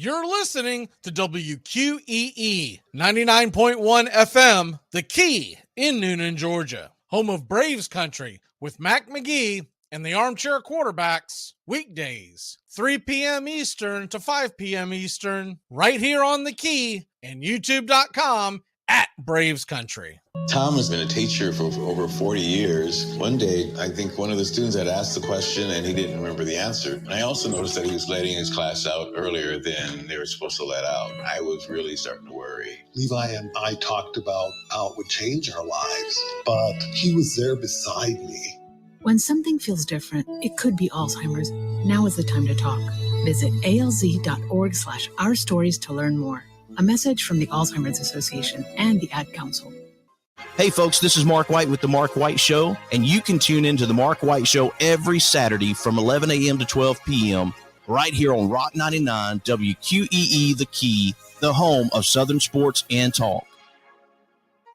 You're listening to WQEE 99.1 FM, The Key in Noonan, Georgia, home of Braves Country with Mac McGee and the Armchair Quarterbacks, weekdays, 3 p.m. Eastern to 5 p.m. Eastern, right here on The Key and YouTube.com at Braves Country. Tom has been a teacher for over 40 years. One day, I think one of the students had asked the question and he didn't remember the answer. And I also noticed that he was letting his class out earlier than they were supposed to let out. I was really starting to worry. Levi and I talked about how it would change our lives, but he was there beside me. When something feels different, it could be Alzheimer's. Now is the time to talk. Visit alz.org/ourstories to learn more. A message from the Alzheimer's Association and the Ad Council. Hey folks, this is Mark White with The Mark White Show, and you can tune into The Mark White Show every Saturday from 11 a.m. to 12 p.m. right here on Rock 99, WQEE The Key, the home of Southern sports and talk.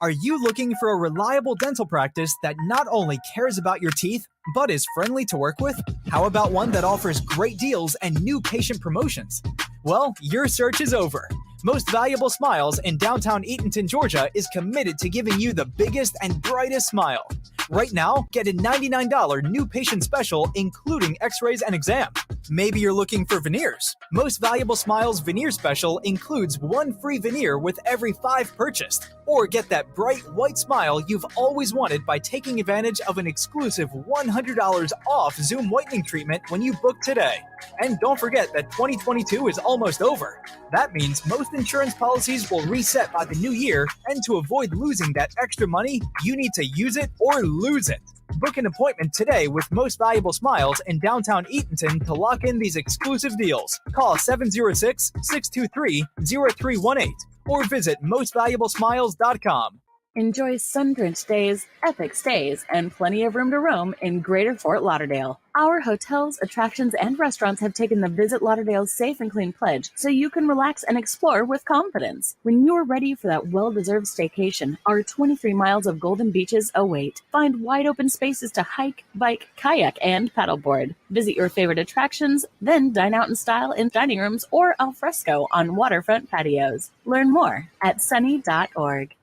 Are you looking for a reliable dental practice that not only cares about your teeth, but is friendly to work with? How about one that offers great deals and new patient promotions? Well, your search is over. Most Valuable Smiles in downtown Eatonton, Georgia is committed to giving you the biggest and brightest smile. Right now, get a $99 new patient special, including x-rays and exam. Maybe you're looking for veneers. Most Valuable Smiles veneer special includes one free veneer with every 5 purchased. Or get that bright white smile you've always wanted by taking advantage of an exclusive $100 off Zoom whitening treatment when you book today. And don't forget that 2022 is almost over. That means most insurance policies will reset by the new year, and to avoid losing that extra money, you need to use it or lose it. Book an appointment today with Most Valuable Smiles in downtown Eatonton to lock in these exclusive deals. Call 706-623-0318 or visit mostvaluablesmiles.com. Enjoy sun-drenched days, epic stays, and plenty of room to roam in Greater Fort Lauderdale. Our hotels, attractions, and restaurants have taken the Visit Lauderdale's Safe and Clean pledge so you can relax and explore with confidence. When you're ready for that well-deserved staycation, our 23 miles of golden beaches await. Find wide-open spaces to hike, bike, kayak, and paddleboard. Visit your favorite attractions, then dine out in style in dining rooms or al fresco on waterfront patios. Learn more at sunny.org.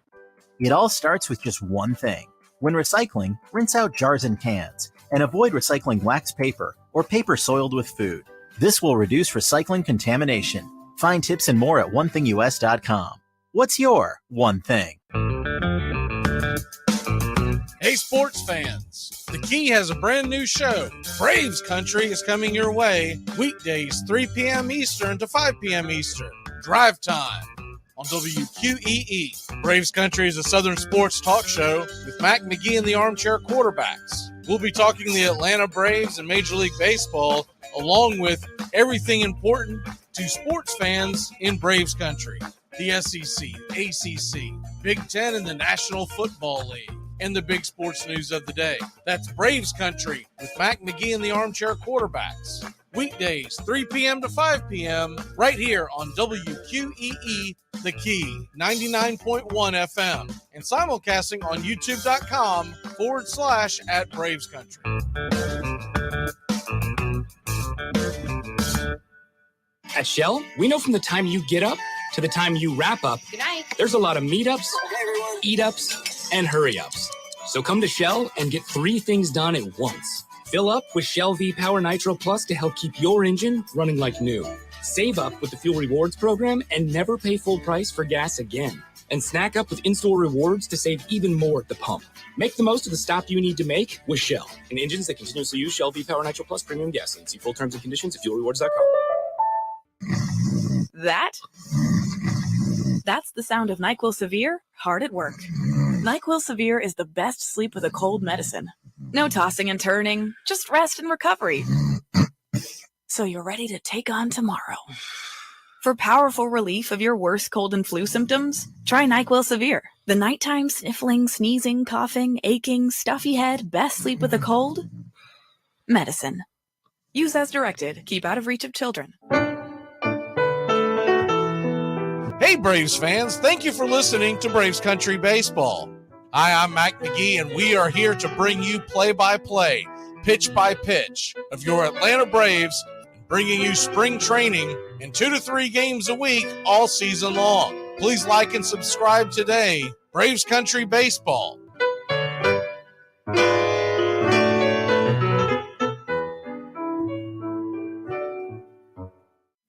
It all starts with just one thing. When recycling, rinse out jars and cans, and avoid recycling wax paper or paper soiled with food. This will reduce recycling contamination. Find tips and more at onethingus.com. What's your one thing? Hey sports fans, The Key has a brand new show. Braves Country is coming your way weekdays 3 p.m. Eastern to 5 p.m. Eastern. Drive time on WQEE. Braves Country is a Southern sports talk show with Mac McGee and the Armchair Quarterbacks. We'll be talking the Atlanta Braves and Major League Baseball, along with everything important to sports fans in Braves Country. The SEC, ACC, Big Ten, and the National Football League, and the big sports news of the day. That's Braves Country with Mac McGee and the Armchair Quarterbacks. Weekdays, 3 p.m. to 5 p.m. right here on WQEE The Key, 99.1 FM, and simulcasting on youtube.com/at Braves Country. At Shell, we know from the time you get up to the time you wrap up, good night, there's a lot of meetups, eat-ups, and hurry-ups. So come to Shell and get 3 things done at once. Fill up with Shell V-Power Nitro Plus to help keep your engine running like new. Save up with the Fuel Rewards program and never pay full price for gas again. And snack up with in-store rewards to save even more at the pump. Make the most of the stop you need to make with Shell and engines that continuously use Shell V-Power Nitro Plus premium gasoline. See full terms and conditions at fuelrewards.com. That's the sound of NyQuil Severe hard at work. NyQuil Severe is the best sleep with a cold medicine. No tossing and turning, just rest and recovery. So you're ready to take on tomorrow. For powerful relief of your worst cold and flu symptoms, try NyQuil Severe. The nighttime sniffling, sneezing, coughing, aching, stuffy head, best sleep with a cold medicine. Use as directed. Keep out of reach of children. Hey Braves fans, thank you for listening to Braves Country Baseball. Hi, I'm Mac McGee, and we are here to bring you play-by-play, pitch-by-pitch of your Atlanta Braves and bringing you spring training and 2 to 3 games a week all season long. Please like and subscribe today. Braves Country Baseball.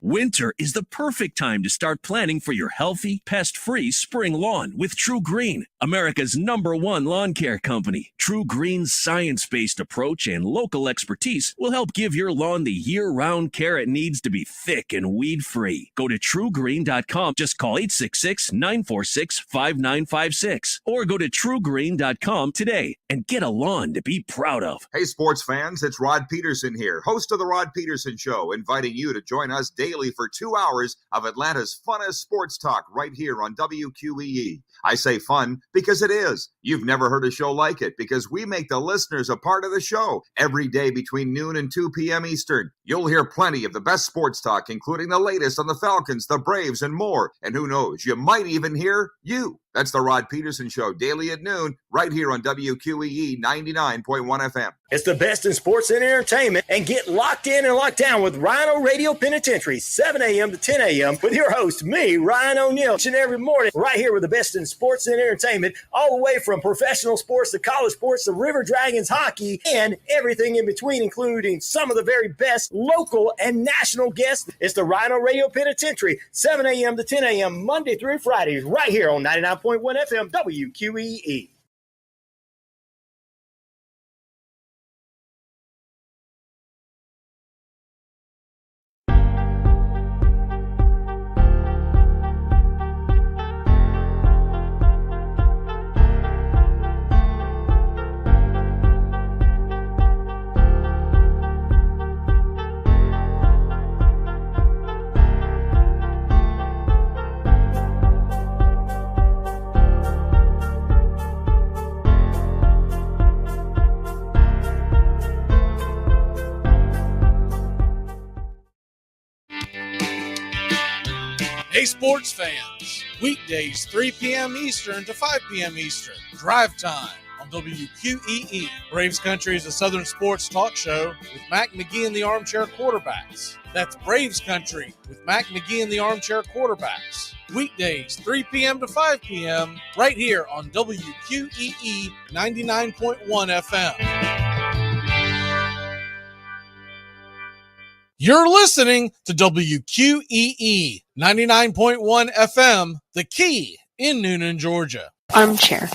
Winter is the perfect time to start planning for your healthy, pest-free spring lawn with True Green, America's #1 lawn care company. True Green's science-based approach and local expertise will help give your lawn the year-round care it needs to be thick and weed-free. Go to truegreen.com. Just call 866-946-5956 or go to truegreen.com today and get a lawn to be proud of. Hey, sports fans, it's Rod Peterson here, host of The Rod Peterson Show, inviting you to join us daily for 2 hours of Atlanta's funnest sports talk right here on WQEE. I say fun because it is. You've never heard a show like it because we make the listeners a part of the show every day between noon and 2 p.m. Eastern. You'll hear plenty of the best sports talk, including the latest on the Falcons, the Braves, and more. And who knows, you might even hear you. That's the Rod Peterson Show, daily at noon, right here on WQEE 99.1 FM. It's the best in sports and entertainment, and get locked in and locked down with Rhino Radio Penitentiary, 7 a.m. to 10 a.m. with your host, me, Ryan O'Neill, each and every morning, right here with the best in sports and entertainment, all the way from professional sports to college sports to River Dragons hockey and everything in between, including some of the very best local and national guests. It's the Rhino Radio Penitentiary, 7 a.m. to 10 a.m. Monday through Friday, right here on 99.1 FM WQEE. Hey, sports fans. Weekdays, 3 p.m. Eastern to 5 p.m. Eastern. Drive time on WQEE. Braves Country is a Southern sports talk show with Mac McGee and the Armchair Quarterbacks. That's Braves Country with Mac McGee and the Armchair Quarterbacks. Weekdays, 3 p.m. to 5 p.m. right here on WQEE 99.1 FM. You're listening to WQEE 99.1 FM, The Key in Noonan, Georgia. Armchair.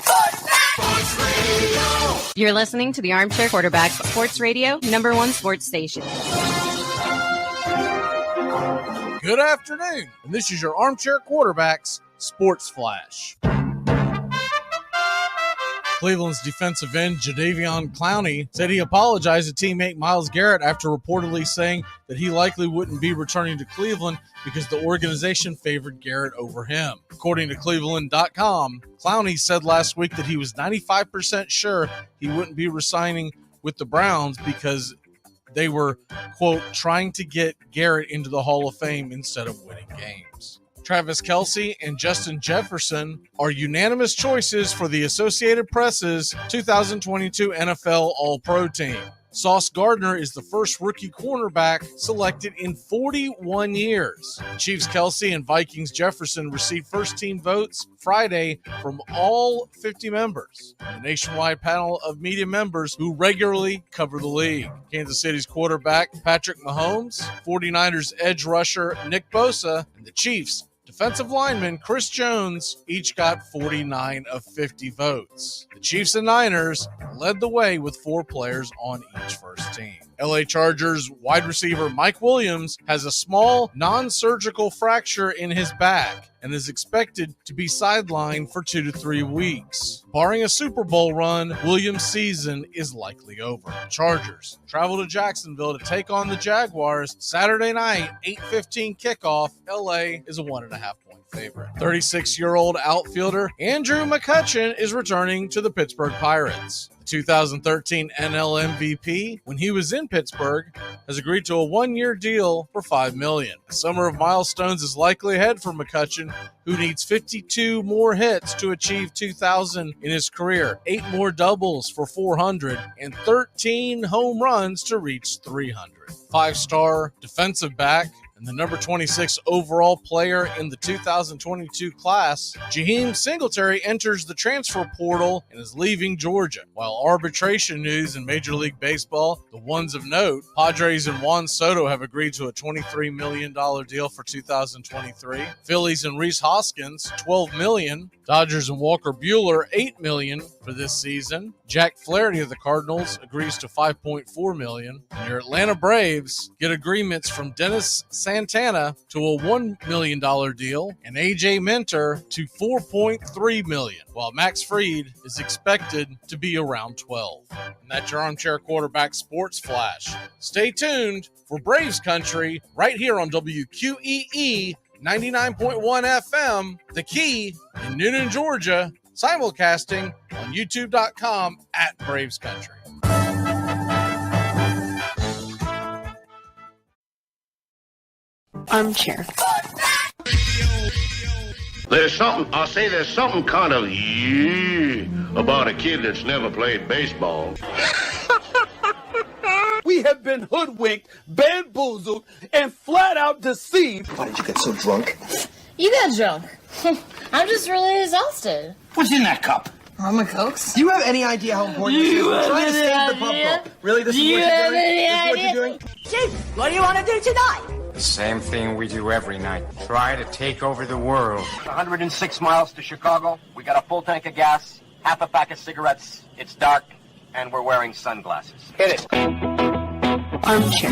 You're listening to the Armchair Quarterback Sports Radio, #1 sports station. Good afternoon, and this is your Armchair Quarterbacks Sports Flash. Cleveland's defensive end, Jadeveon Clowney, said he apologized to teammate Myles Garrett after reportedly saying that he likely wouldn't be returning to Cleveland because the organization favored Garrett over him. According to Cleveland.com, Clowney said last week that he was 95% sure he wouldn't be re-signing with the Browns because they were, quote, trying to get Garrett into the Hall of Fame instead of winning games. Travis Kelce and Justin Jefferson are unanimous choices for the Associated Press's 2022 NFL All-Pro team. Sauce Gardner is the first rookie cornerback selected in 41 years. Chiefs Kelce and Vikings Jefferson received first-team votes Friday from all 50 members, the nationwide panel of media members who regularly cover the league. Kansas City's quarterback Patrick Mahomes, 49ers edge rusher Nick Bosa, and the Chiefs defensive lineman Chris Jones each got 49 of 50 votes. The Chiefs and Niners led the way with 4 players on each first team. LA Chargers wide receiver Mike Williams has a small non-surgical fracture in his back and is expected to be sidelined for 2 to 3 weeks. Barring a Super Bowl run, Williams' season is likely over. Chargers travel to Jacksonville to take on the Jaguars Saturday night, 8:15 kickoff. LA is a 1.5-point favorite. 36-year-old outfielder Andrew McCutchen is returning to the Pittsburgh Pirates. The 2013 NL MVP, when he was in Pittsburgh, has agreed to a one-year deal for $5 million. A summer of milestones is likely ahead for McCutchen, who needs 52 more hits to achieve 2,000 in his career, 8 more doubles for 400, and 13 home runs to reach 300. Five-star defensive back and the number 26 overall player in the 2022 class, Jaheim Singletary enters the transfer portal and is leaving Georgia. While arbitration news in Major League Baseball, the ones of note, Padres and Juan Soto have agreed to a $23 million deal for 2023. Phillies and Rhys Hoskins, $12 million. Dodgers and Walker Buehler, $8 million for this season. Jack Flaherty of the Cardinals agrees to $5.4 million. And your Atlanta Braves get agreements from Dennis Santana to a $1 million deal and AJ Minter to $4.3 million, while Max Fried is expected to be around 12. And that's your Armchair Quarterback Sports Flash. Stay tuned for Braves Country right here on WQEE 99.1 FM, The Key in Newnan, Georgia, simulcasting on youtube.com at Braves Country. Armchair. There's something kind of about a kid that's never played baseball. We have been hoodwinked, bamboozled, and flat out deceived. Why did you get so drunk? You got drunk. I'm just really exhausted. What's in that cup? Armor Cokes. Do you have any idea how important this is? We're trying to save the pub cup. Really? This is what you're doing? This is what you're doing? Chief, what do you want to do tonight? The same thing we do every night. Try to take over the world. 106 miles to Chicago. We got a full tank of gas, half a pack of cigarettes. It's dark, and we're wearing sunglasses. Hit it. Armchair.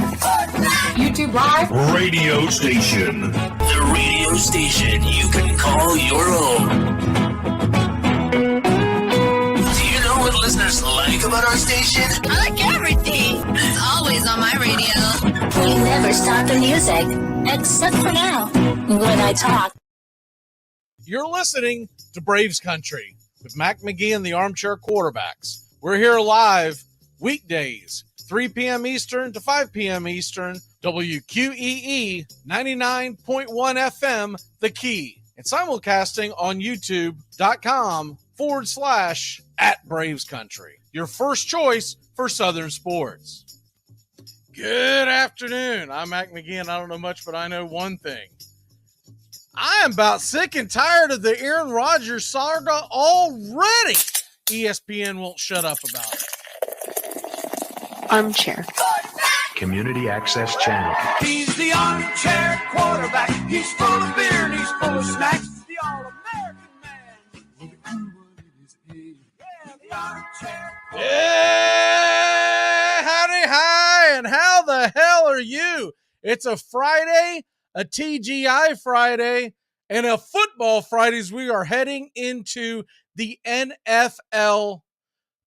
YouTube Live. Radio station. The radio station you can call your own. Do you know what listeners like about our station? I like everything. It's always on my radio. We never stop the music, except for now, when I talk. You're listening to Braves Country with Mac McGee and the Armchair Quarterbacks. We're here live weekdays, 3 p.m. Eastern to 5 p.m. Eastern, WQEE 99.1 FM, The Key, and simulcasting on youtube.com/at Braves Country. Your first choice for Southern sports. Good afternoon. I'm Mac McGee, and I don't know much, but I know one thing. I am about sick and tired of the Aaron Rodgers saga already. ESPN won't shut up about it. Armchair. Community Access Channel. He's the armchair quarterback. He's full of beer and he's full of snacks. The all-American man. The armchair. Yeah, howdy, hi, and how the hell are you? It's a Friday, a TGI Friday, and a football Fridays. We are heading into the NFL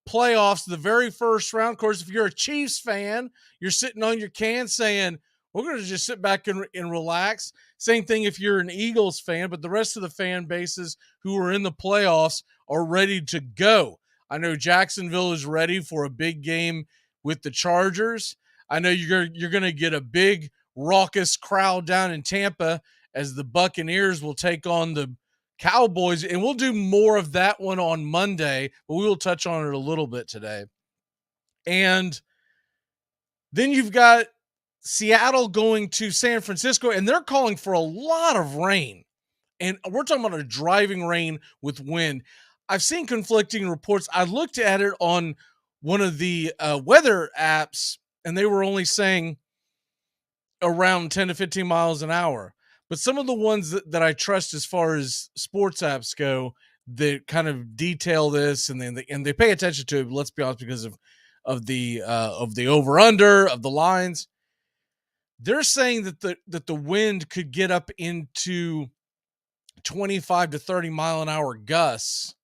playoffs, the very first round. Of course, if you're a Chiefs fan, you're sitting on your can saying, we're going to just sit back and relax. Same thing if you're an Eagles fan, but the rest of the fan bases who are in the playoffs are ready to go. I know Jacksonville is ready for a big game with the Chargers. I know you're going to get a big raucous crowd down in Tampa as the Buccaneers will take on the Cowboys, and we'll do more of that one on Monday, but we will touch on it a little bit today. And then you've got Seattle going to San Francisco, and they're calling for a lot of rain. And we're talking about a driving rain with wind. I've seen conflicting reports. I looked at it on one of the weather apps, and they were only saying around 10 to 15 miles an hour. But some of the ones that I trust as far as sports apps go that kind of detail this and they pay attention to it, let's be honest, because of the over under of the lines, they're saying that the wind could get up into 25 to 30 mile an hour gusts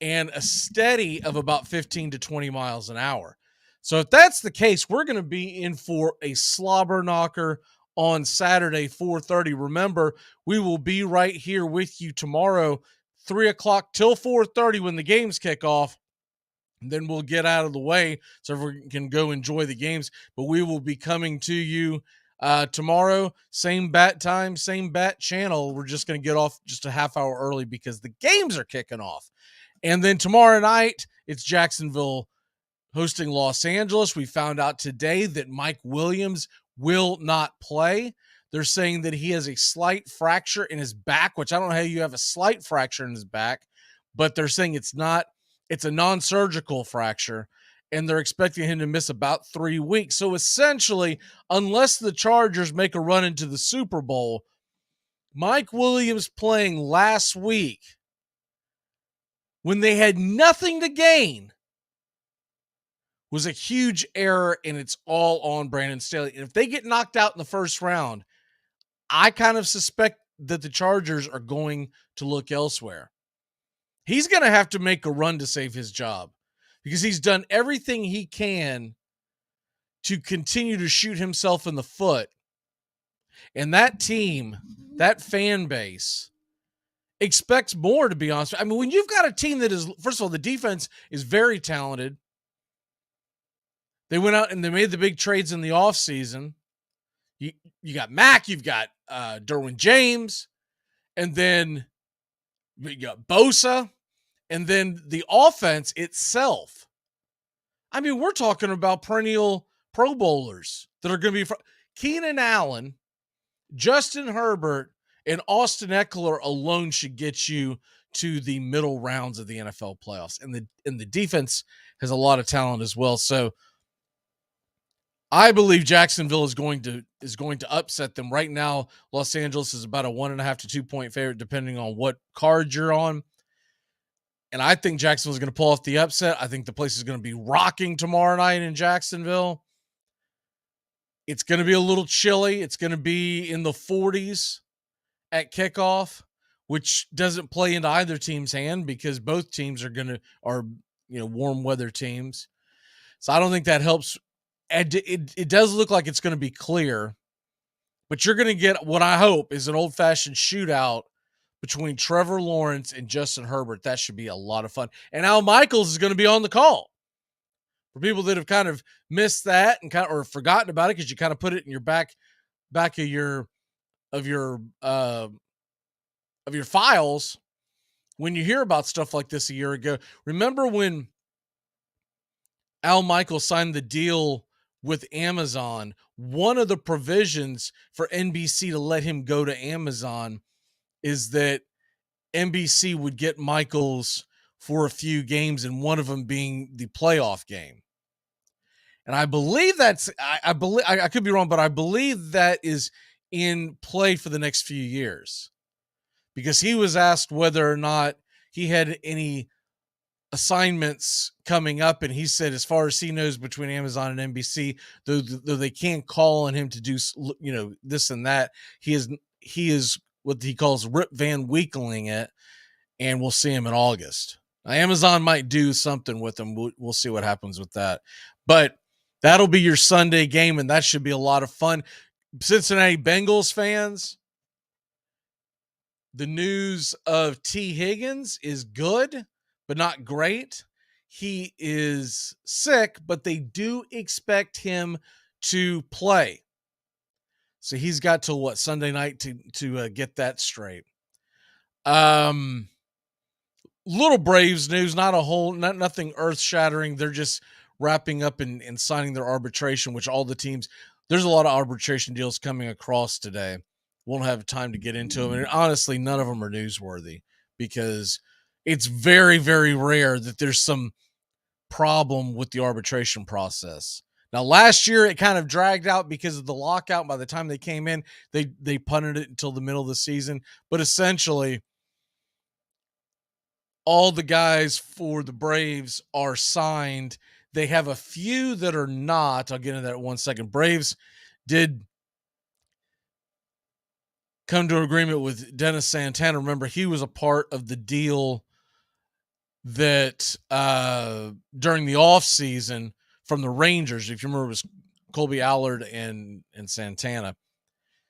and a steady of about 15 to 20 miles an hour. So if that's the case, we're going to be in for a slobber knocker on Saturday, 4:30. Remember, we will be right here with you tomorrow, 3 o'clock till 4:30 when the games kick off. And then we'll get out of the way so everyone can go enjoy the games. But we will be coming to you tomorrow, same bat time, same bat channel. We're just going to get off just a half hour early because the games are kicking off. And then tomorrow night, it's Jacksonville hosting Los Angeles. We found out today that Mike Williams will not play. They're saying that he has a slight fracture in his back, which I don't know how you have a slight fracture in his back, but they're saying it's a non-surgical fracture, and they're expecting him to miss about 3 weeks. So essentially, unless the Chargers make a run into the Super Bowl, Mike Williams playing last week when they had nothing to gain was a huge error, and it's all on Brandon Staley. And if they get knocked out in the first round, I kind of suspect that the Chargers are going to look elsewhere. He's going to have to make a run to save his job because he's done everything he can to continue to shoot himself in the foot. And that team, that fan base, expects more, to be honest. I mean, when you've got a team that is, first of all, the defense is very talented. They went out and they made the big trades in the offseason. You got Mack, you've got Derwin James, and then you got Bosa, and then the offense itself. I mean, we're talking about perennial Pro Bowlers that are going to be Keenan Allen, Justin Herbert, and Austin Eckler alone should get you to the middle rounds of the NFL playoffs. And the defense has a lot of talent as well. So I believe Jacksonville is going to upset them. Right now, Los Angeles is about a 1.5 to 2 point favorite, depending on what card you're on. And I think Jacksonville is going to pull off the upset. I think the place is going to be rocking tomorrow night in Jacksonville. It's going to be a little chilly. It's going to be in the 40s at kickoff, which doesn't play into either team's hand because both teams are warm weather teams. So I don't think that helps. It does look like it's going to be clear, but you're going to get what I hope is an old-fashioned shootout between Trevor Lawrence and Justin Herbert. That should be a lot of fun. And Al Michaels is going to be on the call. For people that have kind of missed that and or forgotten about it because you kind of put it in your back of your files when you hear about stuff like this a year ago. Remember when Al Michaels signed the deal with Amazon? One of the provisions for NBC to let him go to Amazon is that NBC would get Michaels for a few games, and one of them being the playoff game. And I believe I could be wrong, but I believe that is in play for the next few years because he was asked whether or not he had any assignments coming up, and he said, as far as he knows, between Amazon and NBC, though they can't call on him to do this and that, he is what he calls Rip Van Winkling it, and we'll see him in August. Now, Amazon might do something with him. We'll see what happens with that, but that'll be your Sunday game, and that should be a lot of fun. Cincinnati Bengals fans, the news of T. Higgins is good, but not great. He is sick, but they do expect him to play. So he's got till Sunday night to get that straight. Little Braves news, nothing earth shattering. They're just wrapping up and signing their arbitration, which all the teams, there's a lot of arbitration deals coming across today. Won't have time to get into them. And honestly, none of them are newsworthy because it's very, very rare that there's some problem with the arbitration process. Now, last year, it kind of dragged out because of the lockout. By the time they came in, they punted it until the middle of the season. But essentially, all the guys for the Braves are signed. They have a few that are not. I'll get into that in 1 second. Braves did come to an agreement with Dennis Santana. Remember, he was a part of the deal that during the offseason from the Rangers, if you remember, it was Colby Allard and Santana.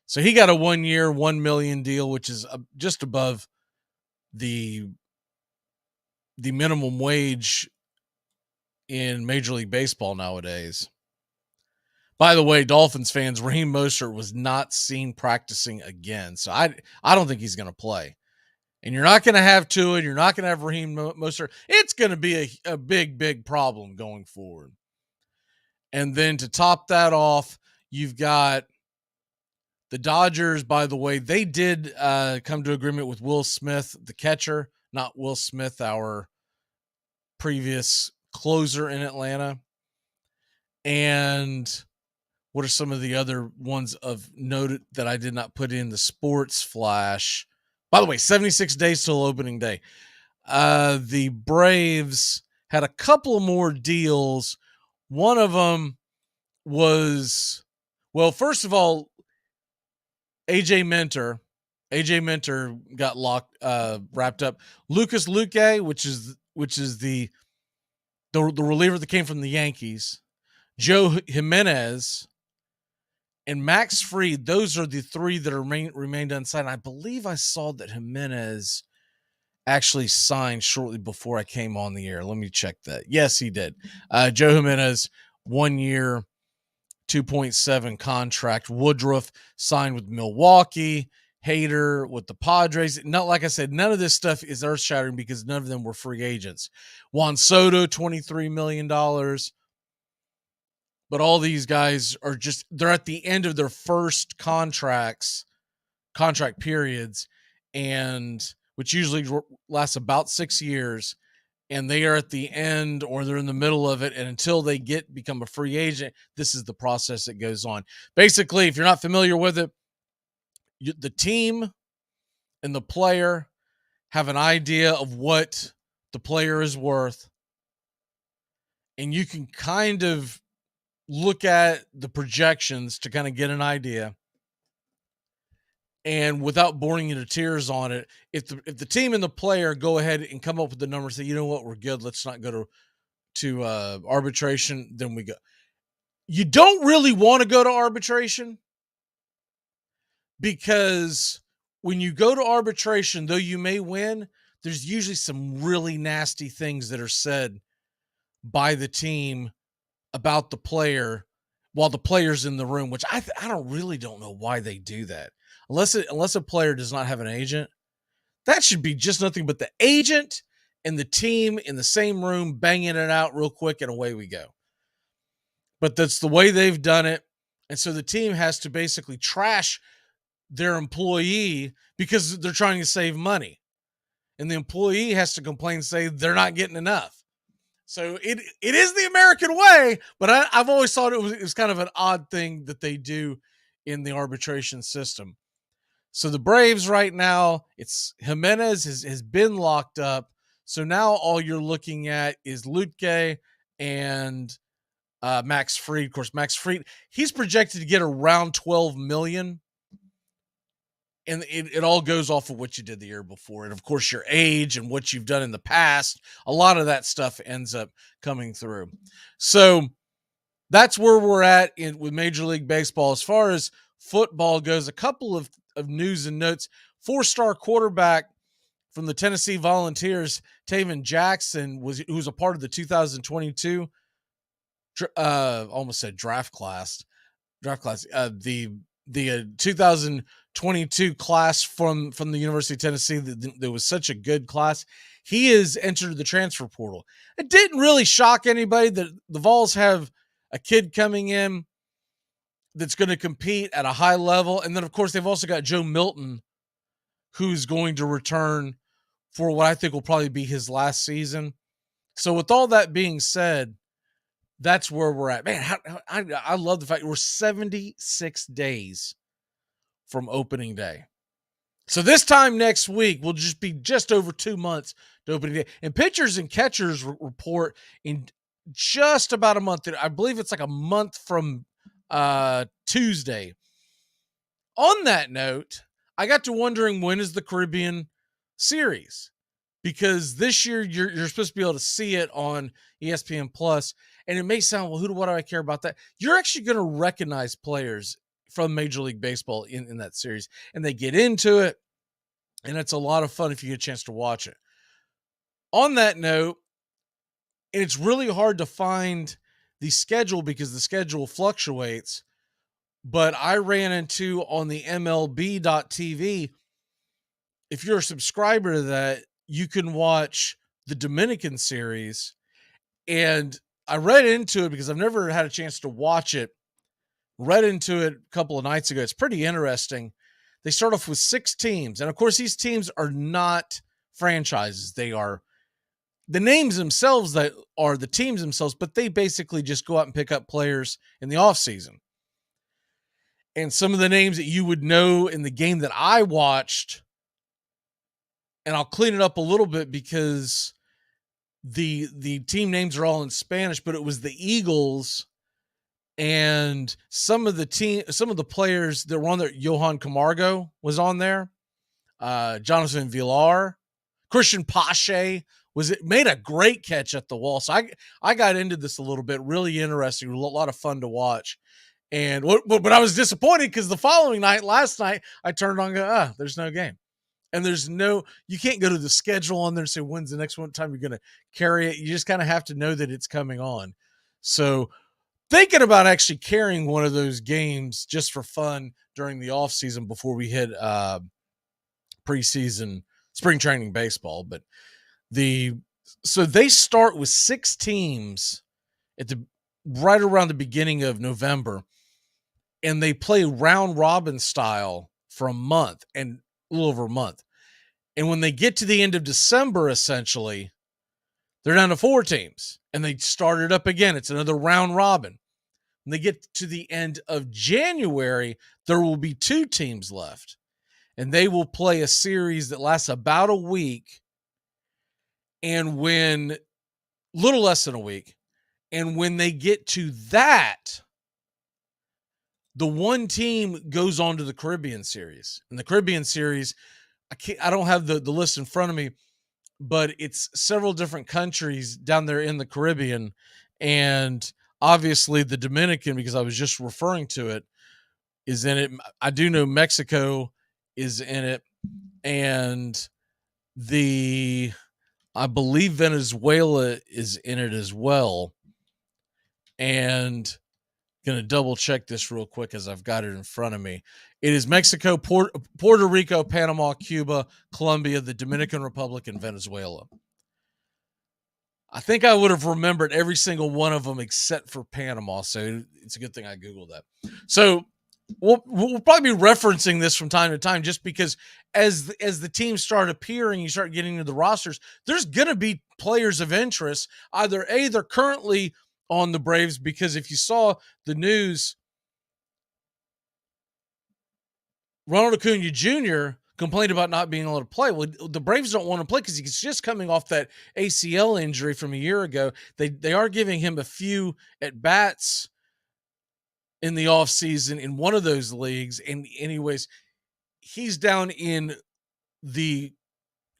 So he got a 1 year, $1 million deal, which is just above the minimum wage in Major League Baseball nowadays. By the way, Dolphins fans, Raheem Mostert was not seen practicing again. So I don't think he's going to play. And you're not going to have Tua, you're not going to have Raheem Mostert. It's going to be a big, big problem going forward. And then to top that off, you've got the Dodgers. By the way, they did come to agreement with Will Smith, the catcher, not Will Smith, our previous closer in Atlanta. And what are some of the other ones of note that I did not put in the sports flash? By the way, 76 days till opening day. The Braves had a couple more deals. One of them was, well, first of all, AJ Minter got wrapped up. Lucas Luque, which is the reliever that came from the Yankees, Joe Jimenez, and Max Fried. Those are the three that remained unsigned. I believe I saw that Jimenez actually signed shortly before I came on the air. Let me check that. Yes, he did. Joe Jimenez, 1 year, 2.7 contract. Woodruff signed with Milwaukee. Hader with the Padres. Not like I said, none of this stuff is earth-shattering because none of them were free agents. Juan Soto, $23 million. But all these guys are they're at the end of their first contract periods, and which usually lasts about 6 years, and they are at the end or they're in the middle of it, and until they become a free agent, this is the process that goes on. Basically, if you're not familiar with it, the team and the player have an idea of what the player is worth, and you can kind of look at the projections to kind of get an idea. And without boring you to tears on it, if the team and the player go ahead and come up with the numbers, say, you know what, we're good, let's not go to arbitration, then we go. You don't really want to go to arbitration, because when you go to arbitration, though you may win, there's usually some really nasty things that are said by the team about the player while the player's in the room, which I don't know why they do that. Unless a player does not have an agent, that should be just nothing but the agent and the team in the same room banging it out real quick, and away we go. But that's the way they've done it. And so the team has to basically trash their employee because they're trying to save money. And the employee has to complain and say they're not getting enough. So it is the American way, but I've always thought it was kind of an odd thing that they do in the arbitration system. So the Braves right now, it's Jimenez has been locked up. So now all you're looking at is Luque and Max Fried. Of course, Max Fried, he's projected to get around $12 million. And it all goes off of what you did the year before. And, of course, your age and what you've done in the past. A lot of that stuff ends up coming through. So that's where we're at with Major League Baseball. As far as football goes, a couple of news and notes. 4-star quarterback from the Tennessee Volunteers, Taven Jackson, who was a part of the 2022 almost said draft class. The 2022 class from the University of Tennessee, that was such a good class. He is entered the transfer portal. It didn't really shock anybody that the Vols have a kid coming in that's going to compete at a high level. And then, of course, they've also got Joe Milton, who's going to return for what I think will probably be his last season. So with all that being said, that's where we're at. Man, I love the fact we're 76 days from opening day. So this time next week will just be just over 2 months to opening day. And pitchers and catchers report in just about a month. I believe it's like a month from Tuesday. On that note, I got to wondering, when is the Caribbean Series? Because this year you're supposed to be able to see it on ESPN Plus. And it may sound, well, what do I care about that? You're actually going to recognize players from Major League Baseball in that series. And they get into it. And it's a lot of fun if you get a chance to watch it. On that note, And it's really hard to find the schedule because the schedule fluctuates. But I ran into on the MLB.TV, if you're a subscriber to that, you can watch the Dominican series. And I read into it because I've never had a chance to watch it. Read into it a couple of nights ago. It's pretty interesting. They start off with 6 teams. And of course, these teams are not franchises. They are the names themselves that are the teams themselves, but they basically just go out and pick up players in the offseason. And some of the names that you would know in the game that I watched, and I'll clean it up a little bit because the team names are all in Spanish, but it was the Eagles, and some of the players that were on there, Johan Camargo was on there, Jonathan Villar, Christian Pache made a great catch at the wall. So I got into this a little bit, really interesting, a lot of fun to watch. But I was disappointed because the following night, last night, I turned on and go, there's no game. And you can't go to the schedule on there and say, when's the next one time you're going to carry it? You just kind of have to know that it's coming on. So thinking about actually carrying one of those games just for fun during the off season before we hit preseason spring training baseball. But so they start with 6 teams right around the beginning of November, and they play round robin style for a month and a little over a month. And when they get to the end of December, essentially, they're down to 4 teams, and they start it up again. It's another round robin. When they get to the end of January, there will be 2 teams left, and they will play a series that lasts about a week. And little less than a week. And when they get to that, the one team goes on to the Caribbean series. And the Caribbean series, I don't have the list in front of me, but it's several different countries down there in the Caribbean. And obviously the Dominican, because I was just referring to it, is in it. I do know Mexico is in it. And I believe Venezuela is in it as well. And going to double check this real quick as I've got it in front of me. It is Mexico, Puerto Rico, Panama, Cuba, Colombia, the Dominican Republic, and Venezuela. I think I would have remembered every single one of them except for Panama. So it's a good thing I Googled that. So we'll probably be referencing this from time to time, just because as the teams start appearing, you start getting into the rosters, there's going to be players of interest. Either A, they're currently on the Braves, because if you saw the news, Ronald Acuna Jr. complained about not being able to play. Well, the Braves don't want to play because he's just coming off that ACL injury from a year ago. They are giving him a few at-bats in the offseason in one of those leagues. And anyways, he's down in the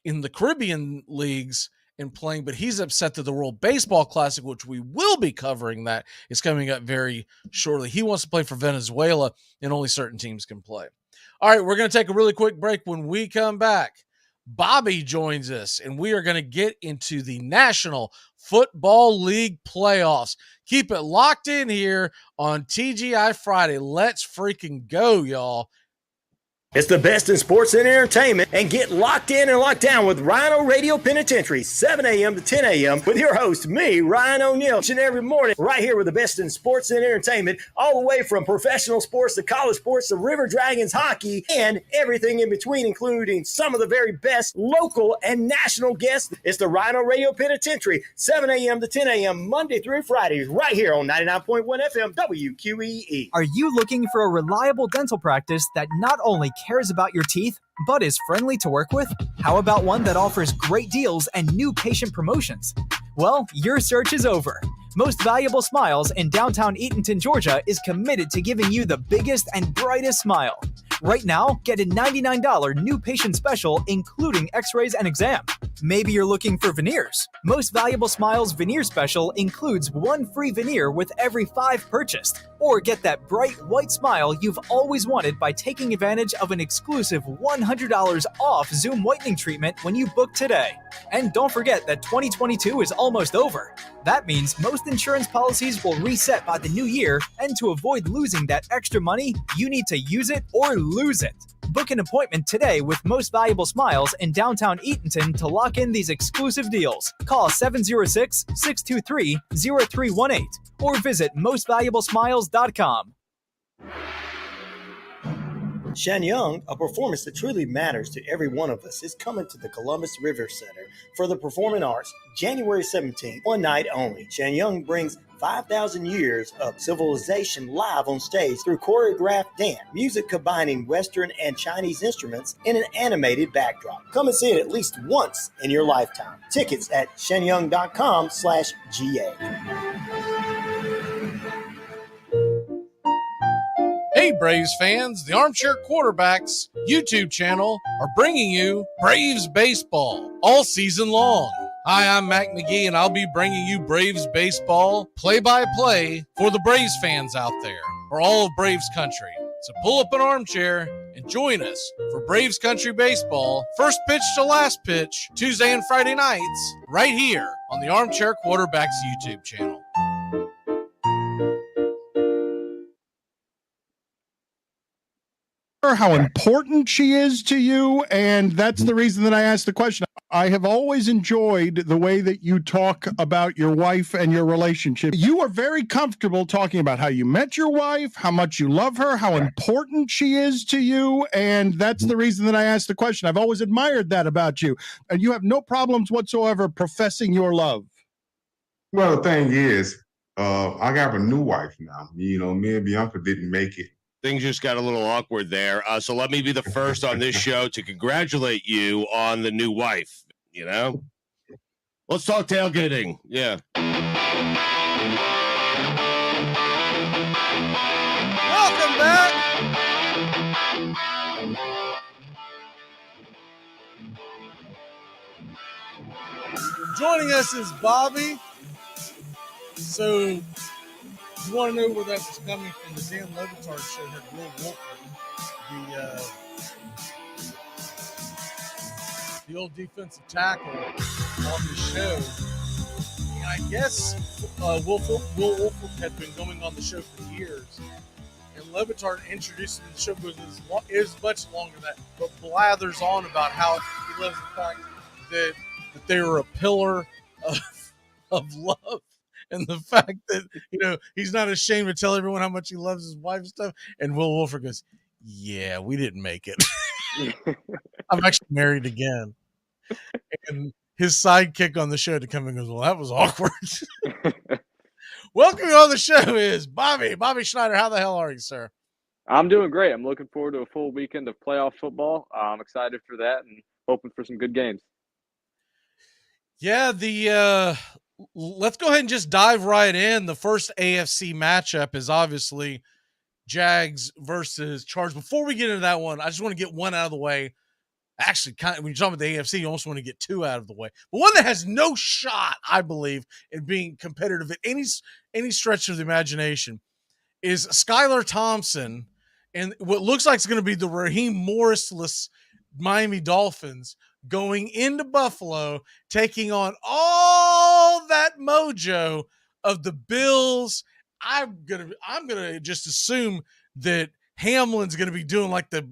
Caribbean leagues and playing, but he's upset that the World Baseball Classic, which we will be covering, that is coming up very shortly. He wants to play for Venezuela, and only certain teams can play. All right, we're going to take a really quick break. When we come back, Bobby joins us, and we are going to get into the National Football League playoffs. Keep it locked in here on TGI Friday. Let's freaking go, y'all. It's the best in sports and entertainment, and get locked in and locked down with Rhino Radio Penitentiary, 7 a.m. to 10 a.m. with your host, me, Ryan O'Neill, each and every morning, right here with the best in sports and entertainment, all the way from professional sports to college sports to River Dragons hockey and everything in between, including some of the very best local and national guests. It's the Rhino Radio Penitentiary, 7 a.m. to 10 a.m. Monday through Friday, right here on 99.1 FM WQEE. Are you looking for a reliable dental practice that not only cares about your teeth, but is friendly to work with? How about one that offers great deals and new patient promotions? Well, your search is over. Most Valuable Smiles in downtown Eatonton, Georgia is committed to giving you the biggest and brightest smile. Right now, get a $99 new patient special, including x-rays and exam. Maybe you're looking for veneers. Most Valuable Smiles veneer special includes 1 free veneer with every 5 purchased. Or get that bright white smile you've always wanted by taking advantage of an exclusive $100 off Zoom whitening treatment when you book today. And don't forget that 2022 is almost over. That means most insurance policies will reset by the new year, and to avoid losing that extra money, you need to use it or lose it. Book an appointment today with Most Valuable Smiles in downtown Eatonton to lock in these exclusive deals. Call 706-623-0318 or visit mostvaluablesmiles.com. Shenyang, a performance that truly matters to every one of us, is coming to the Columbus River Center for the Performing Arts, January 17th, one night only. Shenyang brings 5,000 years of civilization live on stage through choreographed dance, music combining Western and Chinese instruments in an animated backdrop. Come and see it at least once in your lifetime. Tickets at shenyang.com/GA. Hey, Braves fans, the Armchair Quarterbacks YouTube channel are bringing you Braves Baseball all season long. Hi, I'm Mac McGee, and I'll be bringing you Braves Baseball play-by-play for the Braves fans out there, or all of Braves country. So pull up an armchair and join us for Braves Country Baseball, first pitch to last pitch, Tuesday and Friday nights, right here on the Armchair Quarterbacks YouTube channel. How important she is to you, and that's the reason that I asked the question. I have always enjoyed the way that you talk about your wife and your relationship. You are very comfortable talking about how you met your wife, how much you love her, how important she is to you, and that's the reason that I asked the question. I've always admired that about you, and you have no problems whatsoever professing your love. Well, the thing is, I got a new wife now. You know, me and Bianca didn't make it. Things just got a little awkward there. So let me be the first on this show to congratulate you on the new wife, you know? Let's talk tailgating. Yeah. Welcome back. Joining us is Bobby. So, you want to know where that was coming from? The Dan Levitard show had Will Wolford, the old defensive tackle, on the show. And I guess Will Wolford had been going on the show for years. And Levitard introduced him to the show because it was much longer than that, but blathers on about how he loves the fact that they were a pillar of love. And the fact that, you know, he's not ashamed to tell everyone how much he loves his wife and stuff. And Will Wolford goes, yeah, we didn't make it. I'm actually married again. And his sidekick on the show to come in goes, well, that was awkward. Welcome on the show is Bobby Schneider. How the hell are you, sir? I'm doing great. I'm looking forward to a full weekend of playoff football. I'm excited for that and hoping for some good games. Yeah, let's go ahead and just dive right in. The first AFC matchup is obviously Jags versus Chargers. Before we get into that one, I just want to get one out of the way. Actually, when you're talking about the AFC, you almost want to get two out of the way. But one that has no shot, I believe, in being competitive at any stretch of the imagination is Skylar Thompson and what looks like it's going to be the Raheem Morris-less Miami Dolphins going into Buffalo, taking on all that mojo of the Bills. I'm gonna just assume that Hamlin's gonna be doing like the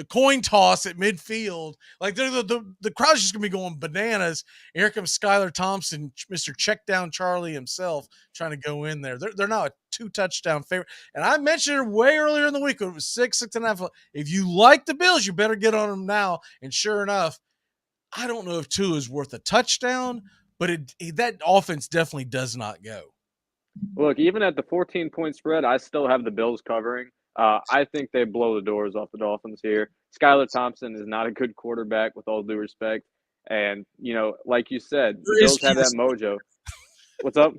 coin toss at midfield. Like the crowd's just gonna be going bananas. And here comes Skylar Thompson, Mr. Check Down Charlie himself, trying to go in there. They're now a 2-touchdown favorite. And I mentioned it way earlier in the week when it was 6.5. If you like the Bills, you better get on them now. And sure enough, I don't know if 2 is worth a touchdown, but that offense definitely does not go. Look, even at the 14-point spread, I still have the Bills covering. I think they blow the doors off the Dolphins here. Skylar Thompson is not a good quarterback, with all due respect. And, you know, like you said, the Bills have that mojo. What's up?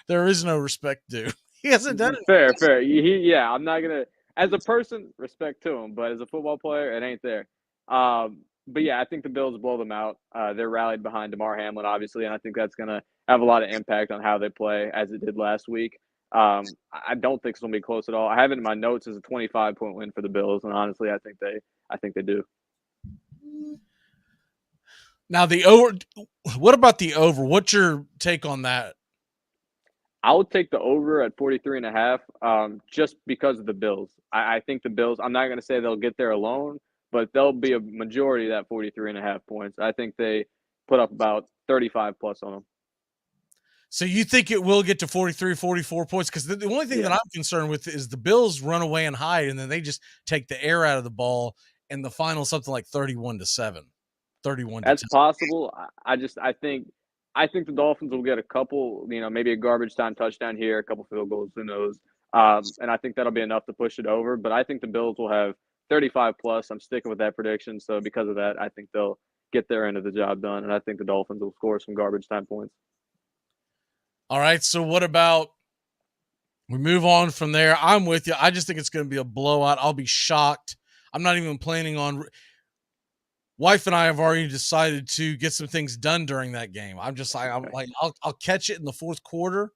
There is no respect due. He hasn't done it. Fair. I'm not going to – as a person, respect to him. But as a football player, it ain't there. But, yeah, I think the Bills blow them out. They're rallied behind DeMar Hamlin, obviously, and I think that's going to have a lot of impact on how they play, as it did last week. I don't think it's going to be close at all. I have it in my notes as a 25-point win for the Bills, and honestly, I think they do. Now the over. What about the over? What's your take on that? I would take the over at 43.5, just because of the Bills. I think the Bills, I'm not going to say they'll get there alone, but they'll be a majority of that 43.5 points. I think they put up about 35 plus on them. So you think it will get to 43, 44 points? Because the only thing that I'm concerned with is the Bills run away and hide, and then they just take the air out of the ball, and the final something like 31-7, 31. That's possible. I think the Dolphins will get a couple, maybe a garbage time touchdown here, a couple field goals, who knows. And I think that'll be enough to push it over. But I think the Bills will have 35 plus. I'm sticking with that prediction. So because of that, I think they'll get their end of the job done. And I think the Dolphins will score some garbage time points. All right. So what about we move on from there? I'm with you. I just think it's going to be a blowout. I'll be shocked. I'm not even planning on. Wife and I have already decided to get some things done during that game. I'm like, I'll catch it in the fourth quarter.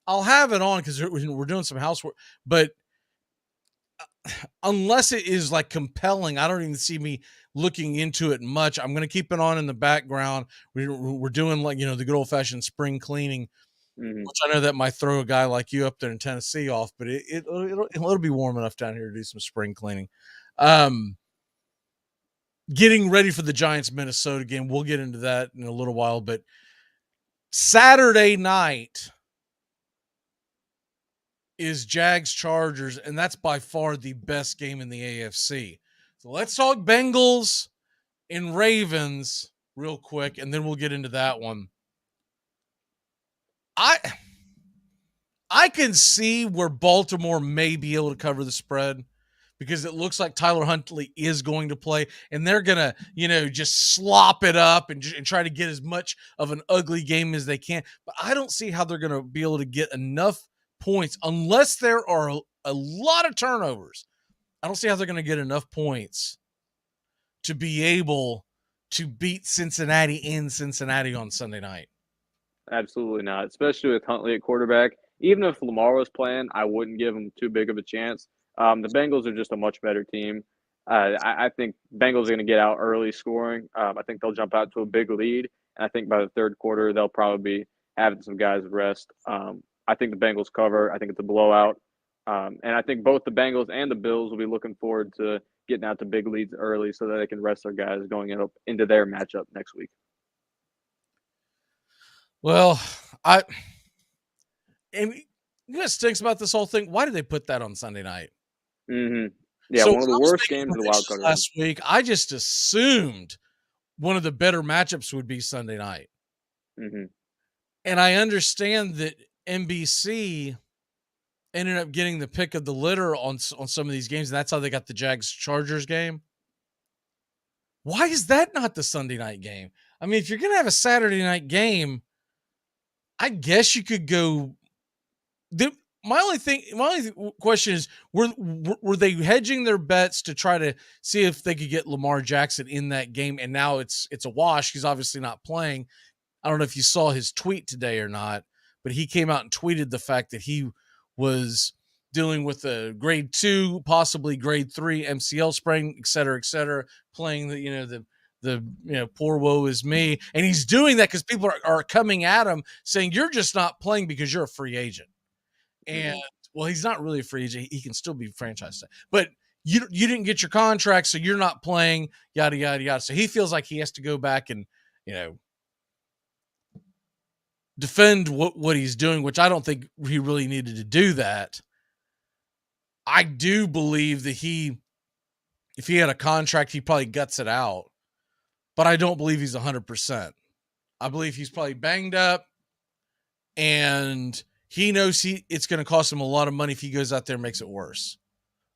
I'll have it on because we're doing some housework. But unless it is like compelling, I don't even see me looking into it much. I'm going to keep it on in the background. We're doing like, the good old fashioned spring cleaning, which I know that might throw a guy like you up there in Tennessee off, but it'll be warm enough down here to do some spring cleaning. Getting ready for the Giants-Minnesota game. We'll get into that in a little while, but Saturday night is Jags-Chargers, and that's by far the best game in the AFC. So let's talk Bengals and Ravens real quick, and then we'll get into that one. I can see where Baltimore may be able to cover the spread, because it looks like Tyler Huntley is going to play, and they're going to, just slop it up and try to get as much of an ugly game as they can. But I don't see how they're going to be able to get enough points unless there are a lot of turnovers. I don't see how they're going to get enough points to be able to beat Cincinnati in Cincinnati on Sunday night. Absolutely not, especially with Huntley at quarterback. Even if Lamar was playing, I wouldn't give him too big of a chance. The Bengals are just a much better team. I think Bengals are going to get out early scoring. I think they'll jump out to a big lead, and I think by the third quarter they'll probably be having some guys rest. I think the Bengals cover. I think it's a blowout, and I think both the Bengals and the Bills will be looking forward to getting out to big leads early so that they can rest their guys going into their matchup next week. Well, and you know what stinks about this whole thing? Why did they put that on Sunday night? Mm-hmm. Yeah, so one of the worst games of the wild card last week. I just assumed one of the better matchups would be Sunday night. Mm-hmm. And I understand that NBC ended up getting the pick of the litter on some of these games, and that's how they got the Jags-Chargers game. Why is that not the Sunday night game? I mean, if you're going to have a Saturday night game, I guess you could go. My only question is, were they hedging their bets to try to see if they could get Lamar Jackson in that game? And now it's a wash. He's obviously not playing. I don't know if you saw his tweet today or not, but he came out and tweeted the fact that he was dealing with a grade 2, possibly grade 3 MCL sprain, et cetera, playing the poor woe is me. And he's doing that because people are coming at him saying, you're just not playing because you're a free agent. And well, he's not really a free agent. He can still be franchised, but you didn't get your contract, so you're not playing, yada, yada, yada. So he feels like he has to go back and, defend what he's doing, which I don't think he really needed to do that. I do believe that if he had a contract, he probably guts it out, but I don't believe he's 100%. I believe he's probably banged up, and he knows it's going to cost him a lot of money if he goes out there and makes it worse.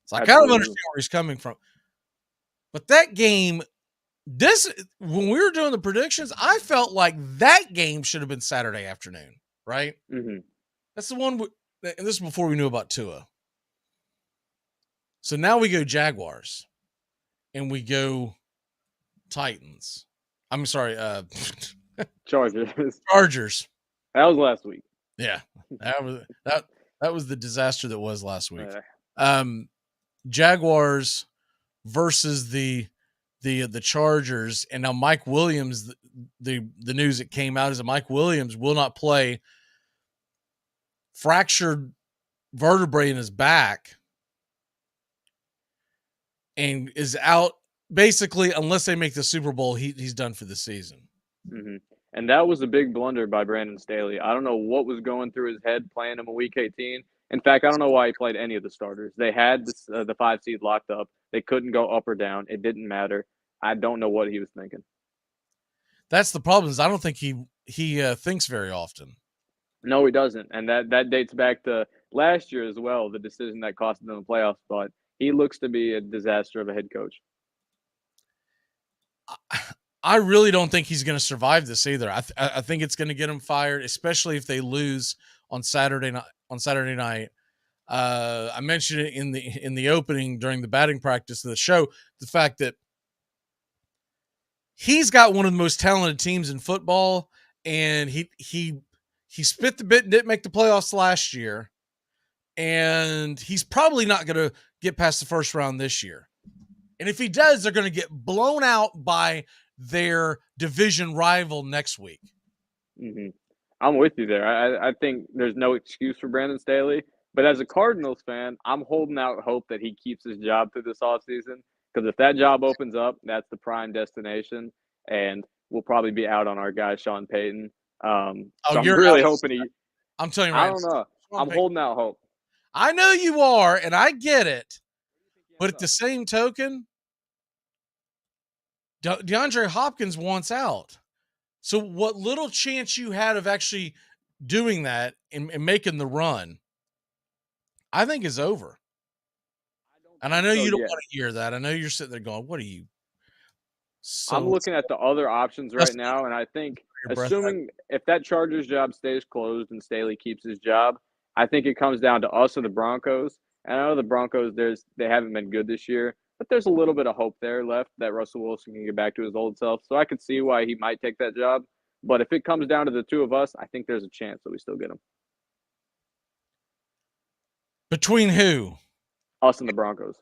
So I kind of understand where he's coming from. But that game, when we were doing the predictions, I felt like that game should have been Saturday afternoon, right? Mm-hmm. That's the one, and this is before we knew about Tua. So now we go Jaguars, and we go Titans. I'm sorry, Chargers. Chargers. That was last week. Yeah, That was the disaster that was last week. Yeah. Jaguars versus the Chargers, and now Mike Williams. The news that came out is that Mike Williams will not play. Fractured vertebrae in his back, and is out basically unless they make the Super Bowl. He's done for the season. Mm-hmm. And that was a big blunder by Brandon Staley. I don't know what was going through his head playing him in Week 18. In fact, I don't know why he played any of the starters. They had the 5 seed locked up. They couldn't go up or down. It didn't matter. I don't know what he was thinking. That's the problem. Is I don't think he thinks very often. No, he doesn't. And that dates back to last year as well, the decision that cost them the playoff spot. He looks to be a disaster of a head coach. I really don't think he's going to survive this either. I think it's going to get him fired, especially if they lose on Saturday night. I mentioned it in the opening during the batting practice of the show, the fact that he's got one of the most talented teams in football, and he spit the bit and didn't make the playoffs last year, and he's probably not going to get past the first round this year. And if he does, they're going to get blown out by their division rival next week. Mm-hmm. I'm with you there. I think there's no excuse for Brandon Staley. But as a Cardinals fan, I'm holding out hope that he keeps his job through this offseason. Because if that job opens up, that's the prime destination. And we'll probably be out on our guy, Sean Payton. So I'm really hoping he – I'm telling you right I don't know. I'm holding out hope. I know you are, and I get it. But at the same token, DeAndre Hopkins wants out. So what little chance you had of actually doing that and making the run, I think is over. And I know you don't want to hear that. I know you're sitting there going, what are you? I'm looking at the other options right now, and I think assuming if that Chargers job stays closed and Staley keeps his job, I think it comes down to us or the Broncos. And I know the Broncos, they haven't been good this year, but there's a little bit of hope there left that Russell Wilson can get back to his old self. So I could see why he might take that job. But if it comes down to the two of us, I think there's a chance that we still get him. Between who? Us and the Broncos.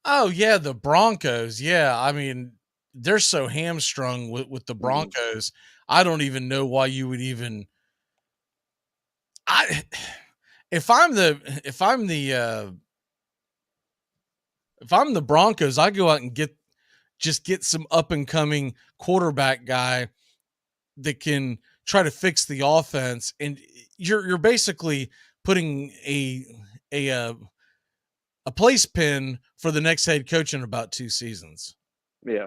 Oh, yeah, the Broncos. Yeah, I mean, they're so hamstrung with the Broncos. I don't even know why you would even if I'm the Broncos, I go out and get some up and coming quarterback guy that can try to fix the offense, and you're basically putting a place pin for the next head coach in about 2 seasons. Yeah.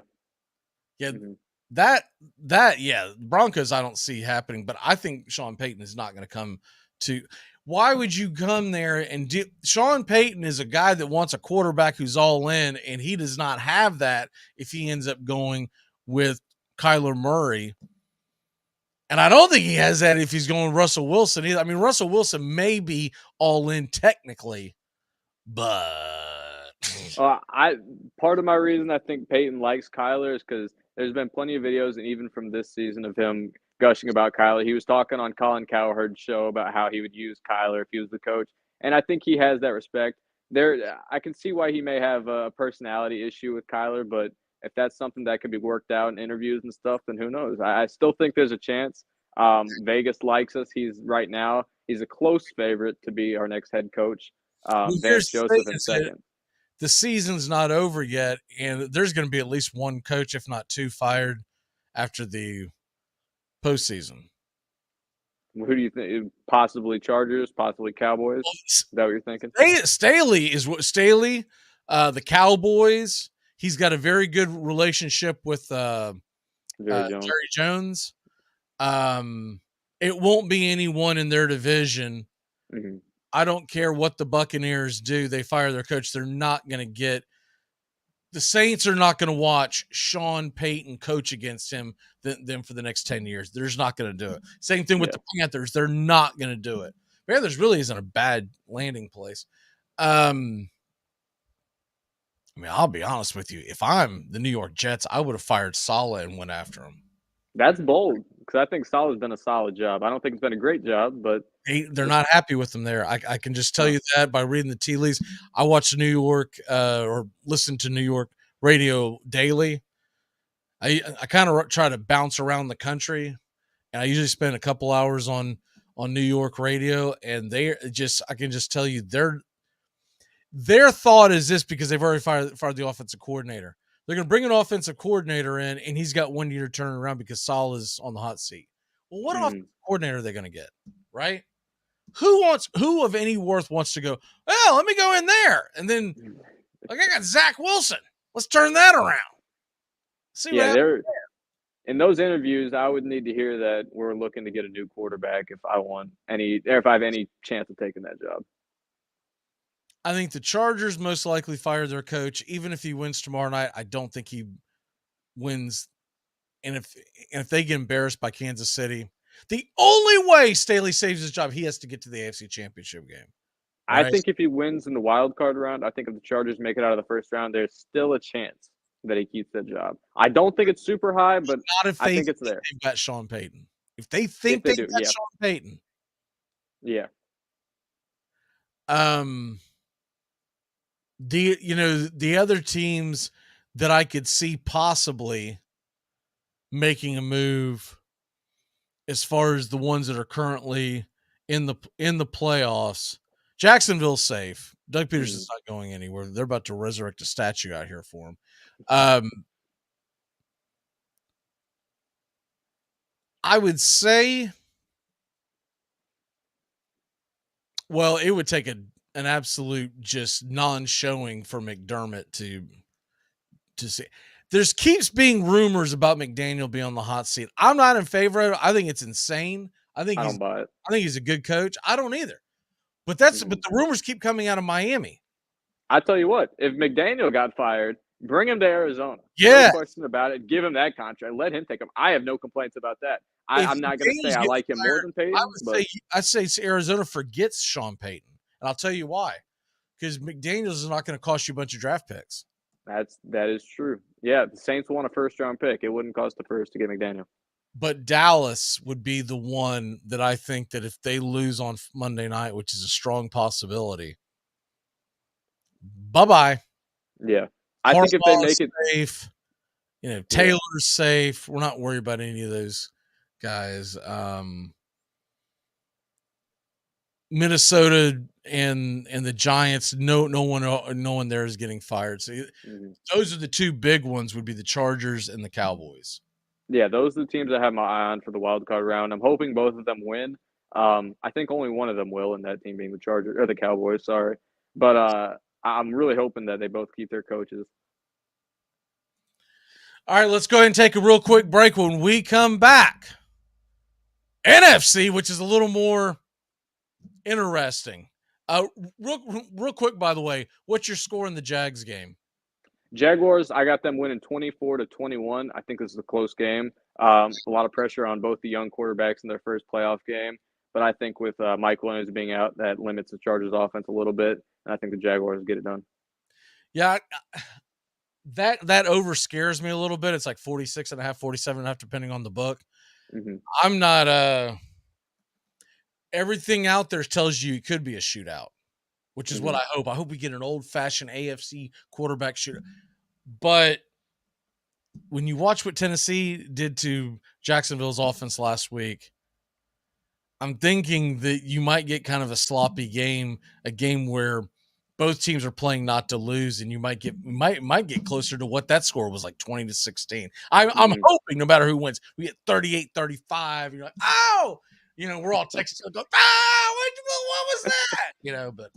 Yeah. Mm-hmm. Broncos I don't see happening, but I think Sean Payton is not going to come to. Why would you come there and do? Sean Payton is a guy that wants a quarterback who's all in, and he does not have that if he ends up going with Kyler Murray. And I don't think he has that if he's going with Russell Wilson either. I mean, Russell Wilson may be all in technically, but part of my reason I think Peyton likes Kyler is because there's been plenty of videos, and even from this season, of him gushing about Kyler. He was talking on Colin Cowherd's show about how he would use Kyler if he was the coach, and I think he has that respect. I can see why he may have a personality issue with Kyler, but if that's something that could be worked out in interviews and stuff, then who knows? I still think there's a chance. Vegas likes us. He's a close favorite to be our next head coach. Vance Joseph in second. The season's not over yet, and there's going to be at least one coach, if not two, fired after the postseason. Who do you think? Possibly Chargers, possibly Cowboys? Is that what you're thinking? Staley, the Cowboys. He's got a very good relationship with Jerry Jones. It won't be anyone in their division. Mm-hmm. I don't care what the Buccaneers do. They fire their coach. They're not going to get – the Saints are not going to watch Sean Payton coach against them for the next 10 years. They're just not going to do it. Same thing with the Panthers. They're not going to do it. Panthers really isn't a bad landing place. I mean, I'll be honest with you. If I'm the New York Jets, I would have fired Saleh and went after him. That's bold because I think Saleh's done a solid job. I don't think it's been a great job, but They're not happy with him there. I can just tell you that by reading the tea leaves. I watch New York or listen to New York radio daily. I kind of try to bounce around the country, and I usually spend a couple hours on New York radio, and I can just tell you their thought is this, because they've already fired the offensive coordinator. They're going to bring an offensive coordinator in, and he's got 1 year to turn around because Saul is on the hot seat. Well, what offensive coordinator are they going to get, right? Who of any worth wants to go, well, let me go in there, and then I got Zach Wilson. Let's turn that around. See what happens. In those interviews, I would need to hear that we're looking to get a new quarterback if I have any chance of taking that job. I think the Chargers most likely fire their coach. Even if he wins tomorrow night, I don't think he wins. And if they get embarrassed by Kansas City, the only way Staley saves his job, he has to get to the AFC Championship game. Right? I think if he wins in the wild card round, I think if the Chargers make it out of the first round, there's still a chance that he keeps that job. I don't think it's super high, but I think it's there. They've got Sean Payton. If they think they've got Sean Payton. Yeah. The other teams that I could see possibly making a move, as far as the ones that are currently in the playoffs, Jacksonville's safe. Doug Peterson's not going anywhere. They're about to resurrect a statue out here for him. I would say, well, it would take an absolute just non-showing for McDermott to see. There's keeps being rumors about McDaniel being on the hot seat. I'm not in favor of it. I think it's insane. I don't buy it. I think he's a good coach. I don't either. But the rumors keep coming out of Miami. I tell you what, if McDaniel got fired, bring him to Arizona. Yeah. No question about it. Give him that contract. Let him take him. I have no complaints about that. I'm not going to say I like him more than Payton. I'd say Arizona forgets Sean Payton. And I'll tell you why. Because McDaniels is not going to cost you a bunch of draft picks. That is true. Yeah, the Saints want a first-round pick. It wouldn't cost the first to get McDaniel. But Dallas would be the one that I think that if they lose on Monday night, which is a strong possibility, bye-bye. Yeah. I think if they make it safe, Taylor's safe. We're not worried about any of those guys. Minnesota and the Giants, no one there is getting fired. So those are the two big ones, would be the Chargers and the Cowboys. Yeah, those are the teams I have my eye on for the wild card round. I'm hoping both of them win. I think only one of them will, and that team being the Chargers or the Cowboys. Sorry, but I'm really hoping that they both keep their coaches. All right, let's go ahead and take a real quick break. When we come back, NFC, which is a little more interesting. Real quick, by the way, what's your score in the Jags game? Jaguars, I got them winning 24-21. I think this is a close game. A lot of pressure on both the young quarterbacks in their first playoff game. But I think with Mike Williams being out, that limits the Chargers' offense a little bit. And I think the Jaguars get it done. Yeah, that over scares me a little bit. It's like 46.5, 47.5, depending on the book. Mm-hmm. I'm not everything out there tells you it could be a shootout, which is what I hope. I hope we get an old-fashioned AFC quarterback shootout. But when you watch what Tennessee did to Jacksonville's offense last week, I'm thinking that you might get kind of a sloppy game, a game where both teams are playing not to lose, and you might get closer to what that score was, like 20-16. I'm hoping no matter who wins, we get 38-35. You're like, oh, we're all texting, go, what was that? But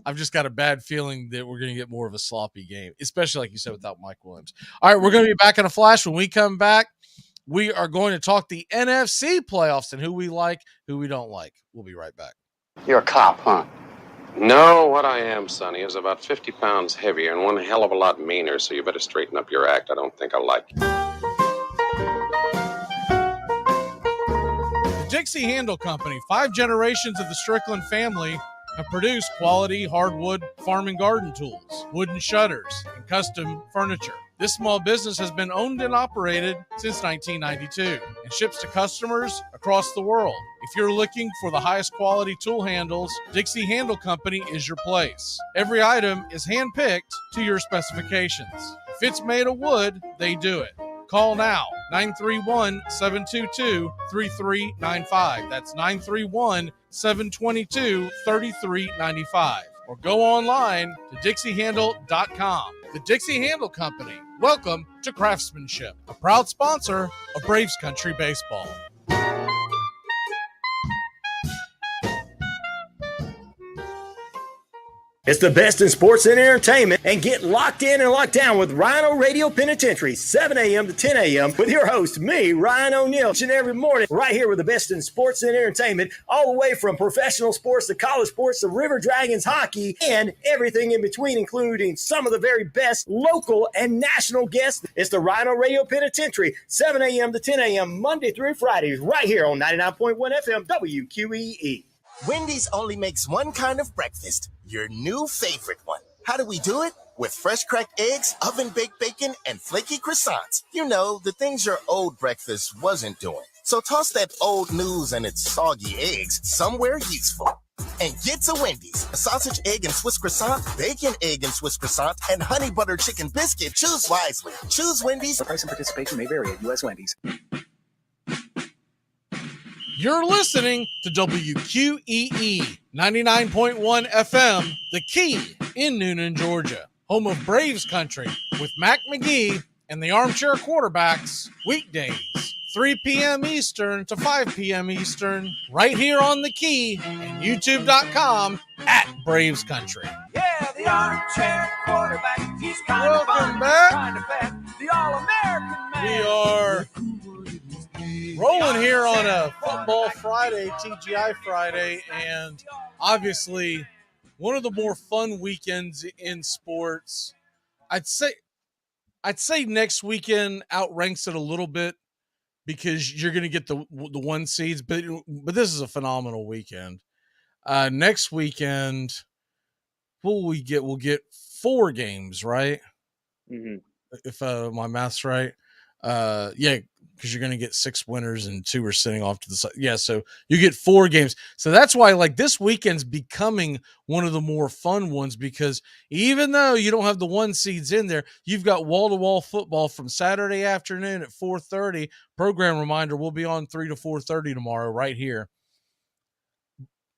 I've just got a bad feeling that we're going to get more of a sloppy game, especially like you said, without Mike Williams. All right, we're going to be back in a flash. When we come back, we are going to talk the NFC playoffs and who we like, who we don't like. We'll be right back. You're a cop, huh? No, what I am, Sonny, is about 50 pounds heavier and one hell of a lot meaner, so you better straighten up your act. I don't think I like you. The Dixie Handle Company, 5 generations of the Strickland family, have produced quality hardwood farm and garden tools, wooden shutters, and custom furniture. This small business has been owned and operated since 1992 and ships to customers across the world. If you're looking for the highest quality tool handles, Dixie Handle Company is your place. Every item is handpicked to your specifications. If it's made of wood, they do it. Call now, 931-722-3395. That's 931-722-3395. Or go online to dixiehandle.com. The Dixie Handle Company. Welcome to Craftsmanship, a proud sponsor of Braves Country Baseball. It's the best in sports and entertainment, and get locked in and locked down with Rhino Radio Penitentiary, 7 a.m. to 10 a.m. with your host, me, Ryan O'Neill, each and every morning, right here with the best in sports and entertainment, all the way from professional sports to college sports to River Dragons hockey and everything in between, including some of the very best local and national guests. It's the Rhino Radio Penitentiary, 7 a.m. to 10 a.m. Monday through Fridays, right here on 99.1 FM WQEE. Wendy's only makes one kind of breakfast, your new favorite one. How do we do it? With fresh cracked eggs, oven-baked bacon, and flaky croissants. You know, the things your old breakfast wasn't doing. So toss that old news and its soggy eggs somewhere useful. And get to Wendy's. A sausage, egg, and Swiss croissant, bacon, egg, and Swiss croissant, and honey butter chicken biscuit. Choose wisely. Choose Wendy's. The price and participation may vary at U.S. Wendy's. You're listening to WQEE 99.1 FM, The Key in Noonan, Georgia, home of Braves Country with Mac McGee and the Armchair Quarterbacks, weekdays, 3 p.m. Eastern to 5 p.m. Eastern, right here on The Key and YouTube.com at Braves Country. Yeah, the Armchair Quarterback. He's kind of fun, kind of fat. The All-American man. We are rolling here on a Football Friday, TGI Friday, and obviously one of the more fun weekends in sports. I'd say next weekend outranks it a little bit because you're going to get the one seeds, but this is a phenomenal weekend. Next weekend, what will we get? We'll get 4 games, right? Mm-hmm. If my math's right. Yeah, because you're going to get 6 winners and 2 are sitting off to the side. Yeah, so you get 4 games. So that's why, like, this weekend's becoming one of the more fun ones because even though you don't have the 1 seeds in there, you've got wall-to-wall football from Saturday afternoon at 4:30. Program reminder, we'll be on 3 to 4:30 tomorrow right here.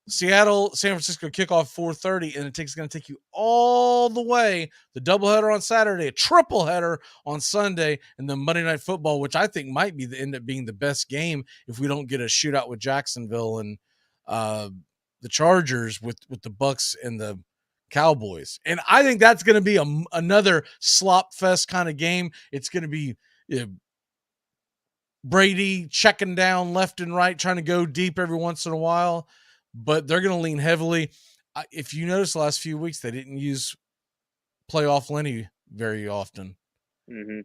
Seattle, San Francisco kickoff 4:30, and it's going to take you all the way. The doubleheader on Saturday, a triple header on Sunday, and then Monday Night Football, which I think might end up being the best game if we don't get a shootout with Jacksonville and the Chargers with the Bucks and the Cowboys. And I think that's going to be another slop fest kind of game. It's going to be Brady checking down left and right, trying to go deep every once in a while. But they're going to lean heavily. If you notice the last few weeks, they didn't use playoff Lenny very often. Mm-hmm.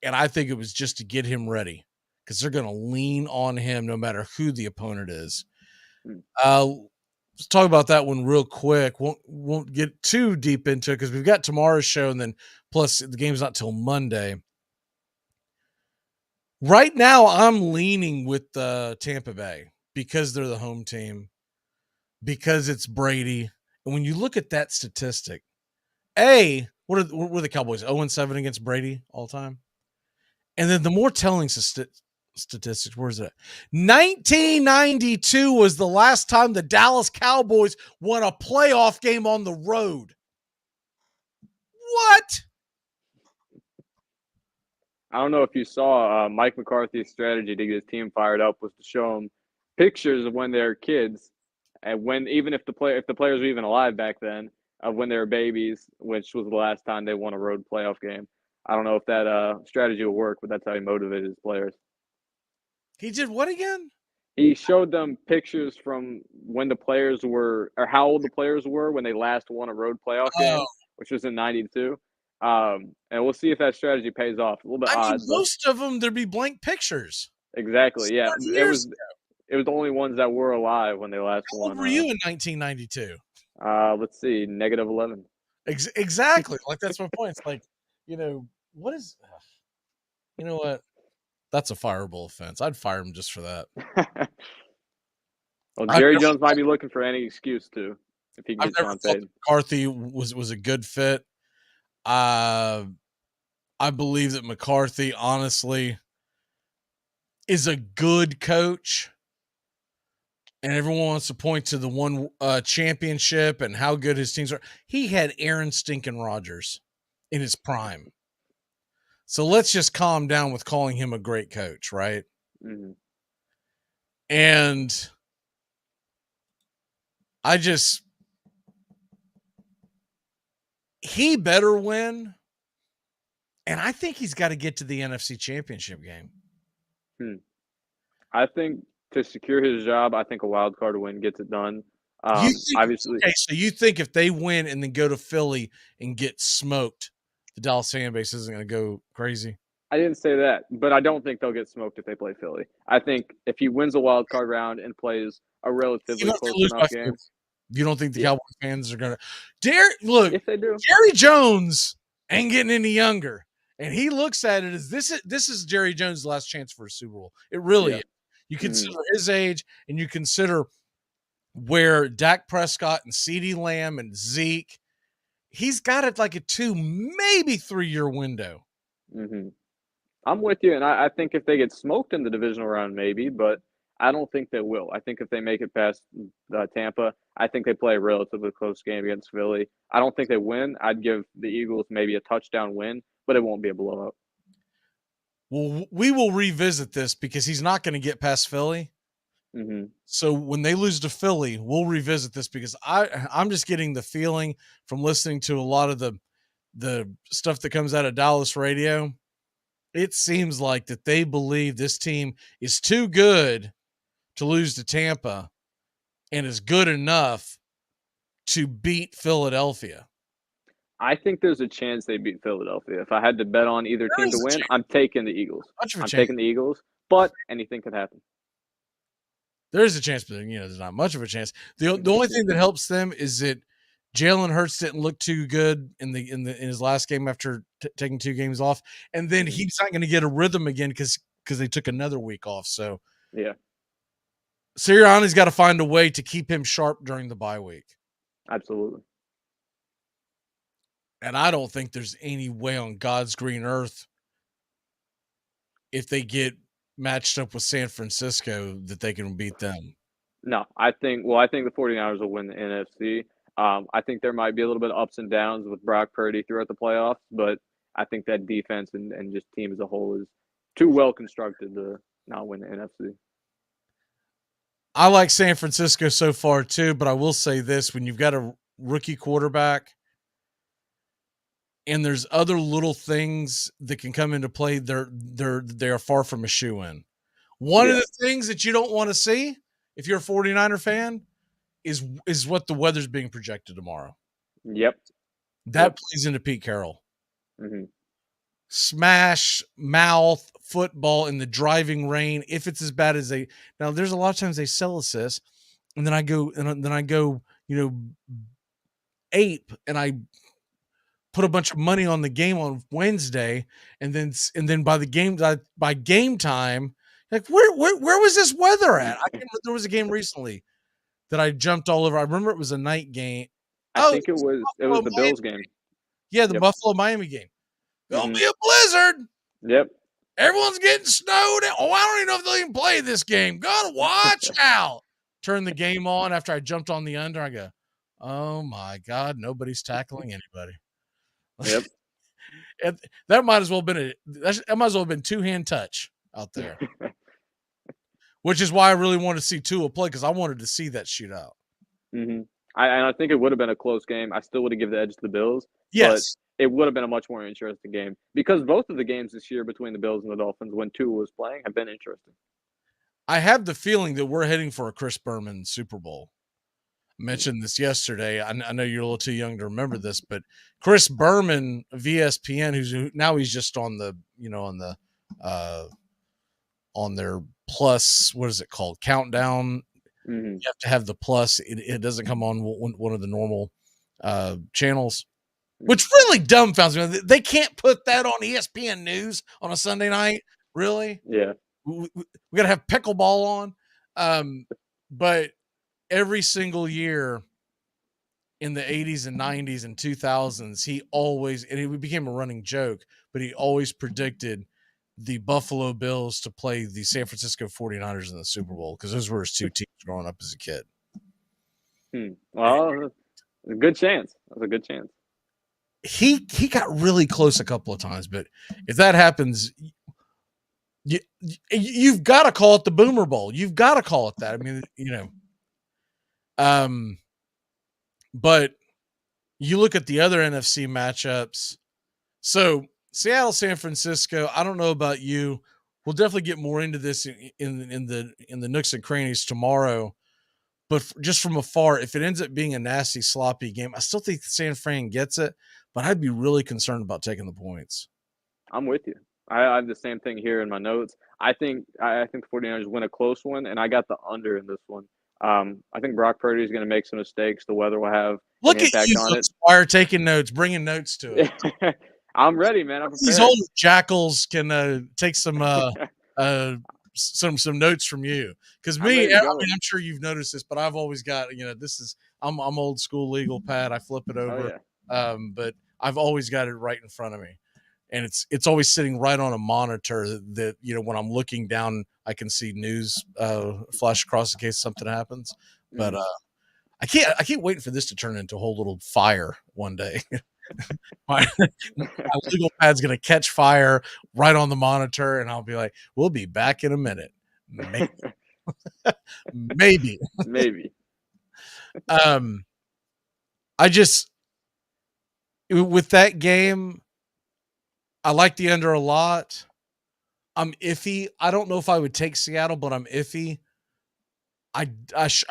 And I think it was just to get him ready because they're going to lean on him no matter who the opponent is. Let's talk about that one real quick. Won't get too deep into it because we've got tomorrow's show, and then plus the game's not till Monday. Right now, I'm leaning with Tampa Bay because they're the home team. Because it's Brady. And when you look at that statistic, what are the Cowboys? 0-7 against Brady all time? And then the more telling statistics, where is it? 1992 was the last time the Dallas Cowboys won a playoff game on the road. What? I don't know if you saw Mike McCarthy's strategy to get his team fired up was to show them pictures of when they're kids. And even if the players were even alive back then, of when they were babies, which was the last time they won a road playoff game. I don't know if that strategy will work, but that's how he motivated his players. He did what again? He showed them pictures from when the players were, or how old the players were when they last won a road playoff game, which was in '92. And we'll see if that strategy pays off. A little bit odd. Most of them, there'd be blank pictures. Exactly. Yeah. It was the only ones that were alive when they last won. How old were you in 1992? Let's see, -11. Exactly. Like, that's my point. It's like, what is? You know what? That's a fireable offense. I'd fire him just for that. Well, Jerry Jones might be looking for any excuse to if he can I've get never Sean thought Payton. McCarthy was a good fit. I believe that McCarthy, honestly, is a good coach. And everyone wants to point to the one championship and how good his teams are. He had Aaron Stinkin' Rodgers in his prime. So let's just calm down with calling him a great coach, right? Mm-hmm. And he better win. And I think he's got to get to the NFC Championship game. I think to secure his job, I think a wild card win gets it done. Obviously, okay, so you think if they win and then go to Philly and get smoked, the Dallas fan base isn't going to go crazy? I didn't say that, but I don't think they'll get smoked if they play Philly. I think if he wins a wild card round and plays a relatively close enough game. You don't think the Cowboy fans are going to look? If they do, Jerry Jones ain't getting any younger, and he looks at it as this is Jerry Jones' last chance for a Super Bowl. It really is. You consider his age, and you consider where Dak Prescott and CeeDee Lamb and Zeke, he's got it like a 2, maybe 3-year window. Mm-hmm. I'm with you, and I think if they get smoked in the divisional round, maybe, but I don't think they will. I think if they make it past Tampa, I think they play a relatively close game against Philly. I don't think they win. I'd give the Eagles maybe a touchdown win, but it won't be a blowout. Well, we will revisit this because he's not going to get past Philly. Mm-hmm. So when they lose to Philly, we'll revisit this because I'm just getting the feeling from listening to a lot of the stuff that comes out of Dallas radio. It seems like that they believe this team is too good to lose to Tampa and is good enough to beat Philadelphia. I think there's a chance they beat Philadelphia. If I had to bet on either team to win, I'm taking the Eagles. I'm taking the Eagles, but anything could happen. There is a chance, but there's not much of a chance. The only thing that helps them is that Jalen Hurts didn't look too good in his last game after taking 2 games off, and then he's not going to get a rhythm again because they took another week off. So yeah, Sirianni's got to find a way to keep him sharp during the bye week. Absolutely. And I don't think there's any way on God's green earth, if they get matched up with San Francisco, that they can beat them. No, I think the 49ers will win the NFC. I think there might be a little bit of ups and downs with Brock Purdy throughout the playoffs, but I think that defense and just team as a whole is too well constructed to not win the NFC. I like San Francisco so far too, but I will say this: when you've got a rookie quarterback and there's other little things that can come into play, they are far from a shoe-in. One of the things that you don't want to see if you're a 49er fan is what the weather's being projected tomorrow. Yep. That plays into Pete Carroll. Mm-hmm. Smash mouth football in the driving rain. If it's as bad as there's a lot of times they sell us, and then I go, ape, and I put a bunch of money on the game on Wednesday, and then by game time, like where was this weather at? There was a game recently that I jumped all over. I remember it was a night game. I think it was the Bills game. Yeah, the Buffalo Miami game. Gonna be a blizzard. Yep. Everyone's getting snowed. I don't even know if they'll even play this game. Gotta watch out. Turn the game on after I jumped on the under. I go, oh my God, nobody's tackling anybody. Yep. That might as well have been 2-hand touch out there. Which is why I really wanted to see Tua play, because I wanted to see that shootout. Mm-hmm. I think it would have been a close game. I still would have given the edge to the Bills. Yes. But it would have been a much more interesting game because both of the games this year between the Bills and the Dolphins when Tua was playing have been interesting. I have the feeling that we're heading for a Chris Berman Super Bowl. I mentioned this yesterday. I know you're a little too young to remember this, but Chris Berman of ESPN, he's just on the, on their plus, what is it called? Countdown. Mm-hmm. You have to have the plus. It doesn't come on one of the normal channels. which really dumbfounds me. They can't put that on ESPN News on a Sunday night. Really? Yeah. We got to have pickleball on. But every single year in the 80s and 90s and 2000s, he always, and it became a running joke, but he always predicted the Buffalo Bills to play the San Francisco 49ers in the Super Bowl because those were his two teams growing up as a kid. Well, a good chance. That's a good chance. He got really close a couple of times, but if that happens, you've got to call it the Boomer Bowl. You've got to call it that. I mean, but you look at the other NFC matchups. So Seattle, San Francisco. I don't know about you. We'll definitely get more into this in the nooks and crannies tomorrow. But just from afar, if it ends up being a nasty, sloppy game, I still think San Fran gets it. But I'd be really concerned about taking the points. I'm with you. I have the same thing here in my notes. I think the 49ers win a close one, and I got the under in this one. I think Brock Purdy is going to make some mistakes. The weather will have Look an impact at you, on it. Squire, taking notes, bringing notes to it. I'm ready, man. I'm prepared. These old jackals can take some notes from you. Because me, I'm sure you've noticed this, but I've always got I'm old school legal pad. I flip it over, but I've always got it right in front of me. And it's always sitting right on a monitor that when I'm looking down, I can see news flash across in case something happens. But I keep waiting for this to turn into a whole little fire one day. my legal pad's gonna catch fire right on the monitor, and I'll be like, "We'll be back in a minute." Maybe. I just with that game. I like the under a lot. I'm iffy. I don't know if I would take Seattle, but I'm iffy. I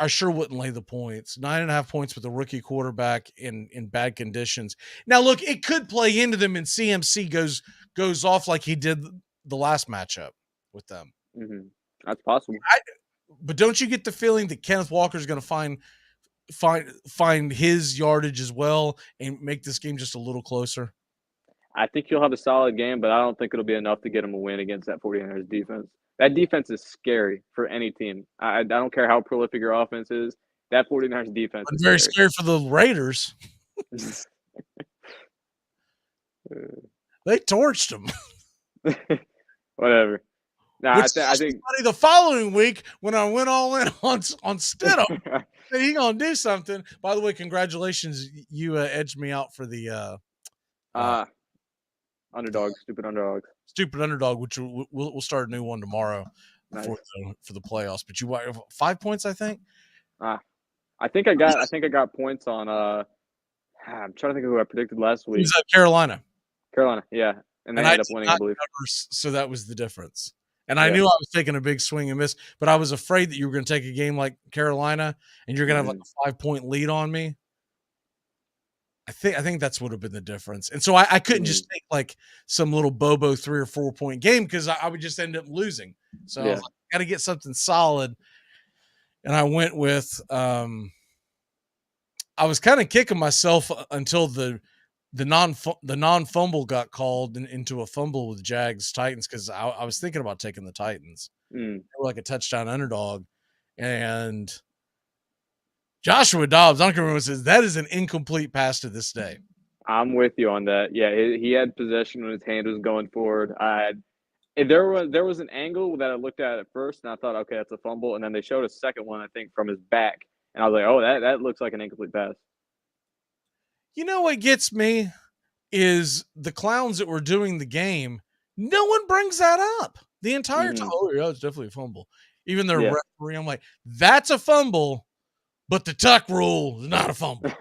sure wouldn't lay the points. 9.5 points with a rookie quarterback in bad conditions. Now, look, it could play into them, and CMC goes off like he did the last matchup with them. Mm-hmm. That's possible. But don't you get the feeling that Kenneth Walker is going to find his yardage as well and make this game just a little closer? I think he'll have a solid game, but I don't think it'll be enough to get him a win against that 49ers defense. That defense is scary for any team. I don't care how prolific your offense is. That 49ers defense is very scary for the Raiders. They torched them. Whatever. No, I think the following week when I went all in on Stidham, he's gonna do something. By the way, congratulations! You edged me out for the underdog, stupid underdog, which we'll start a new one tomorrow for the playoffs. But you 5 points, I think. I think I got points on. I'm trying to think of who I predicted last week. It was Carolina. Yeah, and they ended up winning, I believe. So that was the difference. And I knew I was taking a big swing and miss, but I was afraid that you were going to take a game like Carolina and you're going to have like a 5-point lead on me. I think that's would have been the difference. And so I couldn't just take like some little Bobo 3 or 4 point game because I would just end up losing. So I was like, got to get something solid. And I went with I was kind of kicking myself until the non-fumble got called into a fumble with Jags Titans because I was thinking about taking the Titans. They were like a touchdown underdog. And Joshua Dobbs, I don't remember, says that is an incomplete pass to this day. I'm with you on that. Yeah, he had possession when his hand was going forward. There was an angle that I looked at first, and I thought, okay, that's a fumble. And then they showed a second one, I think, from his back. And I was like, oh, that looks like an incomplete pass. You know what gets me is the clowns that were doing the game. No one brings that up the entire time. Oh, yeah, it's definitely a fumble. Even the referee, I'm like, that's a fumble, but the tuck rule is not a fumble.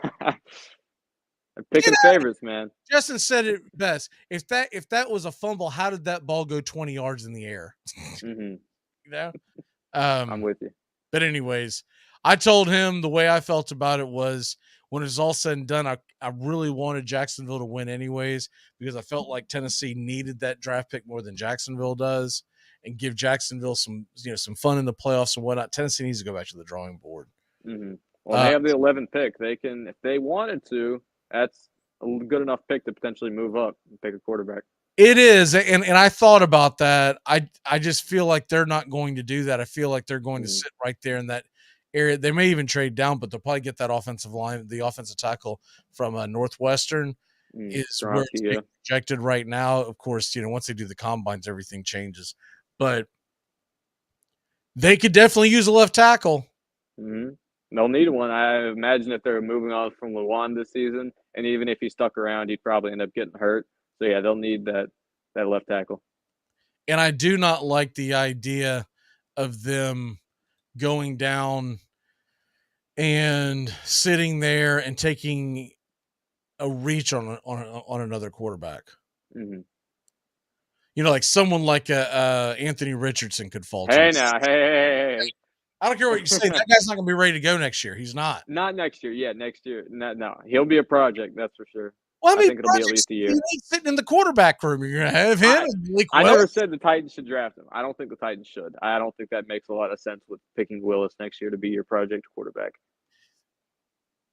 Picking favorites, man. Justin said it best. If that was a fumble, how did that ball go 20 yards in the air? Mm-hmm. You know? I'm with you. But anyways, I told him the way I felt about it was when it was all said and done, I really wanted Jacksonville to win anyways because I felt like Tennessee needed that draft pick more than Jacksonville does and give Jacksonville some fun in the playoffs and whatnot. Tennessee needs to go back to the drawing board. Mm-hmm. Well, they have the 11th pick. They can, if they wanted to, that's a good enough pick to potentially move up and pick a quarterback. It is, and I thought about that. I just feel like they're not going to do that. I feel like they're going to sit right there in that area. They may even trade down, but they'll probably get that offensive line, the offensive tackle from Northwestern is where it's being projected right now. Of course, once they do the combines, everything changes. But they could definitely use a left tackle. Mm-hmm. They'll need one. I imagine if they're moving on from Lewan this season, and even if he stuck around, he'd probably end up getting hurt. So, yeah, they'll need that left tackle. And I do not like the idea of them going down and sitting there and taking a reach on another quarterback. Mm-hmm. Like someone like Anthony Richardson could fall. Hey, now, hey. I don't care what you say. That guy's not going to be ready to go next year. He's not. Not next year. Yeah, next year. No, he'll be a project. That's for sure. Well, I think it'll be at least a year. He's sitting in the quarterback room. You're going to have him. I never said the Titans should draft him. I don't think the Titans should. I don't think that makes a lot of sense with picking Willis next year to be your project quarterback.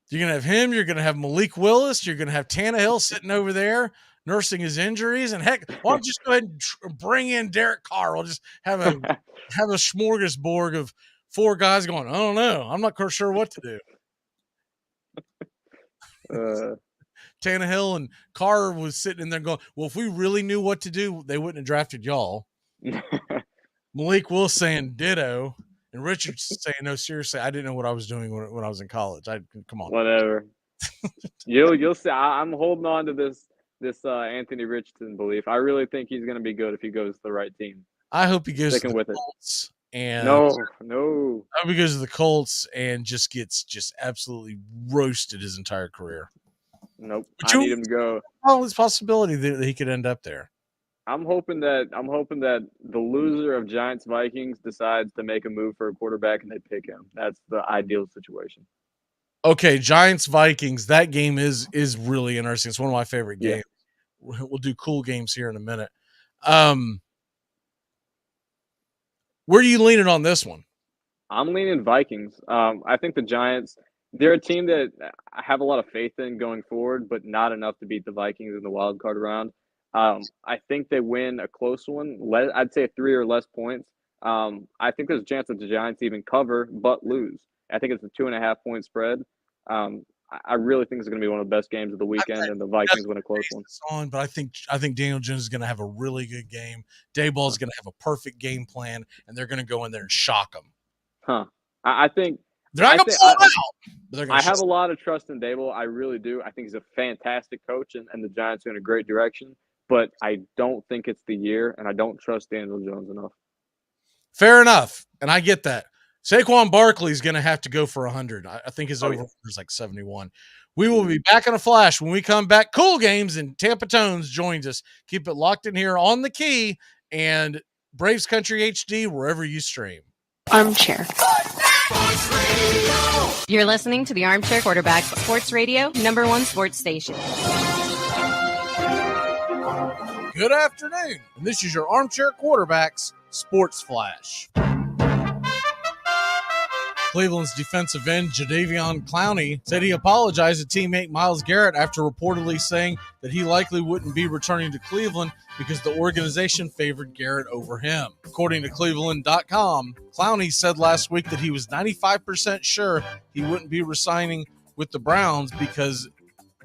You're going to have him. You're going to have Malik Willis. You're going to have Tannehill sitting over there nursing his injuries. And heck, why don't you just go ahead and bring in Derek Carr? We'll just have a smorgasbord of 4 guys going, I don't know. I'm not sure what to do. Tannehill and Carr was sitting in there going, well, if we really knew what to do, they wouldn't have drafted y'all. Malik Willis saying ditto, and Richard saying, no, seriously, I didn't know what I was doing when I was in college. Come on. Whatever. You'll see. I'm holding on to this Anthony Richardson belief. I really think he's going to be good if he goes to the right team. I hope he goes Sticking to with the Colts. And no. I hope he goes to the Colts and just gets absolutely roasted his entire career. Nope. I need him to go. Oh, there's a possibility that he could end up there. I'm hoping that the loser of Giants Vikings decides to make a move for a quarterback and they pick him. That's the ideal situation. Okay, Giants Vikings. That game is really interesting. It's one of my favorite games. Yeah. We'll do cool games here in a minute. Where are you leaning on this one? I'm leaning Vikings. I think the Giants, they're a team that I have a lot of faith in going forward, but not enough to beat the Vikings in the wild card round. I think they win a close one. I'd say 3 or less points. I think there's a chance that the Giants even cover but lose. I think it's a 2.5-point spread. I really think it's going to be one of the best games of the weekend, and the Vikings win a close one. But I think Daniel Jones is going to have a really good game. Daboll is going to have a perfect game plan, and they're going to go in there and shock them. Huh? I think they're not going to pull it out. I have a lot of trust in Daboll. I really do. I think he's a fantastic coach, and the Giants are in a great direction. But I don't think it's the year, and I don't trust Daniel Jones enough. Fair enough, and I get that. Saquon Barkley is going to have to go for 100. I think his over is like 71. We will be back in a flash when we come back. Cool Games and Tampa Tones joins us. Keep it locked in here on The Key and Braves Country HD wherever you stream. Armchair. You're listening to the Armchair Quarterback Sports Radio, #1 sports station. Good afternoon, and this is your Armchair Quarterbacks Sports Flash. Cleveland's defensive end Jadeveon Clowney said he apologized to teammate Myles Garrett after reportedly saying that he likely wouldn't be returning to Cleveland because the organization favored Garrett over him. According to Cleveland.com, Clowney said last week that he was 95% sure he wouldn't be re-signing with the Browns because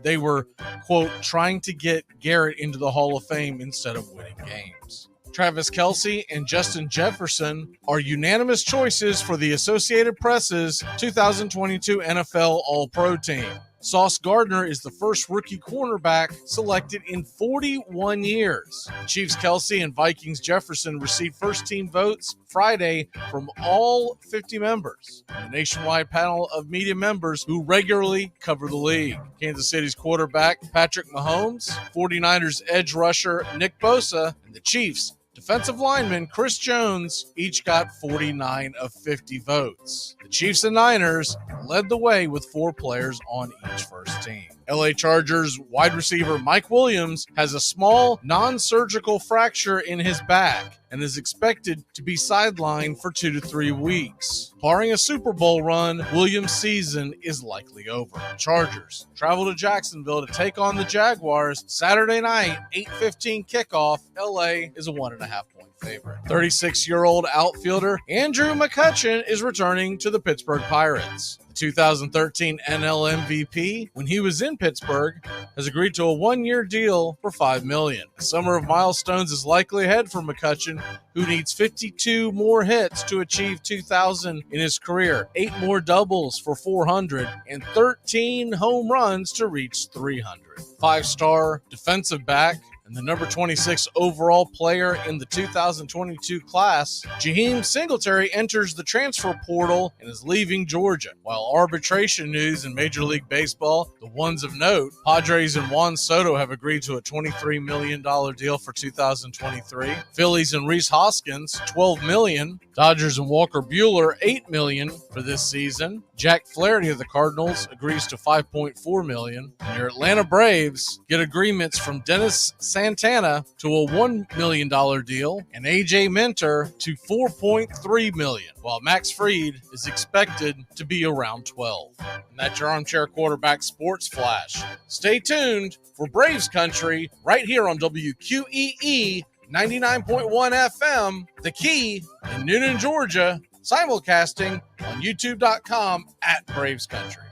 they were, quote, trying to get Garrett into the Hall of Fame instead of winning games. Travis Kelce and Justin Jefferson are unanimous choices for the Associated Press's 2022 NFL All-Pro team. Sauce Gardner is the first rookie cornerback selected in 41 years. Chiefs Kelce and Vikings Jefferson received first-team votes Friday from all 50 members, a nationwide panel of media members who regularly cover the league. Kansas City's quarterback Patrick Mahomes, 49ers edge rusher Nick Bosa, and the Chiefs defensive lineman Chris Jones each got 49 of 50 votes. The Chiefs and Niners led the way with 4 players on each first team. LA Chargers wide receiver Mike Williams has a small non-surgical fracture in his back and is expected to be sidelined for 2 to 3 weeks. Barring a Super Bowl run, Williams' season is likely over. Chargers travel to Jacksonville to take on the Jaguars Saturday night, 8:15 kickoff. LA is a 1.5-point favorite. 36-year-old outfielder Andrew McCutchen is returning to the Pittsburgh Pirates. The 2013 NL MVP, when he was in Pittsburgh, has agreed to a 1-year deal for $5 million. A summer of milestones is likely ahead for McCutchen, who needs 52 more hits to achieve 2,000 in his career, 8 more doubles for 400, and 13 home runs to reach 300. 5-star defensive back and the number 26 overall player in the 2022 class, Jaheim Singletary enters the transfer portal and is leaving Georgia. While arbitration news in Major League Baseball, the ones of note, Padres and Juan Soto have agreed to a $23 million deal for 2023. Phillies and Rhys Hoskins, $12 million. Dodgers and Walker Buehler, $8 million for this season. Jack Flaherty of the Cardinals agrees to $5.4 million. And your Atlanta Braves get agreements from Dennis Santana to a $1 million deal and AJ Minter to $4.3 million, while Max Fried is expected to be around 12. And that's your Armchair Quarterback Sports Flash. Stay tuned for Braves Country right here on WQEE 99.1 FM, The Key in Noonan, Georgia, simulcasting on youtube.com at Braves Country.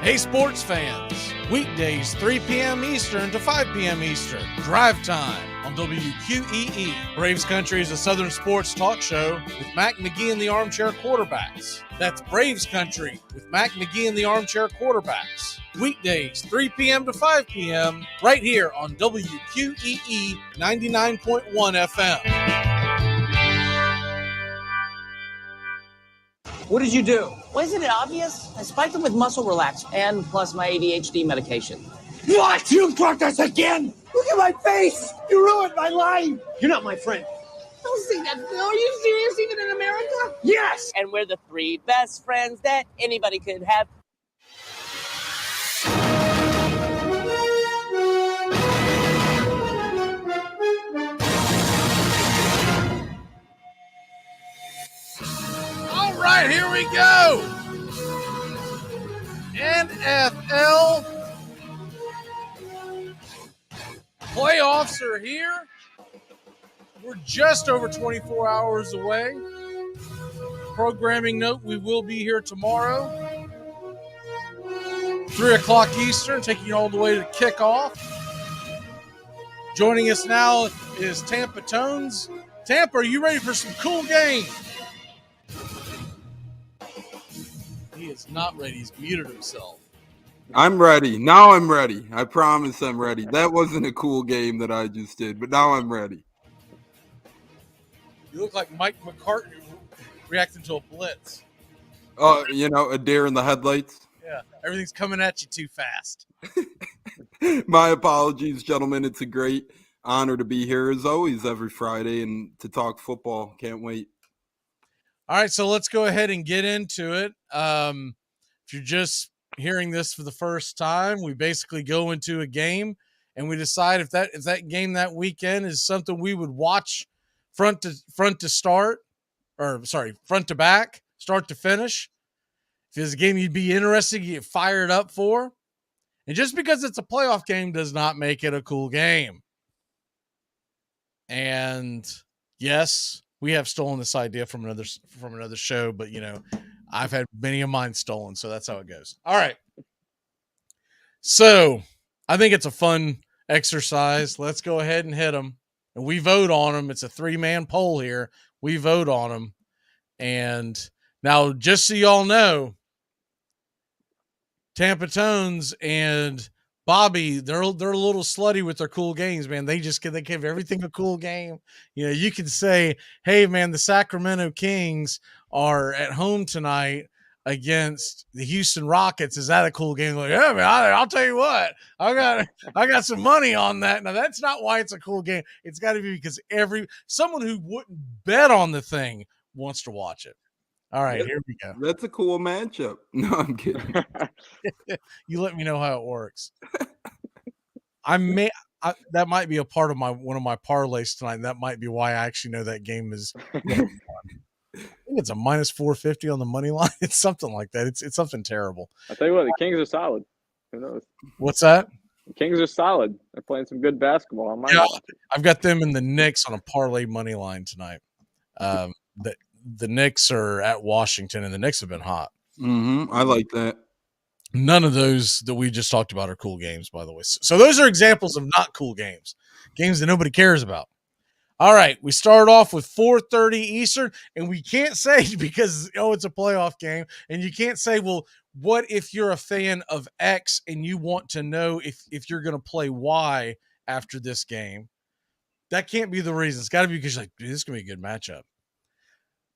Hey, sports fans. Weekdays, 3 p.m. Eastern to 5 p.m. Eastern. Drive time on WQEE. Braves Country is a Southern sports talk show with Mac McGee and the Armchair Quarterbacks. That's Braves Country with Mac McGee and the Armchair Quarterbacks. Weekdays, 3 p.m. to 5 p.m. right here on WQEE 99.1 FM. What did you do? Wasn't it obvious? I spiked him with muscle relax and plus my ADHD medication. What? You brought this again? Look at my face! You ruined my life! You're not my friend. Don't say that, Phil. Are you serious even in America? Yes! And we're the 3 best friends that anybody could have. All right, here we go. NFL playoffs are here. We're just over 24 hours away. Programming note, we will be here tomorrow, 3 o'clock Eastern, taking you all the way to kickoff. Joining us now is Tampa Tones. Tampa, are you ready for some cool game? He is not ready. He's muted himself. I'm ready. Now I'm ready. I promise I'm ready. That wasn't a cool game that I just did, but now I'm ready. You look like Mike McCartney reacting to a blitz. Oh, a deer in the headlights. Yeah, everything's coming at you too fast. My apologies, gentlemen. It's a great honor to be here as always every Friday and to talk football. Can't wait. All right, so let's go ahead and get into it. If you're just hearing this for the first time, we basically go into a game and we decide if that game that weekend is something we would watch front to back, start to finish. If it's a game you'd be interested, you get fired up for. And just because it's a playoff game does not make it a cool game. And yes, we have stolen this idea from another show, but I've had many of mine stolen, so that's how it goes. All right. So I think it's a fun exercise. Let's go ahead and hit them. And we vote on them. It's a 3-man poll here. We vote on them. And now, just so y'all know, Tampa Tones and Bobby, they're a little slutty with their cool games, man. They give everything a cool game. You can say, hey, man, the Sacramento Kings are at home tonight. against the Houston Rockets. Is that a cool game? Like, yeah, man, I'll tell you what, I got some money on that. Now that's not why it's a cool game. It's got to be because someone who wouldn't bet on the thing wants to watch it. All right, here we go. That's a cool matchup. No, I'm kidding. You let me know how it works. That might be a part of one of my parlays tonight. And that might be why I actually know that game is. I think it's a minus 450 on the money line. It's something like that. It's something terrible. I'll tell you what, the Kings are solid. Who knows? What's that? The Kings are solid. They're playing some good basketball. I've got them in the Knicks on a parlay money line tonight. The Knicks are at Washington, and the Knicks have been hot. I like that. None of those that we just talked about are cool games, by the way. So those are examples of not cool games that nobody cares about. All right, we start off with 4:30 Eastern, and we can't say because, it's a playoff game, and you can't say, well, what if you're a fan of X and you want to know if you're going to play Y after this game? That can't be the reason. It's got to be because you're like, dude, this is going to be a good matchup.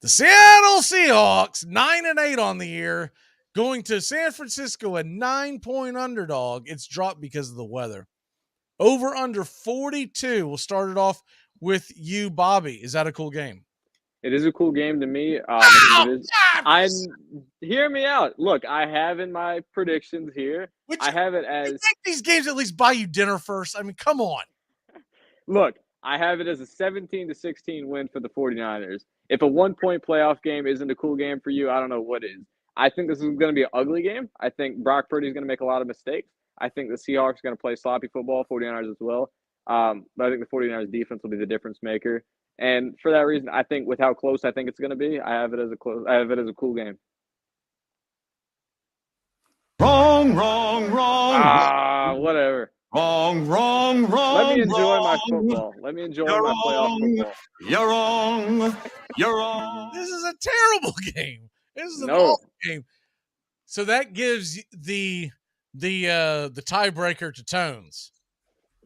The Seattle Seahawks, 9-8 on the year, going to San Francisco, a 9-point underdog. It's dropped because of the weather. Over under 42. We'll start it off with you, Bobby. Is that a cool game? It is a cool game to me. Hear me out. Look, I have in my predictions here. I have it as. You think these games at least buy you dinner first? I mean, come on. Look, I have it as a 17-16 win for the 49ers. If a 1-point playoff game isn't a cool game for you, I don't know what is. I think this is going to be an ugly game. I think Brock Purdy is going to make a lot of mistakes. I think the Seahawks are going to play sloppy football, 49ers as well. But I think the 49ers defense will be the difference maker. And for that reason, I think with how close I think it's going to be, I have it as a cool game. Wrong. Whatever. Wrong. Let me enjoy my football. Let me enjoy my playoff football. You're wrong. This is a terrible game. This is an awful game. So that gives the tiebreaker to Tones.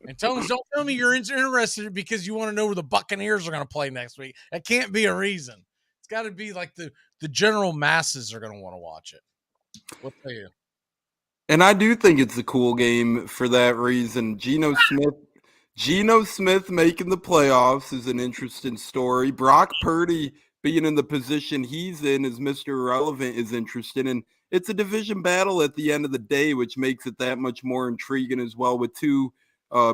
And Tones, don't tell me you're interested because you want to know where the Buccaneers are going to play next week. That can't be a reason. It's got to be like the general masses are going to want to watch it. What say you? And I do think it's a cool game for that reason. Geno Smith making the playoffs is an interesting story. Brock Purdy being in the position he's in as Mr. Irrelevant is interesting. And it's a division battle at the end of the day, which makes it that much more intriguing as well, with two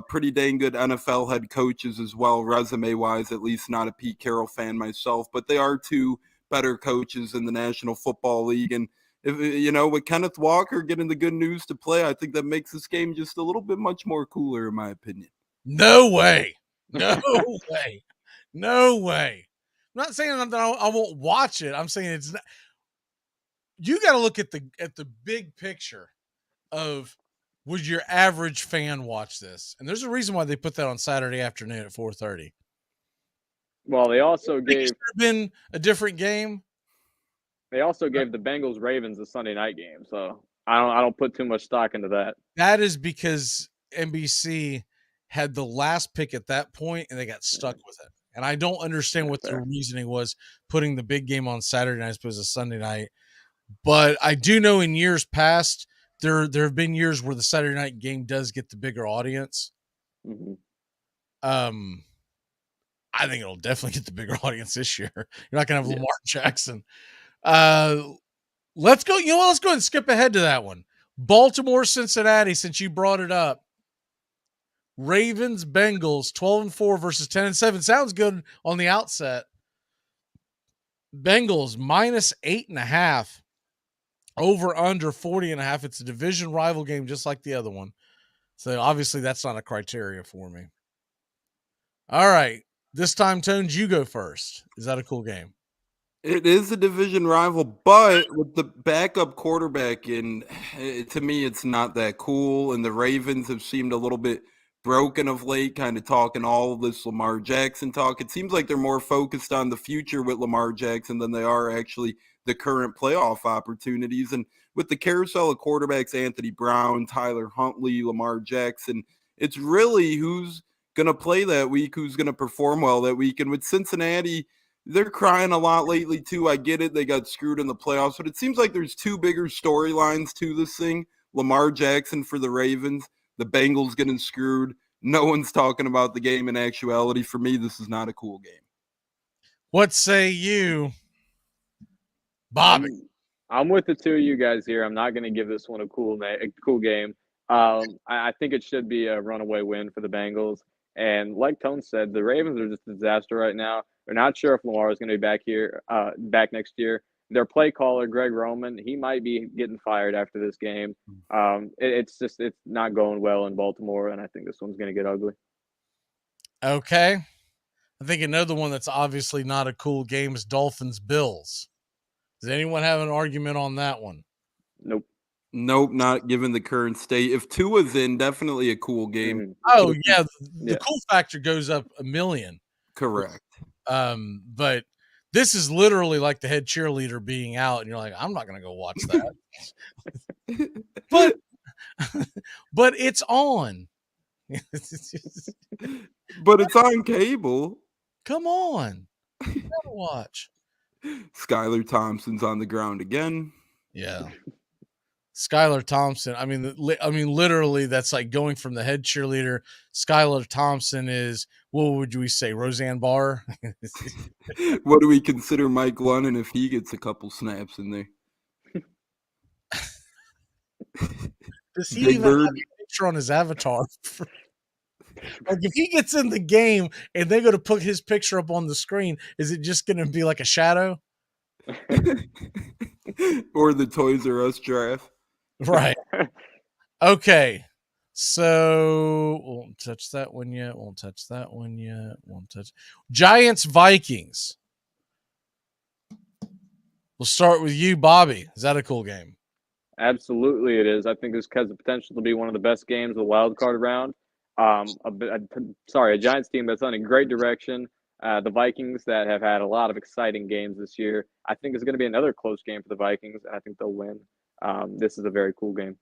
pretty dang good NFL head coaches as well, resume-wise, at least not a Pete Carroll fan myself, but they are two better coaches in the National Football League. And if, with Kenneth Walker getting the good news to play, I think that makes this game just a little bit much more cooler, in my opinion. No way. No way. I'm not saying that I won't watch it. I'm saying it's not. You got to look at the big picture of, would your average fan watch this? And there's a reason why they put that on Saturday afternoon at 4:30. Well, they also gave. It should have been a different game. They also gave the Bengals Ravens a Sunday night game, so I don't put too much stock into that. That is because NBC had the last pick at that point, and they got stuck with it. And I don't understand what the reasoning was putting the big game on Saturday night as opposed to Sunday night. But I do know in years past, there have been years where the Saturday night game does get the bigger audience. Mm-hmm. I think it'll definitely get the bigger audience this year. You're not going to have Lamar Jackson. Let's go. Let's go ahead and skip ahead to that one. Baltimore, Cincinnati, since you brought it up. Ravens, Bengals, 12-4 versus 10-7. Sounds good on the outset. Bengals -8.5. Over under 40.5. It's a division rival game, just like the other one. So obviously that's not a criteria for me. All right. This time, Tones, you go first. Is that a cool game? It is a division rival, but with the backup quarterback in, to me, it's not that cool. And the Ravens have seemed a little bit broken of late, kind of talking all of this Lamar Jackson talk. It seems like they're more focused on the future with Lamar Jackson than they are actually the current playoff opportunities. And with the carousel of quarterbacks, Anthony Brown, Tyler Huntley, Lamar Jackson, it's really who's going to play that week, who's going to perform well that week. And with Cincinnati, They're crying a lot lately, too. I get it. They got screwed in the playoffs, but it seems like there's two bigger storylines to this thing. Lamar Jackson for the Ravens, the Bengals getting screwed. No one's talking about the game in actuality. For me, this is not a cool game. What say you, Bobby? I'm with the two of you guys here. I'm not going to give this one a cool game. I think it should be a runaway win for the Bengals. And like Tone said, the Ravens are just a disaster right now. They're not sure if Lamar is going to be back next year. Their play caller, Greg Roman, he might be getting fired after this game. It's not going well in Baltimore, and I think this one's going to get ugly. Okay. I think another one that's obviously not a cool game is Dolphins-Bills. Does anyone have an argument on that one? Nope. Nope, not given the current state. If Tua's in, definitely a cool game. Oh, yeah. The cool factor goes up a million. Correct. But this is literally like the head cheerleader being out, and you're like, I'm not going to go watch that. but it's on. But it's on cable. Come on. You gotta watch. Skylar Thompson's on the ground again. Yeah. Skylar Thompson. I mean, literally, that's like going from the head cheerleader. Skylar Thompson is, what would we say, Roseanne Barr? What do we consider Mike Lennon if he gets a couple snaps in there? Does he even have a picture on his avatar? Like, if he gets in the game and they go to put his picture up on the screen, is it just going to be like a shadow? Or the Toys R Us draft? Right. Okay. So won't touch that one yet. Won't touch that one yet. Won't touch Giants Vikings. We'll start with you, Bobby. Is that a cool game? Absolutely, it is. I think this has the potential to be one of the best games of the wild card round. A Giants team that's on a great direction. The Vikings that have had a lot of exciting games this year. I think it's going to be another close game for the Vikings. I think they'll win. This is a very cool game.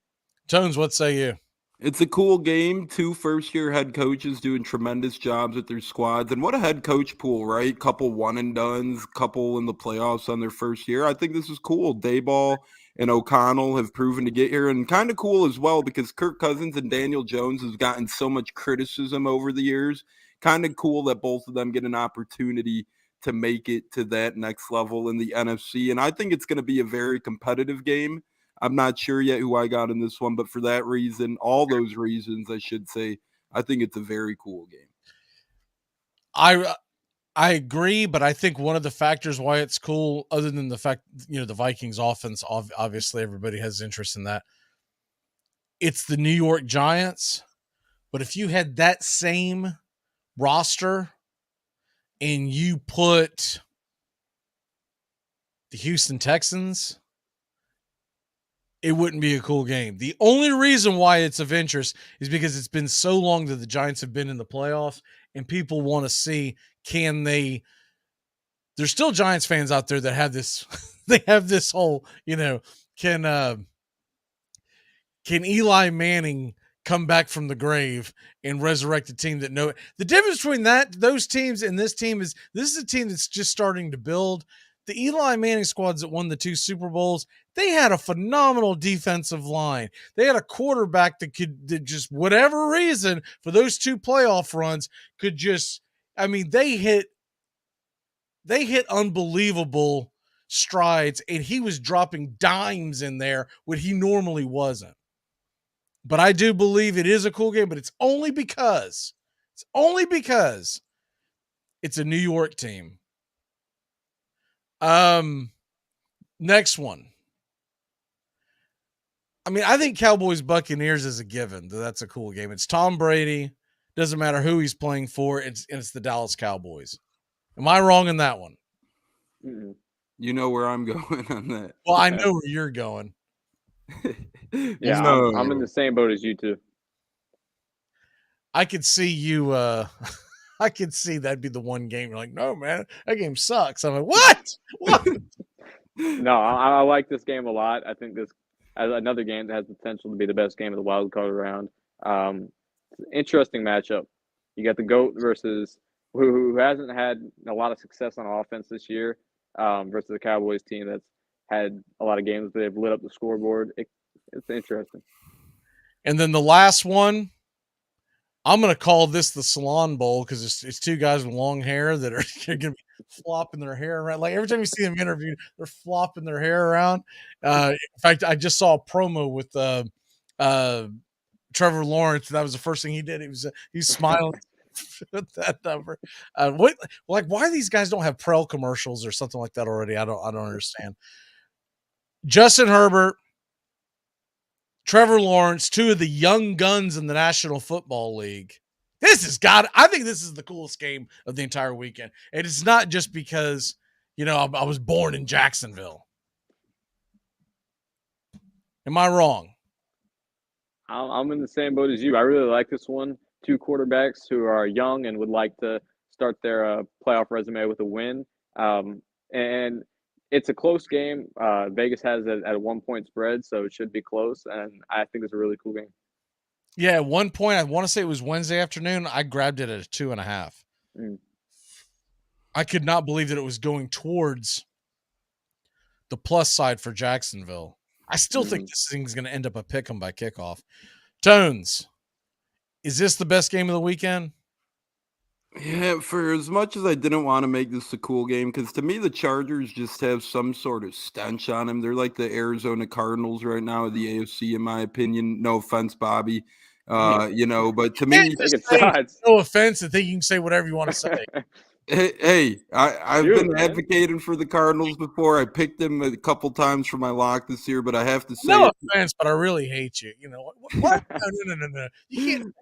Tones, what say you? It's a cool game. 2 first-year head coaches doing tremendous jobs with their squads. And what a head coach pool, right? Couple one-and-dones, couple in the playoffs on their first year. I think this is cool. Dayball and O'Connell have proven to get here. And kind of cool as well because Kirk Cousins and Daniel Jones has gotten so much criticism over the years. Kind of cool that both of them get an opportunity to make it to that next level in the NFC. And I think it's going to be a very competitive game. I'm not sure yet who I got in this one, but for that reason, all those reasons, I should say, I think it's a very cool game. I agree, but I think one of the factors why it's cool, other than the fact, the Vikings offense, obviously everybody has interest in that. It's the New York Giants, but if you had that same roster and you put the Houston Texans, it wouldn't be a cool game. The only reason why it's of interest is because it's been so long that the Giants have been in the playoffs and people want to see, there's still Giants fans out there that have this, they have this whole, can Eli Manning come back from the grave and resurrect a team that know the difference between those teams and this team is this is a team that's just starting to build. The Eli Manning squads that won the 2 Super Bowls, they had a phenomenal defensive line. They had a quarterback that just whatever reason for those 2 playoff runs could just, they hit unbelievable strides, and he was dropping dimes in there when he normally wasn't. But I do believe it is a cool game, but it's only because it's a New York team. Next one. I think Cowboys Buccaneers is a given. That's a cool game. It's Tom Brady. Doesn't matter who he's playing for. It's the Dallas Cowboys. Am I wrong in that one? Mm-mm. You know where I'm going on that. Well, I know where you're going. Yeah, No. I'm in the same boat as you two. I could see you. I could see that'd be the one game you're like, no, man, that game sucks. I'm like, what? No, I like this game a lot. I think this as another game that has the potential to be the best game of the wild card round. Interesting matchup. You got the GOAT versus who hasn't had a lot of success on offense this year, versus the Cowboys team that's had a lot of games that they've lit up the scoreboard. It's interesting. And then the last one, I'm going to call this the Salon Bowl because it's two guys with long hair that are going to be flopping their hair around. Like every time you see them interviewed, they're flopping their hair around. In fact, I just saw a promo with Trevor Lawrence. That was the first thing he did. He's smiling at that number. Why these guys don't have Prel commercials or something like that already? I don't understand. Justin Herbert, Trevor Lawrence, two of the young guns in the National Football League. I think this is the coolest game of the entire weekend. And it's not just because, I was born in Jacksonville. Am I wrong? I'm in the same boat as you. I really like this one. Two quarterbacks who are young and would like to start their playoff resume with a win. And it's a close game. Vegas has it at a 1-point spread, so it should be close. And I think it's a really cool game. Yeah, at one point, I want to say it was Wednesday afternoon, I grabbed it at a 2.5. I could not believe that it was going towards the plus side for Jacksonville. I still think this thing's going to end up a pick 'em by kickoff. Tones, is this the best game of the weekend? Yeah, for as much as I didn't want to make this a cool game, because to me, the Chargers just have some sort of stench on them. They're like the Arizona Cardinals right now of the AFC, in my opinion. No offense, Bobby. But to me, no offense, I think you can say whatever you want to say. Hey, I've been advocating for the Cardinals before. I picked them a couple times for my lock this year, but I have to say, no offense, but I really hate you. What? No. You can't.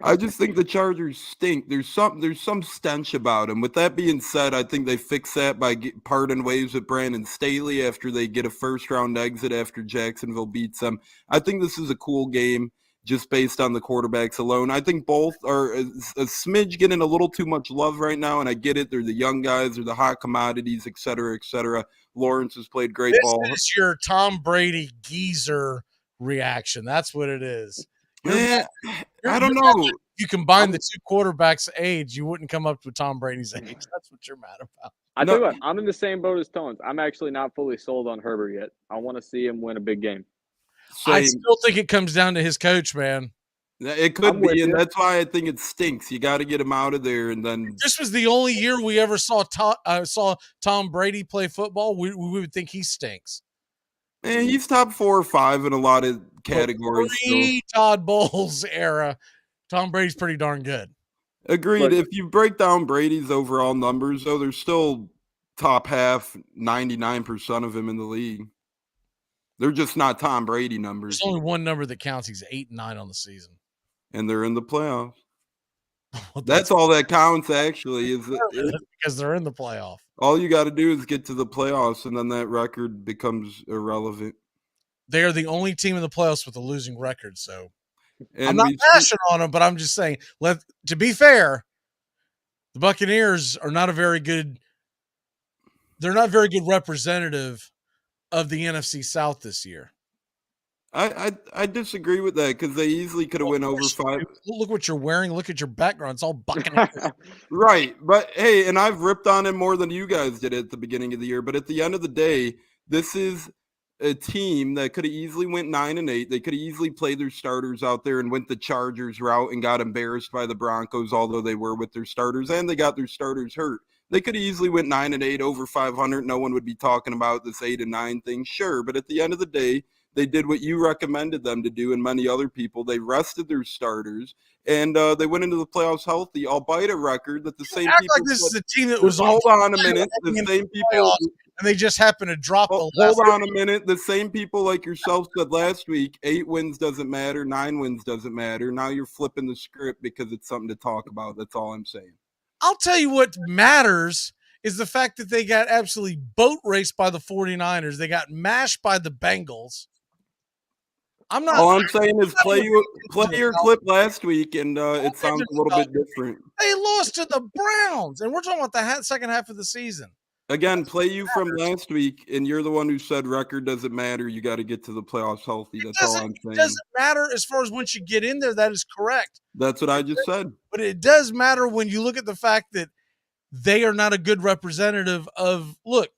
I just think the Chargers stink. There's some stench about them. With that being said, I think they fix that by parting ways with Brandon Staley after they get a first-round exit after Jacksonville beats them. I think this is a cool game just based on the quarterbacks alone. I think both are a smidge getting a little too much love right now, and I get it. They're the young guys. They're the hot commodities, et cetera, et cetera. Lawrence has played great ball. This is your Tom Brady geezer reaction. That's what it is. I don't know. You combine the two quarterbacks' age, you wouldn't come up with Tom Brady's age. That's what you're mad about. Tell you what, I'm in the same boat as Tones. I'm actually not fully sold on Herbert yet. I want to see him win a big game. I still think it comes down to his coach, man. It could be, and that's why I think it stinks. You got to get him out of there, and then this was the only year we ever saw Tom Brady play football. We would think he stinks. Man, he's top 4 or 5 in a lot of categories. Todd Bowles era, Tom Brady's pretty darn good. Agreed. If you break down Brady's overall numbers, though, there's still top half, 99% of him in the league. They're just not Tom Brady numbers. There's only one number that counts. He's 8-9 on the season. And they're in the playoffs. That's all that counts, actually. Because they're in the playoff. All you got to do is get to the playoffs, and then that record becomes irrelevant. They are the only team in the playoffs with a losing record, so I'm not bashing on them, but I'm just saying, to be fair, the Buccaneers are not very good representative of the NFC South this year. I disagree with that because they easily could have went over 5. Look what you're wearing. Look at your background. It's all Buccaneers. Right. But, hey, and I've ripped on him more than you guys did at the beginning of the year. But at the end of the day, this is a team that could have easily went 9-8. They could have easily played their starters out there and went the Chargers route and got embarrassed by the Broncos, although they were with their starters, and they got their starters hurt. They could have easily went 9-8, over 500. No one would be talking about this 8-9 thing, sure. But at the end of the day, they did what you recommended them to do and many other people. They rested their starters, and they went into the playoffs healthy, albeit a record that the same people. Like this is a team that was hold on a minute. The same people, and they just happened to drop. Hold on a minute. The same people like yourself said last week, 8 wins doesn't matter, 9 wins doesn't matter. Now you're flipping the script because it's something to talk about. That's all I'm saying. I'll tell you what matters is the fact that they got absolutely boat raced by the 49ers. They got mashed by the Bengals. All I'm saying is play your clip last week, and it sounds a little bit different. They lost to the Browns, and we're talking about the second half of the season. Again, play you from last week, and you're the one who said record doesn't matter. You got to get to the playoffs healthy. That's all I'm saying. It doesn't matter as far as once you get in there. That is correct. That's what I just said. But it does matter when you look at the fact that they are not a good representative of, look,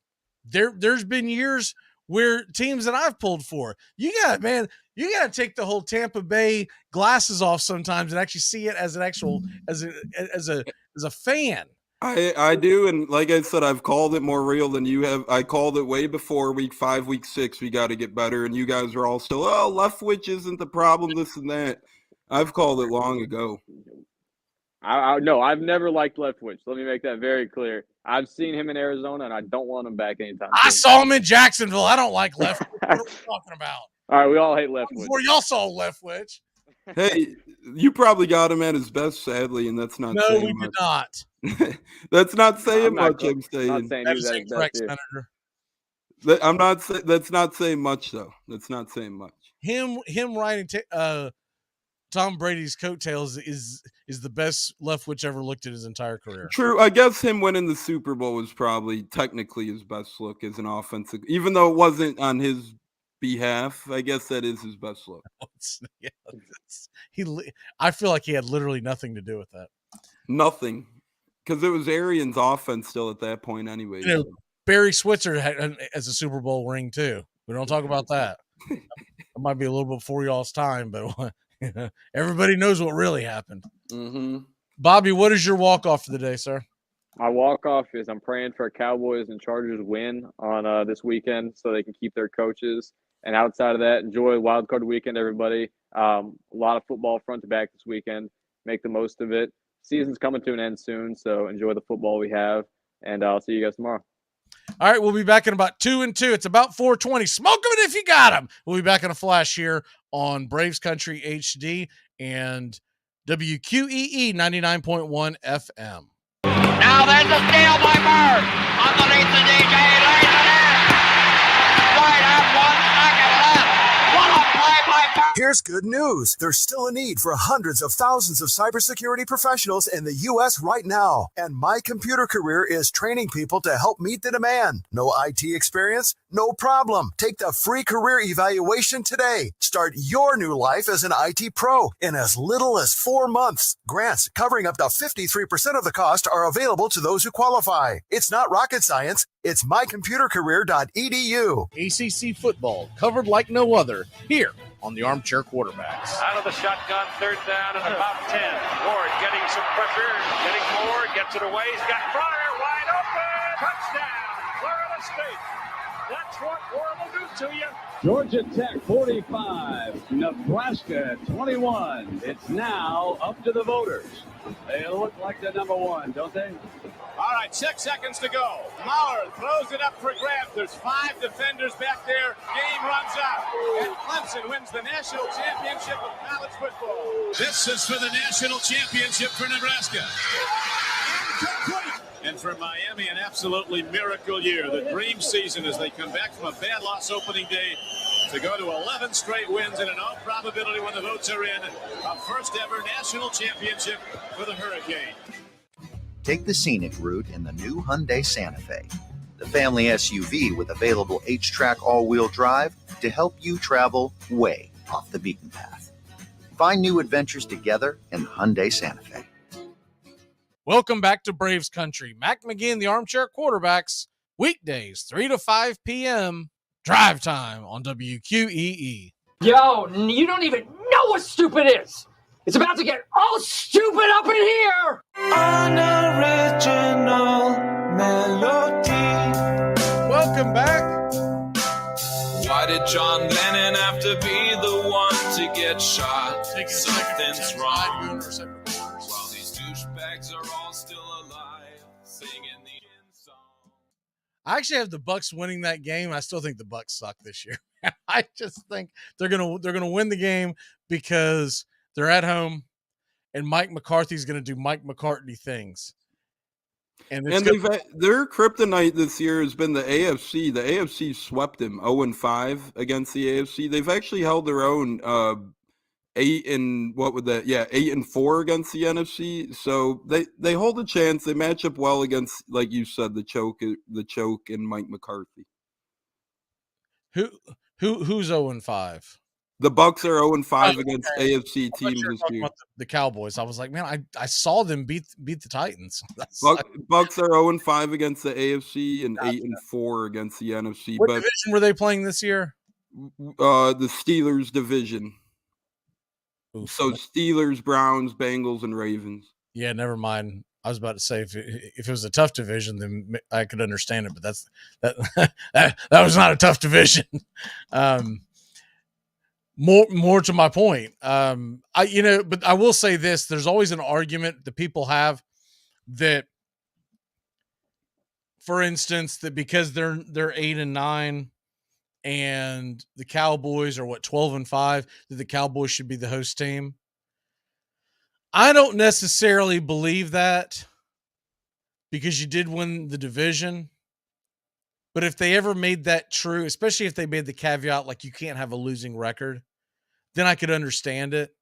there's been years where teams that I've pulled for, you got to take the whole Tampa Bay glasses off sometimes and actually see it as an actual, as a fan. I do, and like I said, I've called it more real than you have. I called it way before week 5, week 6. We got to get better, and you guys are all still, Leftwich isn't the problem, this and that. I've called it long ago. No, I've never liked Leftwich. Let me make that very clear. I've seen him in Arizona, and I don't want him back anytime soon. I saw him in Jacksonville. I don't like Leftwich. What are we talking about? All right, we all hate Leftwich. Before y'all saw Leftwich. Hey, you probably got him at his best, sadly, and that's not saying we much. did not. That's not saying not much, I'm saying. Not saying That he was is at his incorrect, best Senator. I'm not saying that's not saying much, though. That's not saying much. Him riding Tom Brady's coattails is the best Leftwich ever looked at his entire career. True. I guess him winning the Super Bowl was probably technically his best look as an offensive, even though it wasn't on his behalf. I guess that is his best look. I feel like he had literally nothing to do with that. Nothing. Because it was Arians' offense still at that point anyway. Barry Switzer has a Super Bowl ring too. We don't talk about that. That might be a little bit before y'all's time, but everybody knows what really happened. Mm-hmm. Bobby, what is your walk-off for the day, sir? My walk-off is I'm praying for a Cowboys and Chargers win on this weekend so they can keep their coaches. And outside of that, enjoy Wild Card Weekend, everybody. A lot of football front to back this weekend. Make the most of it. Season's coming to an end soon, so enjoy the football we have. And I'll see you guys tomorrow. All right, we'll be back in about 2 and 2. It's about 4:20. Smoke them if you got them. We'll be back in a flash here on Braves Country HD and WQEE 99.1 FM. Now there's a steal by Bird. Underneath the DJ, lays it in. Right at 1 second left. What a play by Bird. Here's good news. There's still a need for hundreds of thousands of cybersecurity professionals in the U.S. right now. And My Computer Career is training people to help meet the demand. No IT experience? No problem. Take the free career evaluation today. Start your new life as an IT pro in as little as 4 months. Grants covering up to 53% of the cost are available to those who qualify. It's not rocket science. It's mycomputercareer.edu. ACC football covered like no other here on the Armchair Quarterbacks. Out of the shotgun, 3rd down and about 10. Ward getting some pressure, getting more, gets it away. He's got Fryer wide open. Touchdown, Florida State. That's what Ward will do to you. Georgia Tech 45, Nebraska 21. It's now up to the voters. They look like the number one, don't they? All right, 6 seconds to go. Maurer throws it up for grabs. There's 5 defenders back there. Game runs out. And Clemson wins the national championship of college football. This is for the national championship for Nebraska. Incomplete. And for Miami, an absolutely miracle year. The dream season as they come back from a bad loss opening day to go to 11 straight wins, and in all probability when the votes are in, a first ever national championship for the Hurricane. Take the scenic route in the new Hyundai Santa Fe, the family SUV with available H-Track all-wheel drive to help you travel way off the beaten path. Find new adventures together in the Hyundai Santa Fe. Welcome back to Braves Country. Mac McGee and the Armchair Quarterbacks, weekdays 3 to 5 p.m. Drive time on WQEE. Yo, you don't even know what stupid is. It's about to get all stupid up in here. Unoriginal melody. Welcome back. Why did John Lennon have to be the one to get shot? Something's wrong. While these douchebags are all still alive, singing the end song. I actually have the Bucks winning that game. I still think the Bucks suck this year. I just think they're gonna win the game because they're at home, and Mike McCarthy's going to do Mike McCarthy things. And their kryptonite this year has been the AFC. The AFC swept them 0-5 against the AFC. They've actually held their own What would that? Yeah, 8-4 against the NFC. So they hold a chance. They match up well against, like you said, the choke and Mike McCarthy. Who's 0-5? The Bucks are 0-5 against AFC teams this year. The Cowboys. I was like, man, I saw them beat the Titans. Bucks are 0-5 against the AFC and 8-4 against the NFC. What division were they playing this year? The Steelers division. Oof. So Steelers, Browns, Bengals, and Ravens. Yeah, never mind. I was about to say if it was a tough division, then I could understand it, but that was not a tough division. More to my point. But I will say this: there's always an argument that people have that, for instance, that because they're 8-9 and the Cowboys are 12-5, that the Cowboys should be the host team. I don't necessarily believe that, because you did win the division. But if they ever made that true, especially if they made the caveat like you can't have a losing record, then I could understand it.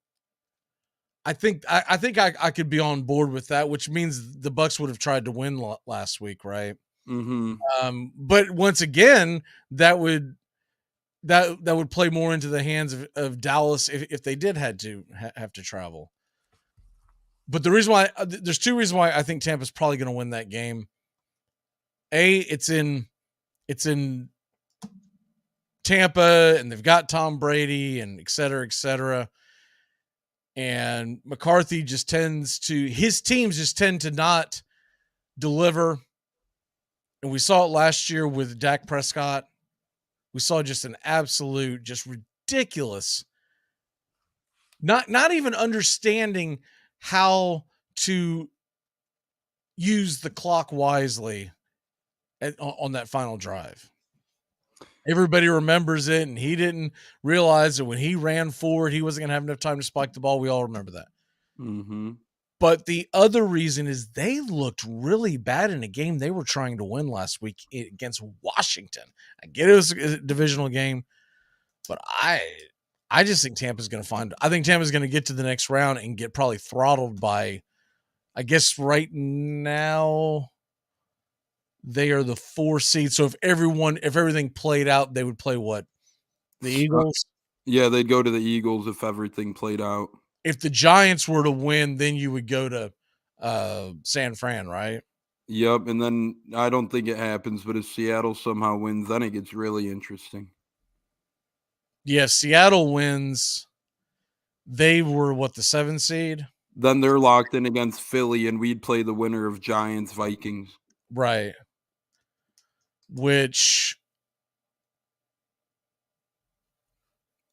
I think I could be on board with that, which means the Bucks would have tried to win last week, right? Mm-hmm. But once again, that would play more into the hands of Dallas if they did have to travel. But the reason why there's two reasons why I think Tampa's probably going to win that game. It's in Tampa, and they've got Tom Brady and et cetera, et cetera. And McCarthy his teams just tend to not deliver. And we saw it last year with Dak Prescott. We saw just an absolute, just ridiculous, not even understanding how to use the clock wisely on that final drive. Everybody remembers it, and he didn't realize that when he ran forward, he wasn't going to have enough time to spike the ball. We all remember that. Mm-hmm. But the other reason is they looked really bad in a game they were trying to win last week against Washington. I get it was a divisional game, but I just think Tampa's going to get to the next round and get probably throttled by, I guess right now they are the 4 seed. So if everything played out, they would play what? The Eagles? Yeah, they'd go to the Eagles if everything played out. If the Giants were to win, then you would go to San Fran, right? Yep, and then I don't think it happens, but if Seattle somehow wins, then it gets really interesting. Yeah, if Seattle wins, they were the 7 seed? Then they're locked in against Philly, and we'd play the winner of Giants-Vikings. Right. Which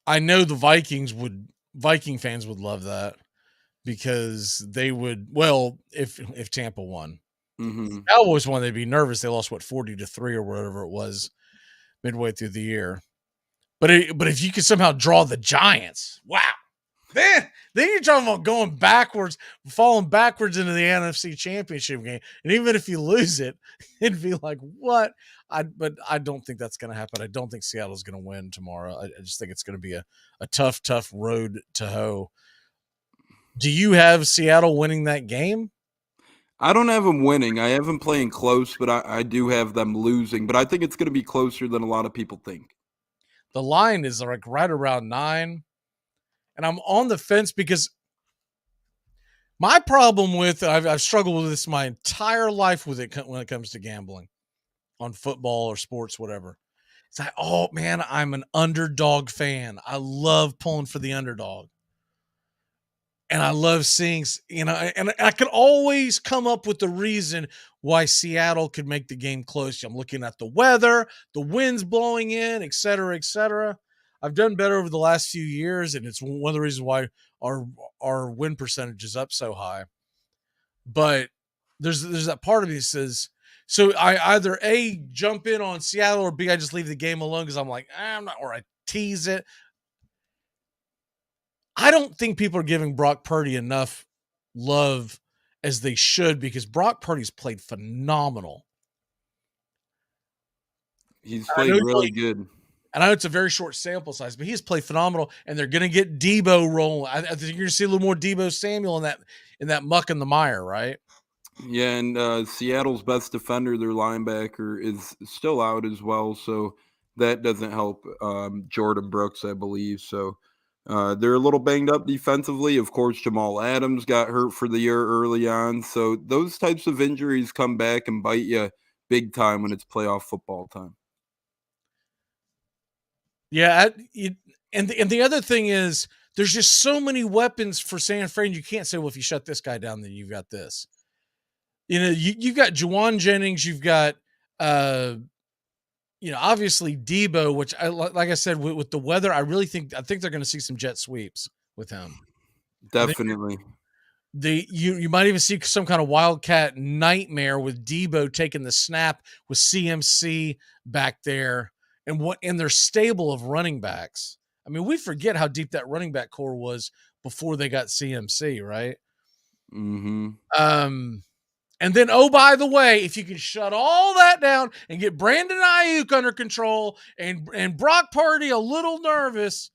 I know the Viking fans would love that, because they would, if Tampa won. Mm-hmm. Cowboys won, they'd be nervous. They lost 40-3 or whatever it was midway through the year. But if you could somehow draw the Giants, wow. Then you're talking about falling backwards into the NFC Championship game. And even if you lose it, it'd be like, what? But I don't think that's going to happen. I don't think Seattle's going to win tomorrow. I just think it's going to be a tough road to hoe. Do you have Seattle winning that game? I don't have them winning. I have them playing close, but I do have them losing. But I think it's going to be closer than a lot of people think. The line is like right around 9. And I'm on the fence because my problem with I've struggled with this my entire life with it when it comes to gambling on football or sports, whatever. It's like, oh man, I'm an underdog fan. I love pulling for the underdog. And I love seeing, and I could always come up with the reason why Seattle could make the game close. I'm looking at the weather, the winds blowing in, et cetera, et cetera. I've done better over the last few years, and it's one of the reasons why our win percentage is up so high. But there's that part of me that says, so I either A, jump in on Seattle, or B, I just leave the game alone because I'm like, I'm not, or I tease it. I don't think people are giving Brock Purdy enough love as they should, because Brock Purdy's played phenomenal. He's played really good. And I know it's a very short sample size, but he's played phenomenal, and they're going to get Debo rolling. I think you're going to see a little more Debo Samuel in that muck in the mire, right? Yeah, and Seattle's best defender, their linebacker, is still out as well, so that doesn't help Jordan Brooks, I believe. So they're a little banged up defensively. Of course, Jamal Adams got hurt for the year early on, so those types of injuries come back and bite you big time when it's playoff football time. Yeah, and the other thing is there's just so many weapons for San Fran. You can't say, well, if you shut this guy down, then you've got this. You've got Juwan Jennings, you've got obviously Debo, which like I said, with the weather, I think they're going to see some jet sweeps with him. Definitely. You might even see some kind of wildcat nightmare with Debo taking the snap with CMC back there and their stable of running backs. I mean, we forget how deep that running back core was before they got CMC, right? Mm-hmm. And then, oh, by the way, if you can shut all that down and get Brandon Ayuk under control and Brock Purdy a little nervous,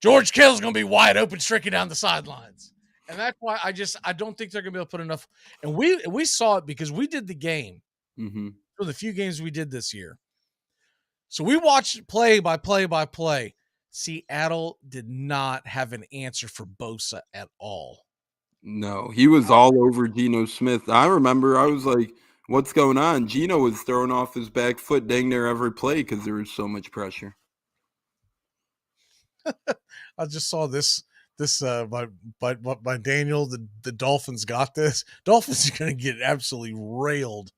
George Kittle's going to be wide open, streaking down the sidelines. And that's why I don't think they're going to be able to put enough. And we saw it because we did the game. Mm-hmm. For the few games we did this year. So we watched play by play by play. Seattle did not have an answer for Bosa at all. No, he was all over Geno Smith. I remember I was like, what's going on? Geno was throwing off his back foot dang near every play because there was so much pressure. I just saw this by Daniel. The Dolphins got this. Dolphins are going to get absolutely railed.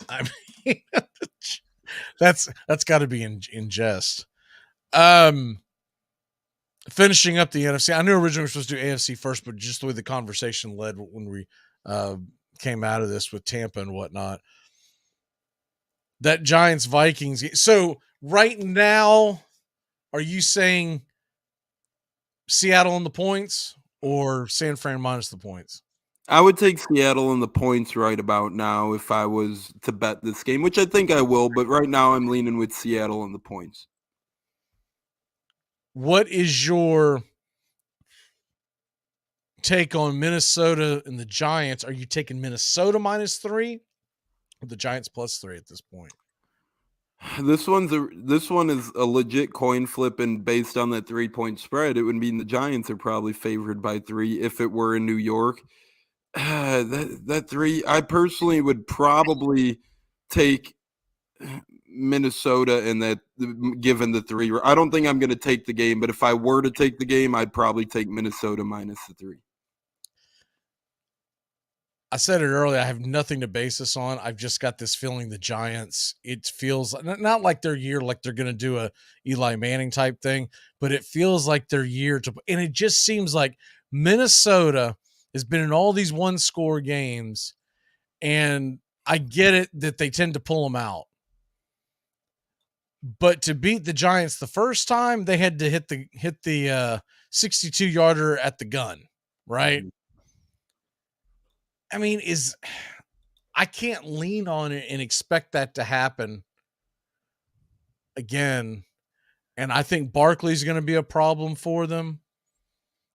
I mean, that's got to be in jest. Finishing up the NFC. I knew originally we were supposed to do AFC first, but just the way the conversation led when we came out of this with Tampa and whatnot. That Giants-Vikings. So right now, are you saying Seattle on the points or San Fran minus the points? I would take Seattle in the points right about now if I was to bet this game, which I think I will, but right now I'm leaning with Seattle in the points. What is your take on Minnesota and the Giants? Are you taking Minnesota -3 or the Giants +3 at this point? This one is a legit coin flip, and based on that 3-point spread, it would mean the Giants are probably favored by 3 if it were in New York. That 3, I personally would probably take Minnesota in that, given the 3. I don't think I'm going to take the game, but if I were to take the game, I'd probably take Minnesota -3. I said it earlier. I have nothing to base this on. I've just got this feeling the Giants, it feels not like their year, like they're going to do a Eli Manning type thing, but it feels like their year and it just seems like Minnesota has been in all these one-score games, and I get it that they tend to pull them out. But to beat the Giants the first time, they had to hit the 62-yarder at the gun, right? I mean, I can't lean on it and expect that to happen again. And I think Barkley's going to be a problem for them.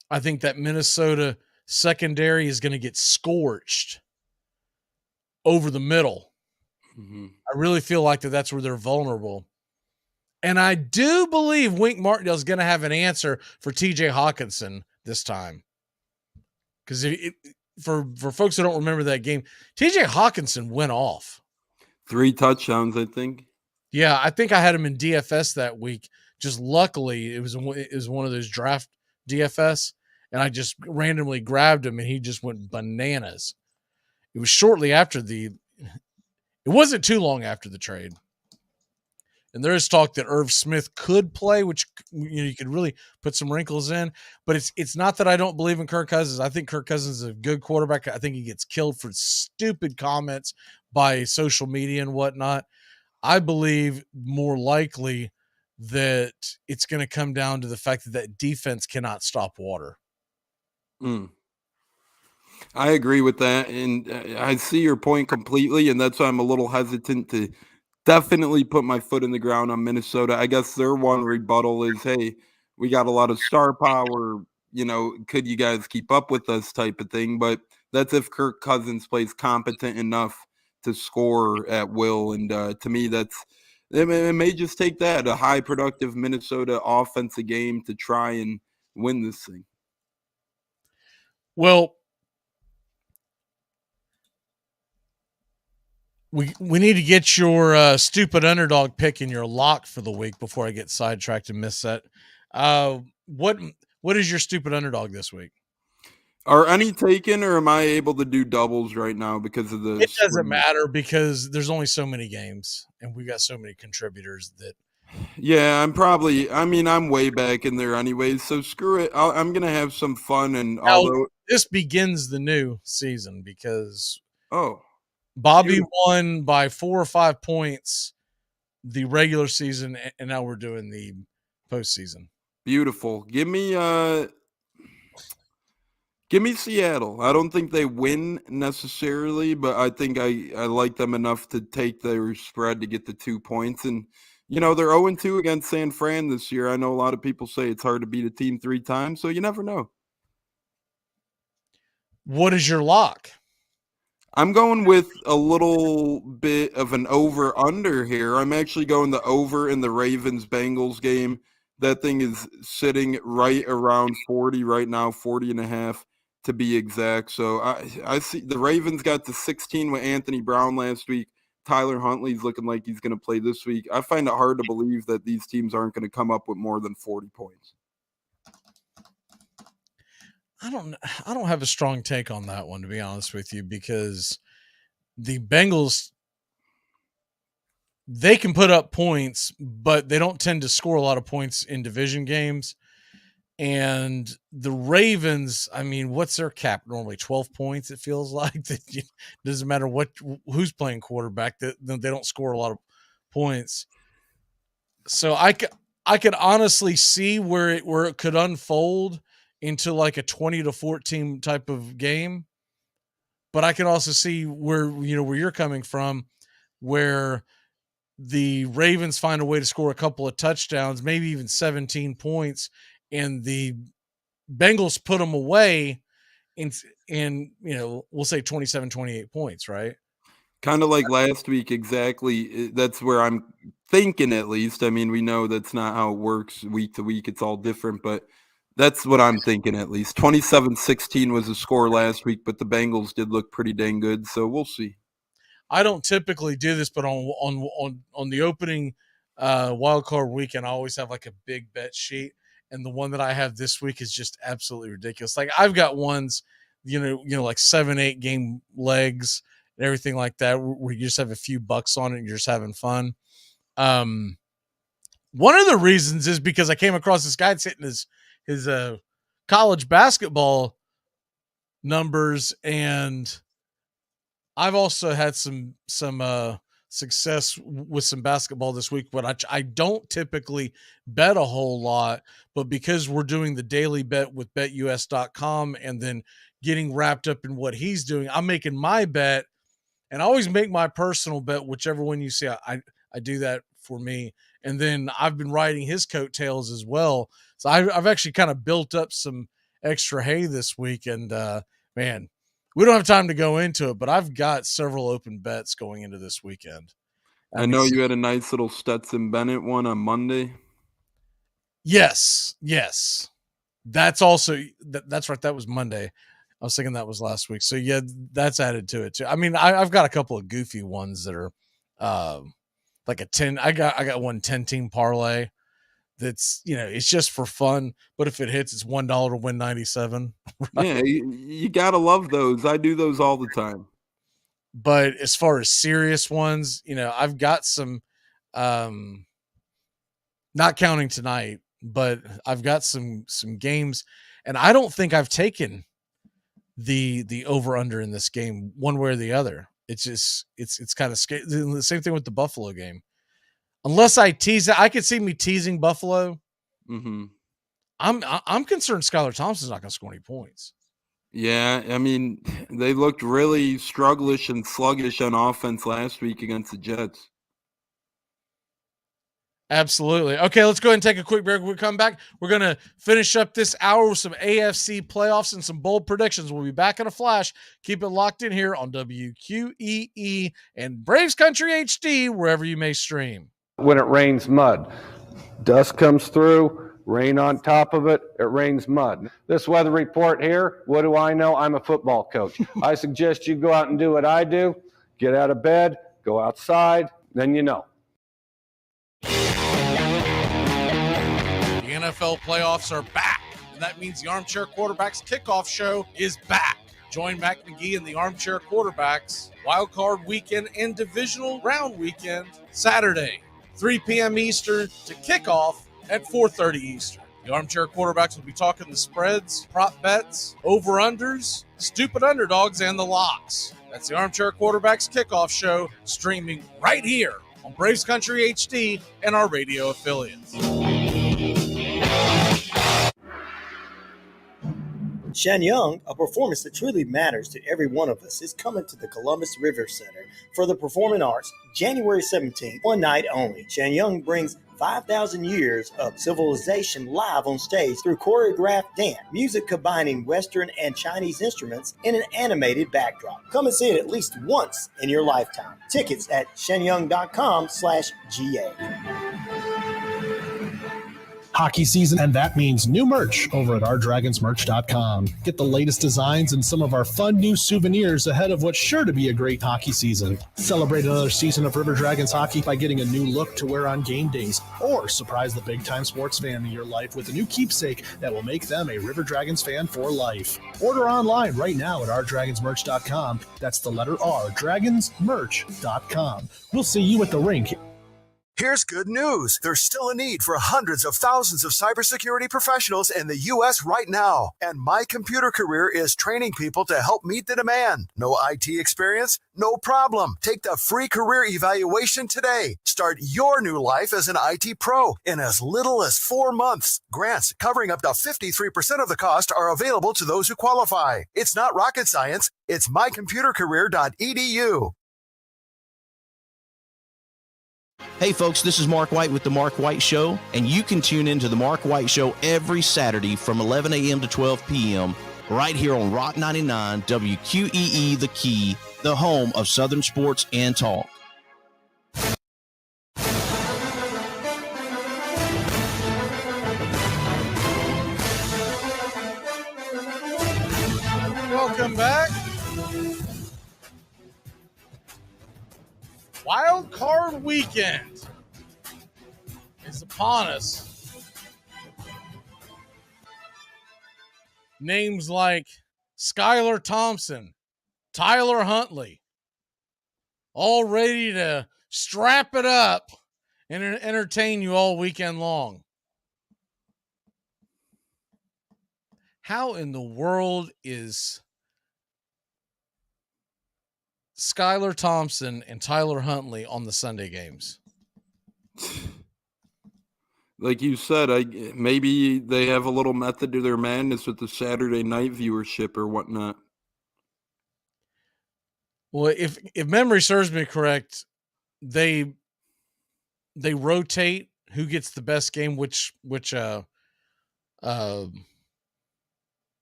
I think that Minnesota secondary is going to get scorched over the middle. Mm-hmm. I really feel like that's where they're vulnerable. And I do believe Wink Martindale is going to have an answer for TJ Hawkinson this time. Because for folks who don't remember that game, TJ Hawkinson went off. 3 touchdowns, I think. Yeah, I think I had him in DFS that week. Just luckily, it was one of those draft DFS, and I just randomly grabbed him, and he just went bananas. It was shortly after it wasn't too long after the trade. And there is talk that Irv Smith could play, which you could really put some wrinkles in. But it's not that I don't believe in Kirk Cousins. I think Kirk Cousins is a good quarterback. I think he gets killed for stupid comments by social media and whatnot. I believe more likely that it's going to come down to the fact that defense cannot stop water. I agree with that, and I see your point completely, and that's why I'm a little hesitant to definitely put my foot in the ground on Minnesota. I guess their one rebuttal is, hey, we got a lot of star power. Could you guys keep up with us type of thing? But that's if Kirk Cousins plays competent enough to score at will. And to me, it may just take that, a high productive Minnesota offensive game to try and win this thing. Well, we need to get your stupid underdog pick and your lock for the week before I get sidetracked and miss that. What is your stupid underdog this week? Are any taken, or am I able to do doubles right now because of the? It doesn't matter because there's only so many games and we got so many contributors that. Yeah, I'm way back in there anyways, so screw it. I'm going to have some fun. And although this begins the new season because Bobby won by 4 or 5 points the regular season, and now we're doing the postseason. Beautiful. Give me Seattle. I don't think they win necessarily, but I think I like them enough to take their spread to get the 2 points. And they're 0-2 against San Fran this year. I know a lot of people say it's hard to beat a team 3 times, so you never know. What is your lock? I'm going with a little bit of an over-under here. I'm actually going the over in the Ravens-Bengals game. That thing is sitting right around 40 right now, 40.5 to be exact. So I see the Ravens got to 16 with Anthony Brown last week. Tyler Huntley's looking like he's going to play this week. I find it hard to believe that these teams aren't going to come up with more than 40 points. I don't have a strong take on that one, to be honest with you, because the Bengals, they can put up points, but they don't tend to score a lot of points in division games. And the Ravens, what's their cap? Normally 12 points, it feels like. That doesn't matter who's playing quarterback, they don't score a lot of points. So I could honestly see where it could unfold into like a 20-14 type of game. But I can also see where you're coming from, where the Ravens find a way to score a couple of touchdowns, maybe even 17 points, and the Bengals put them away in we'll say 27, 28 points, right? Kind of like last week, exactly. That's where I'm thinking, at least. We know that's not how it works week to week. It's all different, but that's what I'm thinking, at least. 27-16 was the score last week, but the Bengals did look pretty dang good, so we'll see. I don't typically do this, but on the opening wild card weekend, I always have like a big bet sheet, and the one that I have this week is just absolutely ridiculous. Like I've got ones, like 7-8 game legs and everything like that, where you just have a few bucks on it and you're just having fun. One of the reasons is because I came across this guy that's hitting his college basketball numbers, and I've also had some success with some basketball this week, but I don't typically bet a whole lot, but because we're doing the daily bet with betus.com and then getting wrapped up in what he's doing, I'm making my bet, and I always make my personal bet, whichever one you see. I do that for me. And then I've been riding his coattails as well. So I've actually kind of built up some extra hay this week, and man, we don't have time to go into it, but I've got several open bets going into this weekend. I know you had a nice little Stetson Bennett one on Monday. Yes. That's also that's right. That was Monday. I was thinking that was last week. So yeah, that's added to it too. I've got a couple of goofy ones that are like a 10. I got one 10-team parlay. That's, it's just for fun, but if it hits, it's $1 to win 97. Right? Yeah, you gotta love those. I do those all the time. But as far as serious ones, I've got some, not counting tonight, but I've got some games, and I don't think I've taken the over under in this game one way or the other. It's just it's kind of scary. The same thing with the Buffalo game. Unless I tease it, I could see me teasing Buffalo. Mm-hmm. I'm concerned Skylar Thompson's not going to score any points. Yeah, they looked really sluggish on offense last week against the Jets. Absolutely. Okay, let's go ahead and take a quick break. When we come back, we're going to finish up this hour with some AFC playoffs and some bold predictions. We'll be back in a flash. Keep it locked in here on WQEE and Braves Country HD, wherever you may stream. When it rains mud, dust comes through, rain on top of it, it rains mud. This weather report here, what do I know? I'm a football coach. I suggest you go out and do what I do. Get out of bed, go outside, then you know. The NFL playoffs are back, and that means the Armchair Quarterbacks kickoff show is back. Join Mac McGee and the Armchair Quarterbacks Wild Card Weekend and Divisional Round Weekend Saturday, 3 p.m. Eastern to kick off at 4:30 Eastern. The Armchair Quarterbacks will be talking the spreads, prop bets, over-unders, stupid underdogs, and the locks. That's the Armchair Quarterbacks kickoff show, streaming right here on Braves Country HD and our radio affiliates. Shenyang, a performance that truly matters to every one of us, is coming to the Columbus River Center for the Performing Arts, January 17th, one night only. Shenyang brings 5,000 years of civilization live on stage through choreographed dance, music combining Western and Chinese instruments in an animated backdrop. Come and see it at least once in your lifetime. Tickets at shenyang.com/GA. Hockey season, and that means new merch over at ourdragonsmerch.com. Get the latest designs and some of our fun new souvenirs ahead of what's sure to be a great hockey season. Celebrate another season of River Dragons hockey by getting a new look to wear on game days, or surprise the big-time sports fan in your life with a new keepsake that will make them a River Dragons fan for life. Order online right now at ourdragonsmerch.com. That's the letter R, dragonsmerch.com. We'll see you at the rink. Here's good news. There's still a need for hundreds of thousands of cybersecurity professionals in the U.S. right now. And My Computer Career is training people to help meet the demand. No IT experience? No problem. Take the free career evaluation today. Start your new life as an IT pro in as little as 4 months. Grants covering up to 53% of the cost are available to those who qualify. It's not rocket science. It's mycomputercareer.edu. Hey folks, this is Mark White with The Mark White Show, and you can tune into The Mark White Show every Saturday from 11 a.m. to 12 p.m. right here on Rock 99 WQEE The Key, the home of Southern sports and talk. Welcome back. Wild Card Weekend is upon us. Names like Skylar Thompson, Tyler Huntley, all ready to strap it up and entertain you all weekend long. How in the world is Skylar Thompson and Tyler Huntley on the Sunday games? Like you said, maybe they have a little method to their madness with the Saturday night viewership or whatnot. Well, if memory serves me correct, they rotate who gets the best game, which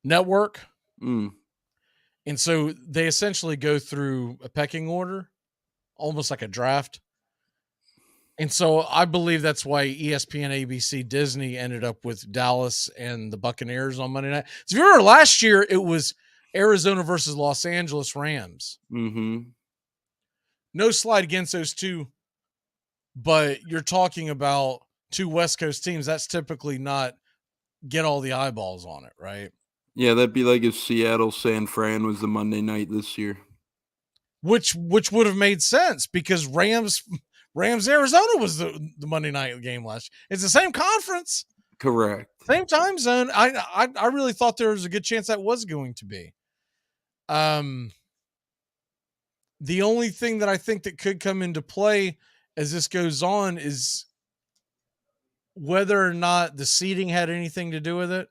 network. And so they essentially go through a pecking order, almost like a draft. And so I believe that's why ESPN, ABC, Disney ended up with Dallas and the Buccaneers on Monday night. So if you remember last year, it was Arizona versus Los Angeles Rams. Mm-hmm. No slide against those two, but you're talking about two West Coast teams. That's typically not get all the eyeballs on it, right? Yeah, that'd be like if Seattle San Fran was the Monday night this year. Which would have made sense because Rams Arizona was the Monday night game last year. It's the same conference. Correct. Same time zone. I really thought there was a good chance that was going to be. The only thing that I think that could come into play as this goes on is whether or not the seeding had anything to do with it.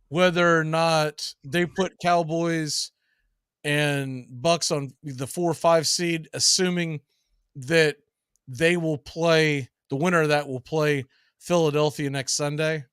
Whether or not they put Cowboys and Bucks on the 4 or 5 seed, assuming that they will play The winner of that will play Philadelphia next Sunday.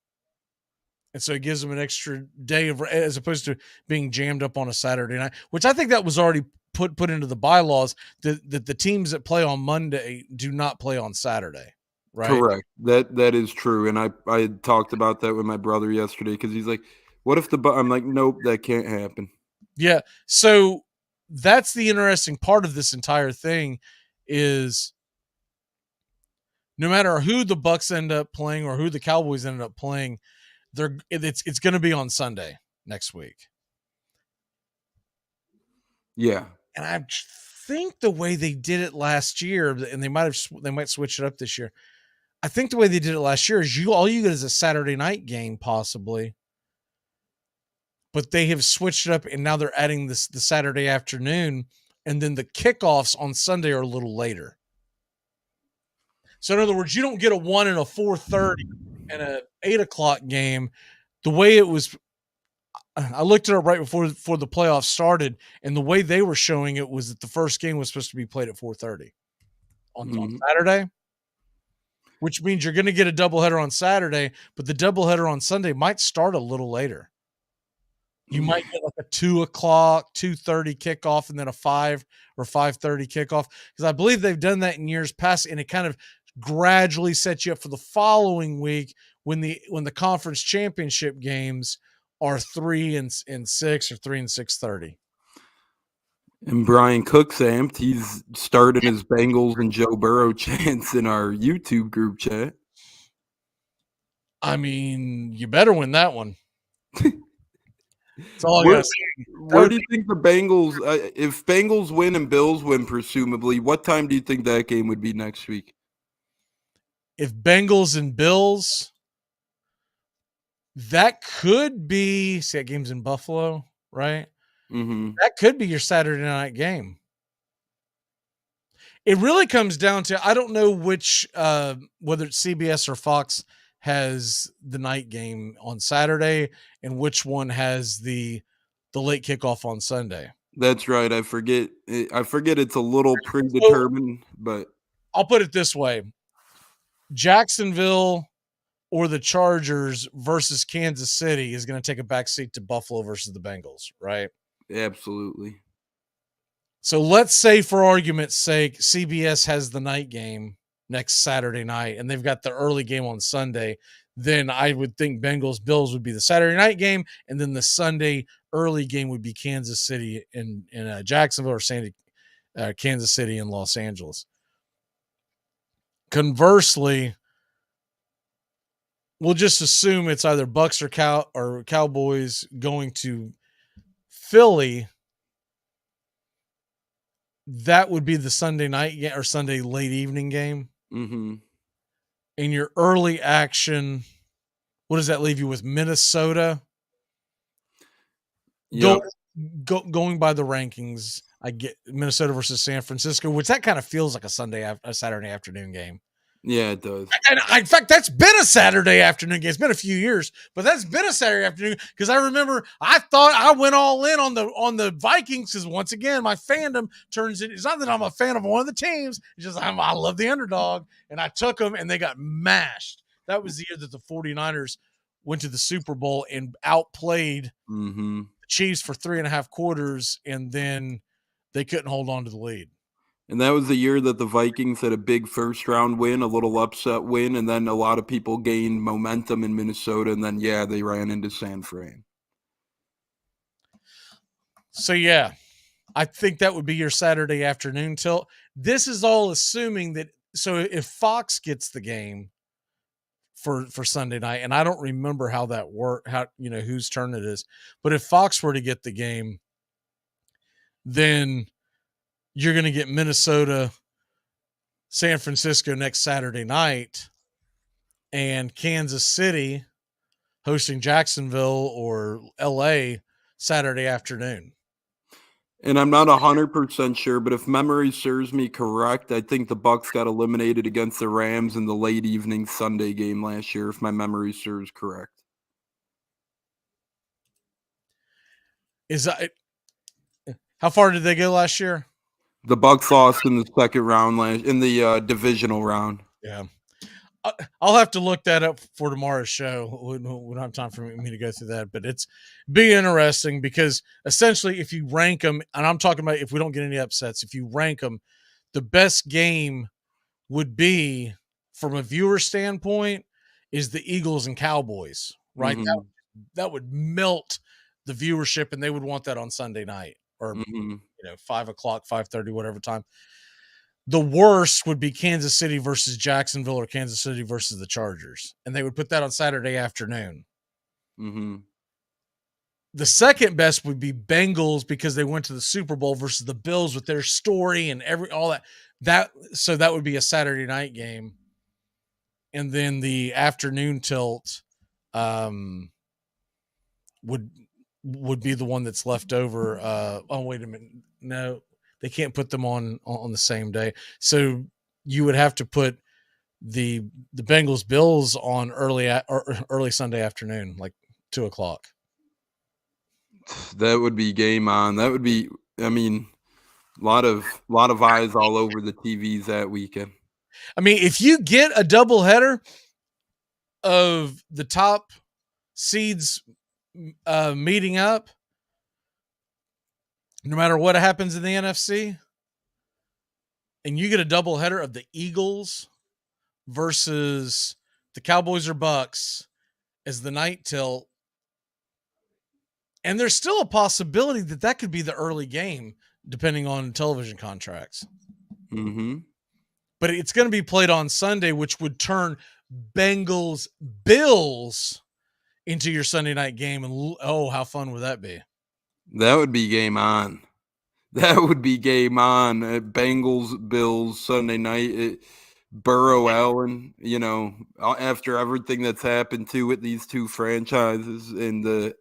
And so it gives them an extra day of, as opposed to being jammed up on a Saturday night, which I think that was already put into the bylaws that the teams that play on Monday do not play on Saturday. Right. Correct. That is true. And I had talked about that with my brother yesterday because he's like, what if I'm like, nope, that can't happen. Yeah. So that's the interesting part of this entire thing is no matter who the Bucks end up playing or who the Cowboys ended up playing, it's going to be on Sunday next week. Yeah. And I think the way they did it last year, and they might switch it up this year. I think the way they did it last year is all you get is a Saturday night game possibly. But they have switched it up, and now they're adding the Saturday afternoon, and then the kickoffs on Sunday are a little later. So in other words, you don't get a 1 and a 4:30 and a 8 o'clock game. The way it was, I looked it up right before the playoffs started, and the way they were showing it was that the first game was supposed to be played at 4:30 on Saturday, which means you're going to get a doubleheader on Saturday, but the doubleheader on Sunday might start a little later. You might get like a 2 o'clock, 2:30 kickoff, and then a 5 or 5:30 kickoff. Because I believe they've done that in years past, and it kind of gradually sets you up for the following week when the conference championship games are 3 and 6 or 3 and 6:30. And Brian Cook's amped. He's starting his Bengals and Joe Burrow chants in our YouTube group chat. I mean, you better win that one. That's all I gotta say. Where do you think the Bengals, if Bengals win and Bills win, presumably, what time do you think that game would be next week? If Bengals and Bills, that could be, see, that game's in Buffalo, right? Mm-hmm. That could be your Saturday night game. It really comes down to, I don't know which, whether it's CBS or Fox has the night game on Saturday and which one has the late kickoff on Sunday. That's right. I forget it's a little predetermined, but I'll put it this way. Jacksonville or the Chargers versus Kansas City is going to take a backseat to Buffalo versus the Bengals, right? Absolutely. So let's say, for argument's sake, CBS has the night game next Saturday night, and they've got the early game on Sunday. Then I would think Bengals-Bills would be the Saturday night game, and then the Sunday early game would be Kansas City in Jacksonville or Kansas City in Los Angeles. Conversely, we'll just assume it's either Bucks or Cowboys going to Philly. That would be the Sunday night or Sunday late evening game. Mm-hmm. In your early action, what does that leave you with? Minnesota? Yep. Going by the rankings, I get Minnesota versus San Francisco, which that kind of feels like a Saturday afternoon game. Yeah, it does. And in fact, that's been a Saturday afternoon game. It's been a few years, but that's been a Saturday afternoon because I remember I thought I went all in on the Vikings because once again my fandom turns in. It's not that I'm a fan of one of the teams; it's just I love the underdog, and I took them and they got mashed. That was the year that the 49ers went to the Super Bowl and outplayed the Chiefs for 3.5 quarters, and then they couldn't hold on to the lead. And that was the year that the Vikings had a big first-round win, a little upset win, and then a lot of people gained momentum in Minnesota, and then, they ran into San Fran. So, I think that would be your Saturday afternoon tilt. This is all assuming that – so if Fox gets the game for Sunday night, and I don't remember how that worked, whose turn it is, but if Fox were to get the game, then – you're going to get Minnesota, San Francisco next Saturday night, and Kansas City hosting Jacksonville or LA Saturday afternoon. And I'm not 100% sure, but if memory serves me correct, I think the Bucks got eliminated against the Rams in the late evening Sunday game last year, if my memory serves correct. How far did they go last year? The Bucks lost in the second round in the divisional round. Yeah. I'll have to look that up for tomorrow's show. We don't have time for me to go through that, but it's be interesting because essentially, if you rank them, and I'm talking about if we don't get any upsets, if you rank them, the best game would be, from a viewer standpoint, is the Eagles and Cowboys, right? Mm-hmm. That would melt the viewership, and they would want that on Sunday night or 5 o'clock, 5:30, whatever time. The worst would be Kansas City versus Jacksonville or Kansas City versus the Chargers, and they would put that on Saturday afternoon. Mm-hmm. The second best would be Bengals because they went to the Super Bowl versus the Bills with their story and all that. So that would be a Saturday night game. And then the afternoon tilt would be the one that's left over. Oh, wait a minute. No, they can't put them on the same day. So you would have to put the Bengals Bills on early Sunday afternoon, like 2:00. That would be game on. That would be, I mean, a lot of eyes all over the TVs that weekend. I mean, if you get a doubleheader of the top seeds meeting up, no matter what happens in the NFC, and you get a doubleheader of the Eagles versus the Cowboys or Bucks as the night tilt, and there's still a possibility that could be the early game, depending on television contracts. Mm-hmm. But it's going to be played on Sunday, which would turn Bengals Bills into your Sunday night game. And oh, how fun would that be? That would be game on. That would be game on. Bengals Bills Sunday night. Burrow Allen, after everything that's happened with these two franchises and the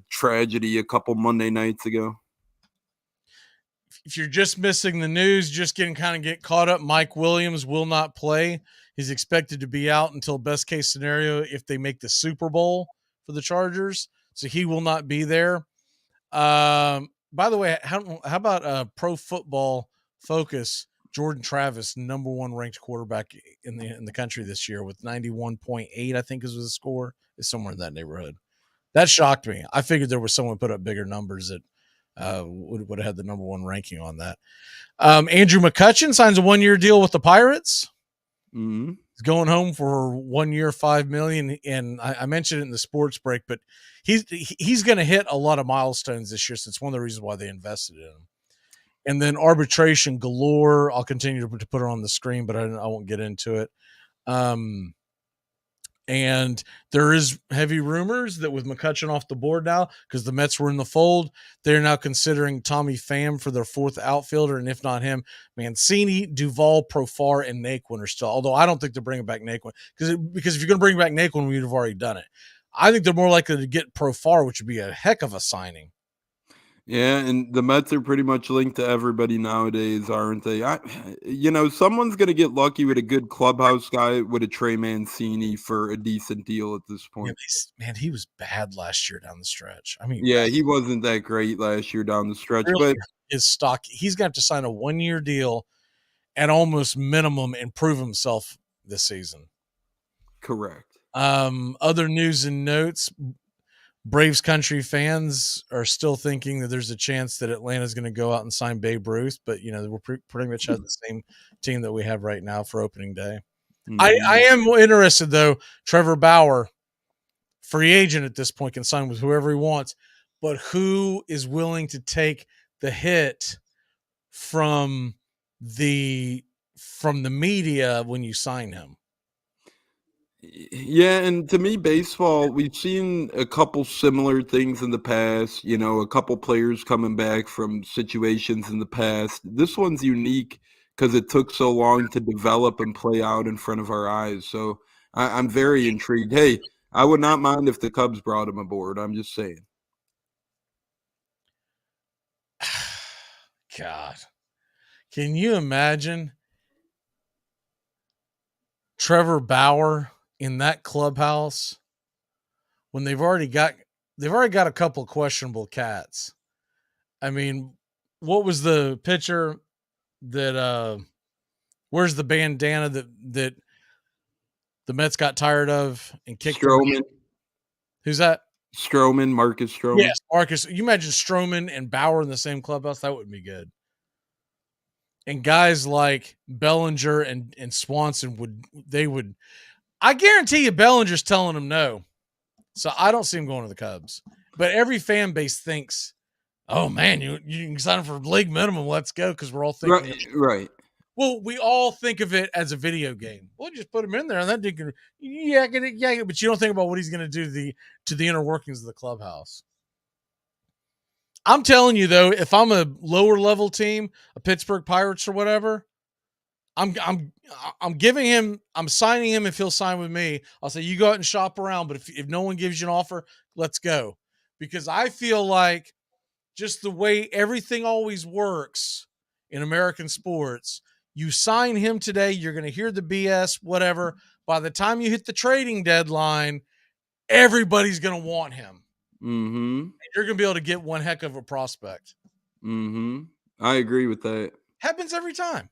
tragedy a couple Monday nights ago. If you're just missing the news, just get caught up, Mike Williams will not play. He's expected to be out until best case scenario if they make the Super Bowl for the Chargers. So he will not be there. By the way, how about Pro Football Focus? Jordan Travis, number 1 ranked quarterback in the country this year with 91.8, I think is the score. Is somewhere in that neighborhood. That shocked me. I figured there was someone put up bigger numbers that would have had the number 1 ranking on that. Andrew McCutchen signs a 1-year deal with the Pirates. Mm-hmm. He's going home for 1 year, $5 million. And I mentioned it in the sports break, but he's going to hit a lot of milestones this year. So it's one of the reasons why they invested in him. And then arbitration galore. I'll continue to put it on the screen, but I won't get into it. And there is heavy rumors that with McCutchen off the board now, because the Mets were in the fold, they're now considering Tommy Pham for their 4th outfielder. And if not him, Mancini, Duvall, Profar, and Naquin are still, although I don't think they're bringing back Naquin because if you're going to bring back Naquin, we'd have already done it. I think they're more likely to get Profar, which would be a heck of a signing. Yeah, and the Mets are pretty much linked to everybody nowadays, aren't they? Someone's going to get lucky with a good clubhouse guy with a Trey Mancini for a decent deal at this point. Man, he was bad last year down the stretch. I mean, yeah, he wasn't that great last year down the stretch. Really, but his stock, he's going to have to sign a 1-year deal at almost minimum and prove himself this season. Correct. Other news and notes. Braves country fans are still thinking that there's a chance that Atlanta's going to go out and sign Babe Ruth, but we're pretty much have the same team that we have right now for opening day. Mm-hmm. I am interested though. Trevor Bauer, free agent at this point, can sign with whoever he wants, but who is willing to take the hit from the media when you sign him? Yeah, and to me, baseball, we've seen a couple similar things in the past, a couple players coming back from situations in the past. This one's unique because it took so long to develop and play out in front of our eyes. So I'm very intrigued. Hey, I would not mind if the Cubs brought him aboard. I'm just saying. God, can you imagine Trevor Bauer in that clubhouse when they've already got a couple of questionable cats? I mean, what was the pitcher that where's the bandana that the Mets got tired of and kicked Stroman. him. Who's that? Marcus Stroman. Yes, Marcus. You imagine Stroman and Bauer in the same clubhouse? That wouldn't be good. And guys like Bellinger and Swanson would. I guarantee you Bellinger's telling them no. So I don't see him going to the Cubs. But every fan base thinks, oh, man, you can sign him for league minimum. Let's go, because we're all thinking. Right. Well, we all think of it as a video game. We'll just put him in there, and that dude can, but you don't think about what he's going to do to the inner workings of the clubhouse. I'm telling you, though, if I'm a lower level team, a Pittsburgh Pirates or whatever, I'm giving him, I'm signing him if he'll sign with me. I'll say, you go out and shop around, but if no one gives you an offer, let's go. Because I feel like just the way everything always works in American sports, you sign him today, you're going to hear the BS, whatever. By the time you hit the trading deadline, everybody's going to want him. Mm-hmm. You're going to be able to get one heck of a prospect. Mm-hmm. I agree with that. Happens every time.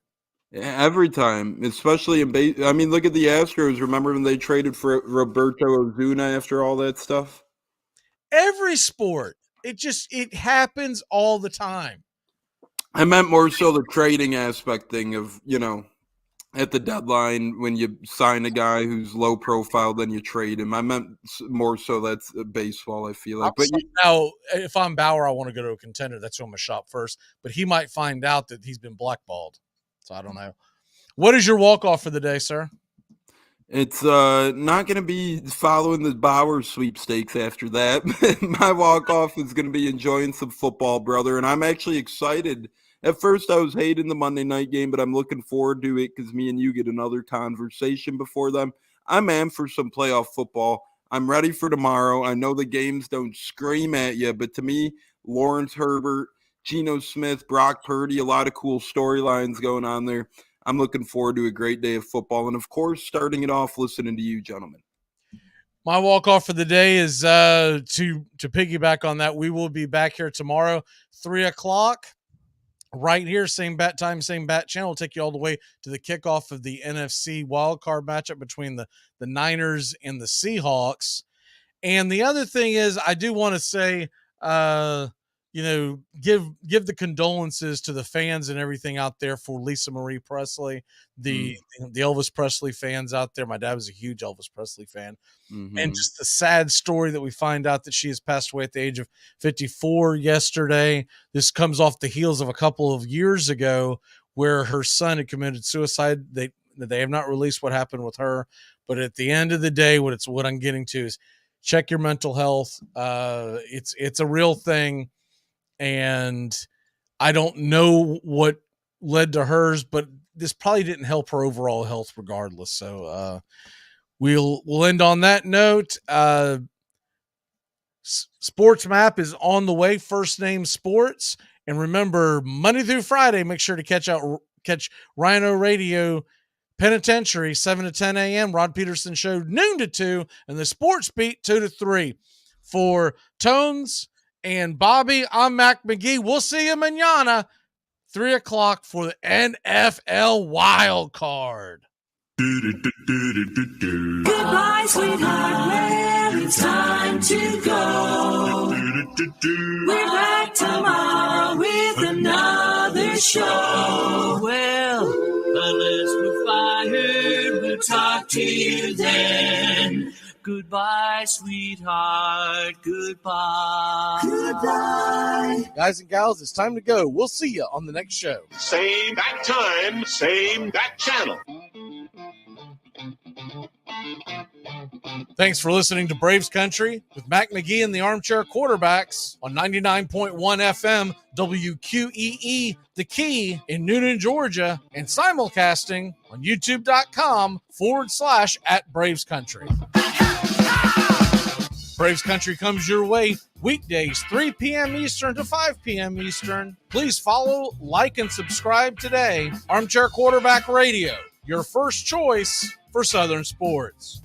Every time, especially in base. I mean, look at the Astros. Remember when they traded for Roberto Ozuna after all that stuff? Every sport. It happens all the time. I meant more so the trading aspect thing of, at the deadline when you sign a guy who's low profile, then you trade him. I meant more so that's baseball, I feel like. But now, if I'm Bauer, I want to go to a contender. That's who I'm going to shop first. But he might find out that he's been blackballed. So I don't know. What is your walk-off for the day, sir? It's not going to be following the Bauer sweepstakes after that. My walk-off is going to be enjoying some football, brother. And I'm actually excited. At first, I was hating the Monday night game, but I'm looking forward to it because me and you get another conversation before them. I'm amped for some playoff football. I'm ready for tomorrow. I know the games don't scream at you, but to me, Lawrence Herbert, Geno Smith, Brock Purdy, a lot of cool storylines going on there. I'm looking forward to a great day of football. And, of course, starting it off listening to you, gentlemen. My walk-off for the day is to piggyback on that. We will be back here tomorrow, 3 o'clock. Right here, same bat time, same bat channel. We'll take you all the way to the kickoff of the NFC wildcard matchup between the Niners and the Seahawks. And the other thing is, I do want to say, give the condolences to the fans and everything out there for Lisa Marie Presley, the Elvis Presley fans out there. My dad was a huge Elvis Presley fan. Mm-hmm. And just the sad story that we find out that she has passed away at the age of 54 yesterday. This comes off the heels of a couple of years ago where her son had committed suicide. They have not released what happened with her. But at the end of the day, what I'm getting to is check your mental health. It's a real thing. And I don't know what led to hers, but this probably didn't help her overall health regardless. So we'll end on that note. Sports Map is on the way, First Name Sports. And remember, Monday through Friday, make sure to catch Rhino Radio Penitentiary, 7 to 10 a.m. Rod Peterson Show, noon to 2, and the Sports Beat, 2 to 3. For Tones and Bobby, I'm Mac McGee. We'll see you mañana, 3 o'clock for the NFL Wild Card. Goodbye, sweetheart, well, it's time to go. We're back tomorrow with another show. Well, unless we're fired, we'll talk to you then. Goodbye, sweetheart. Goodbye. Goodbye. Guys and gals, it's time to go. We'll see you on the next show. Same bat time, same bat channel. Thanks for listening to Braves Country with Mac McGee and the Armchair Quarterbacks on 99.1 FM WQEE, The Key in Noonan, Georgia, and simulcasting on youtube.com/@Braves Country. Braves Country comes your way weekdays, 3 p.m. Eastern to 5 p.m. Eastern. Please follow, like, and subscribe today. Armchair Quarterback Radio, your first choice for Southern sports.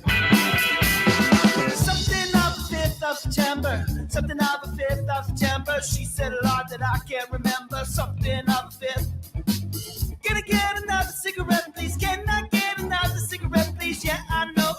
Something of the 5th of September. Something of the 5th of September. She said a lot that I can't remember. Something of the 5th. Can I get another cigarette, please? Can I get another cigarette, please? Yeah, I know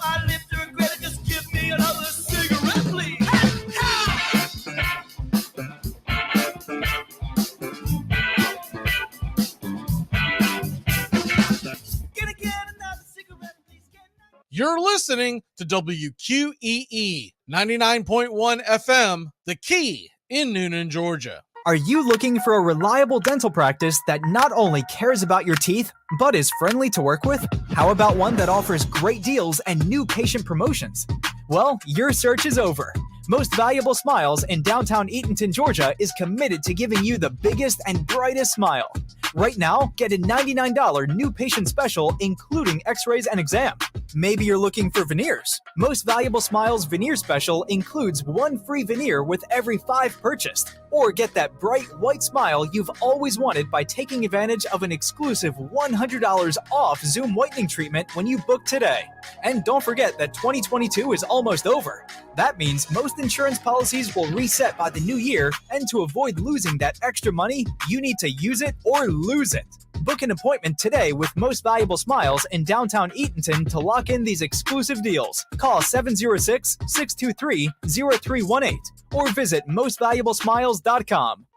You're listening to WQEE 99.1 FM, The Key in Noonan, Georgia. Are you looking for a reliable dental practice that not only cares about your teeth, but is friendly to work with? How about one that offers great deals and new patient promotions? Well, your search is over. Most Valuable Smiles in downtown Eatonton, Georgia is committed to giving you the biggest and brightest smile. Right now, get a $99 new patient special, including x-rays and exam. Maybe you're looking for veneers. Most Valuable Smiles veneer special includes one free veneer with every 5 purchased. Or get that bright white smile you've always wanted by taking advantage of an exclusive $100 off Zoom whitening treatment when you book today. And don't forget that 2022 is almost over. That means most insurance policies will reset by the new year, and to avoid losing that extra money, you need to use it or lose it. Book an appointment today with Most Valuable Smiles in downtown Eatonton to lock in these exclusive deals. Call 706-623-0318 or visit mostvaluablesmiles.com.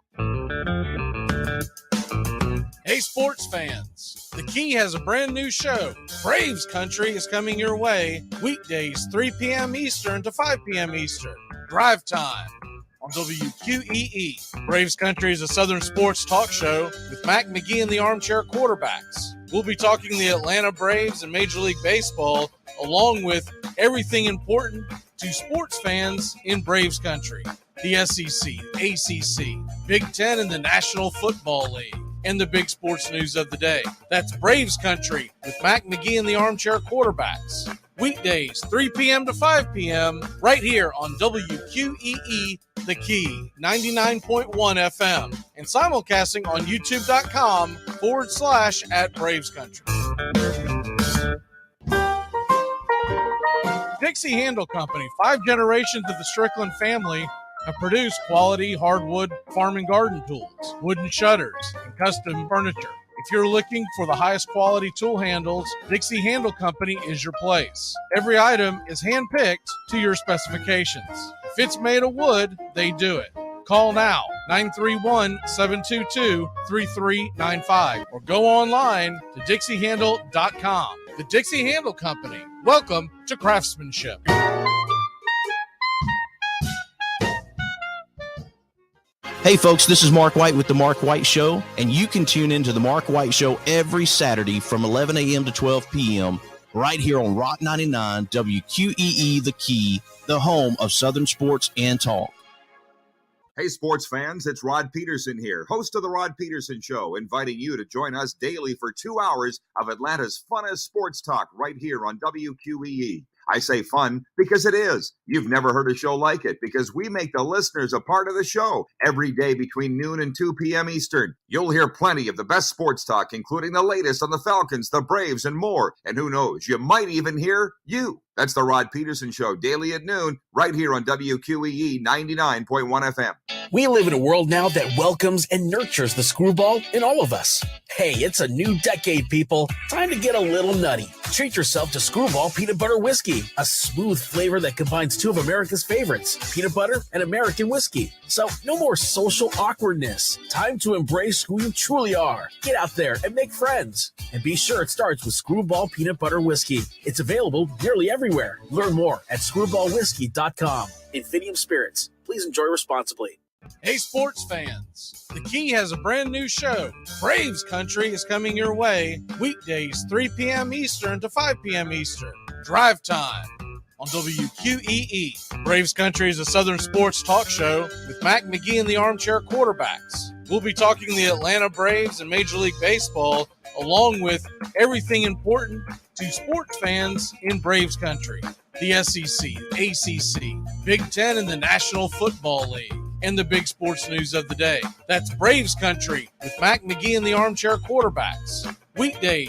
Hey, sports fans. The Key has a brand new show. Braves Country is coming your way weekdays 3 p.m. Eastern to 5 p.m. Eastern. Drive time on WQEE. Braves Country is a Southern sports talk show with Mac McGee and the Armchair Quarterbacks. We'll be talking the Atlanta Braves and Major League Baseball, along with everything important to sports fans in Braves Country. The SEC, ACC, Big Ten, and the National Football League, and the big sports news of the day. That's Braves Country with Mac McGee and the Armchair Quarterbacks. Weekdays, 3 p.m. to 5 p.m. right here on WQEE, The Key, 99.1 FM, and simulcasting on youtube.com/@Braves Country. Dixie Handle Company, 5 generations of the Strickland family, have produced quality hardwood farm and garden tools, wooden shutters, and custom furniture. If you're looking for the highest quality tool handles, Dixie Handle Company is your place. Every item is hand-picked to your specifications. If it's made of wood, they do it. Call now, 931-722-3395, or go online to dixiehandle.com. The Dixie Handle Company. Welcome to craftsmanship. Hey folks, this is Mark White with The Mark White Show, and you can tune into The Mark White Show every Saturday from 11 a.m. to 12 p.m. right here on Rock 99 WQEE The Key, the home of Southern sports and talk. Hey sports fans, it's Rod Peterson here, host of The Rod Peterson Show, inviting you to join us daily for 2 hours of Atlanta's funnest sports talk right here on WQEE. I say fun because it is. You've never heard a show like it because we make the listeners a part of the show every day between noon and 2 p.m. Eastern. You'll hear plenty of the best sports talk, including the latest on the Falcons, the Braves, and more. And who knows, you might even hear you. That's the Rod Peterson Show, daily at noon, right here on WQEE 99.1 FM. We live in a world now that welcomes and nurtures the screwball in all of us. Hey, it's a new decade, people. Time to get a little nutty. Treat yourself to Screwball Peanut Butter Whiskey, a smooth flavor that combines 2 of America's favorites, peanut butter and American whiskey. So no more social awkwardness. Time to embrace who you truly are. Get out there and make friends. And be sure it starts with Screwball Peanut Butter Whiskey. It's available nearly everywhere. Learn more at screwballwhiskey.com. Infidium Spirits. Please enjoy responsibly. Hey, sports fans. The Key has a brand new show. Braves Country is coming your way weekdays 3 p.m. Eastern to 5 p.m. Eastern. Drive time on WQEE. Braves Country is a Southern sports talk show with Mac McGee and the Armchair Quarterbacks. We'll be talking the Atlanta Braves and Major League Baseball, along with everything important to sports fans in Braves Country. The SEC, ACC, Big Ten, and the National Football League, and the big sports news of the day. That's Braves Country with Mac McGee and the Armchair Quarterbacks. Weekdays,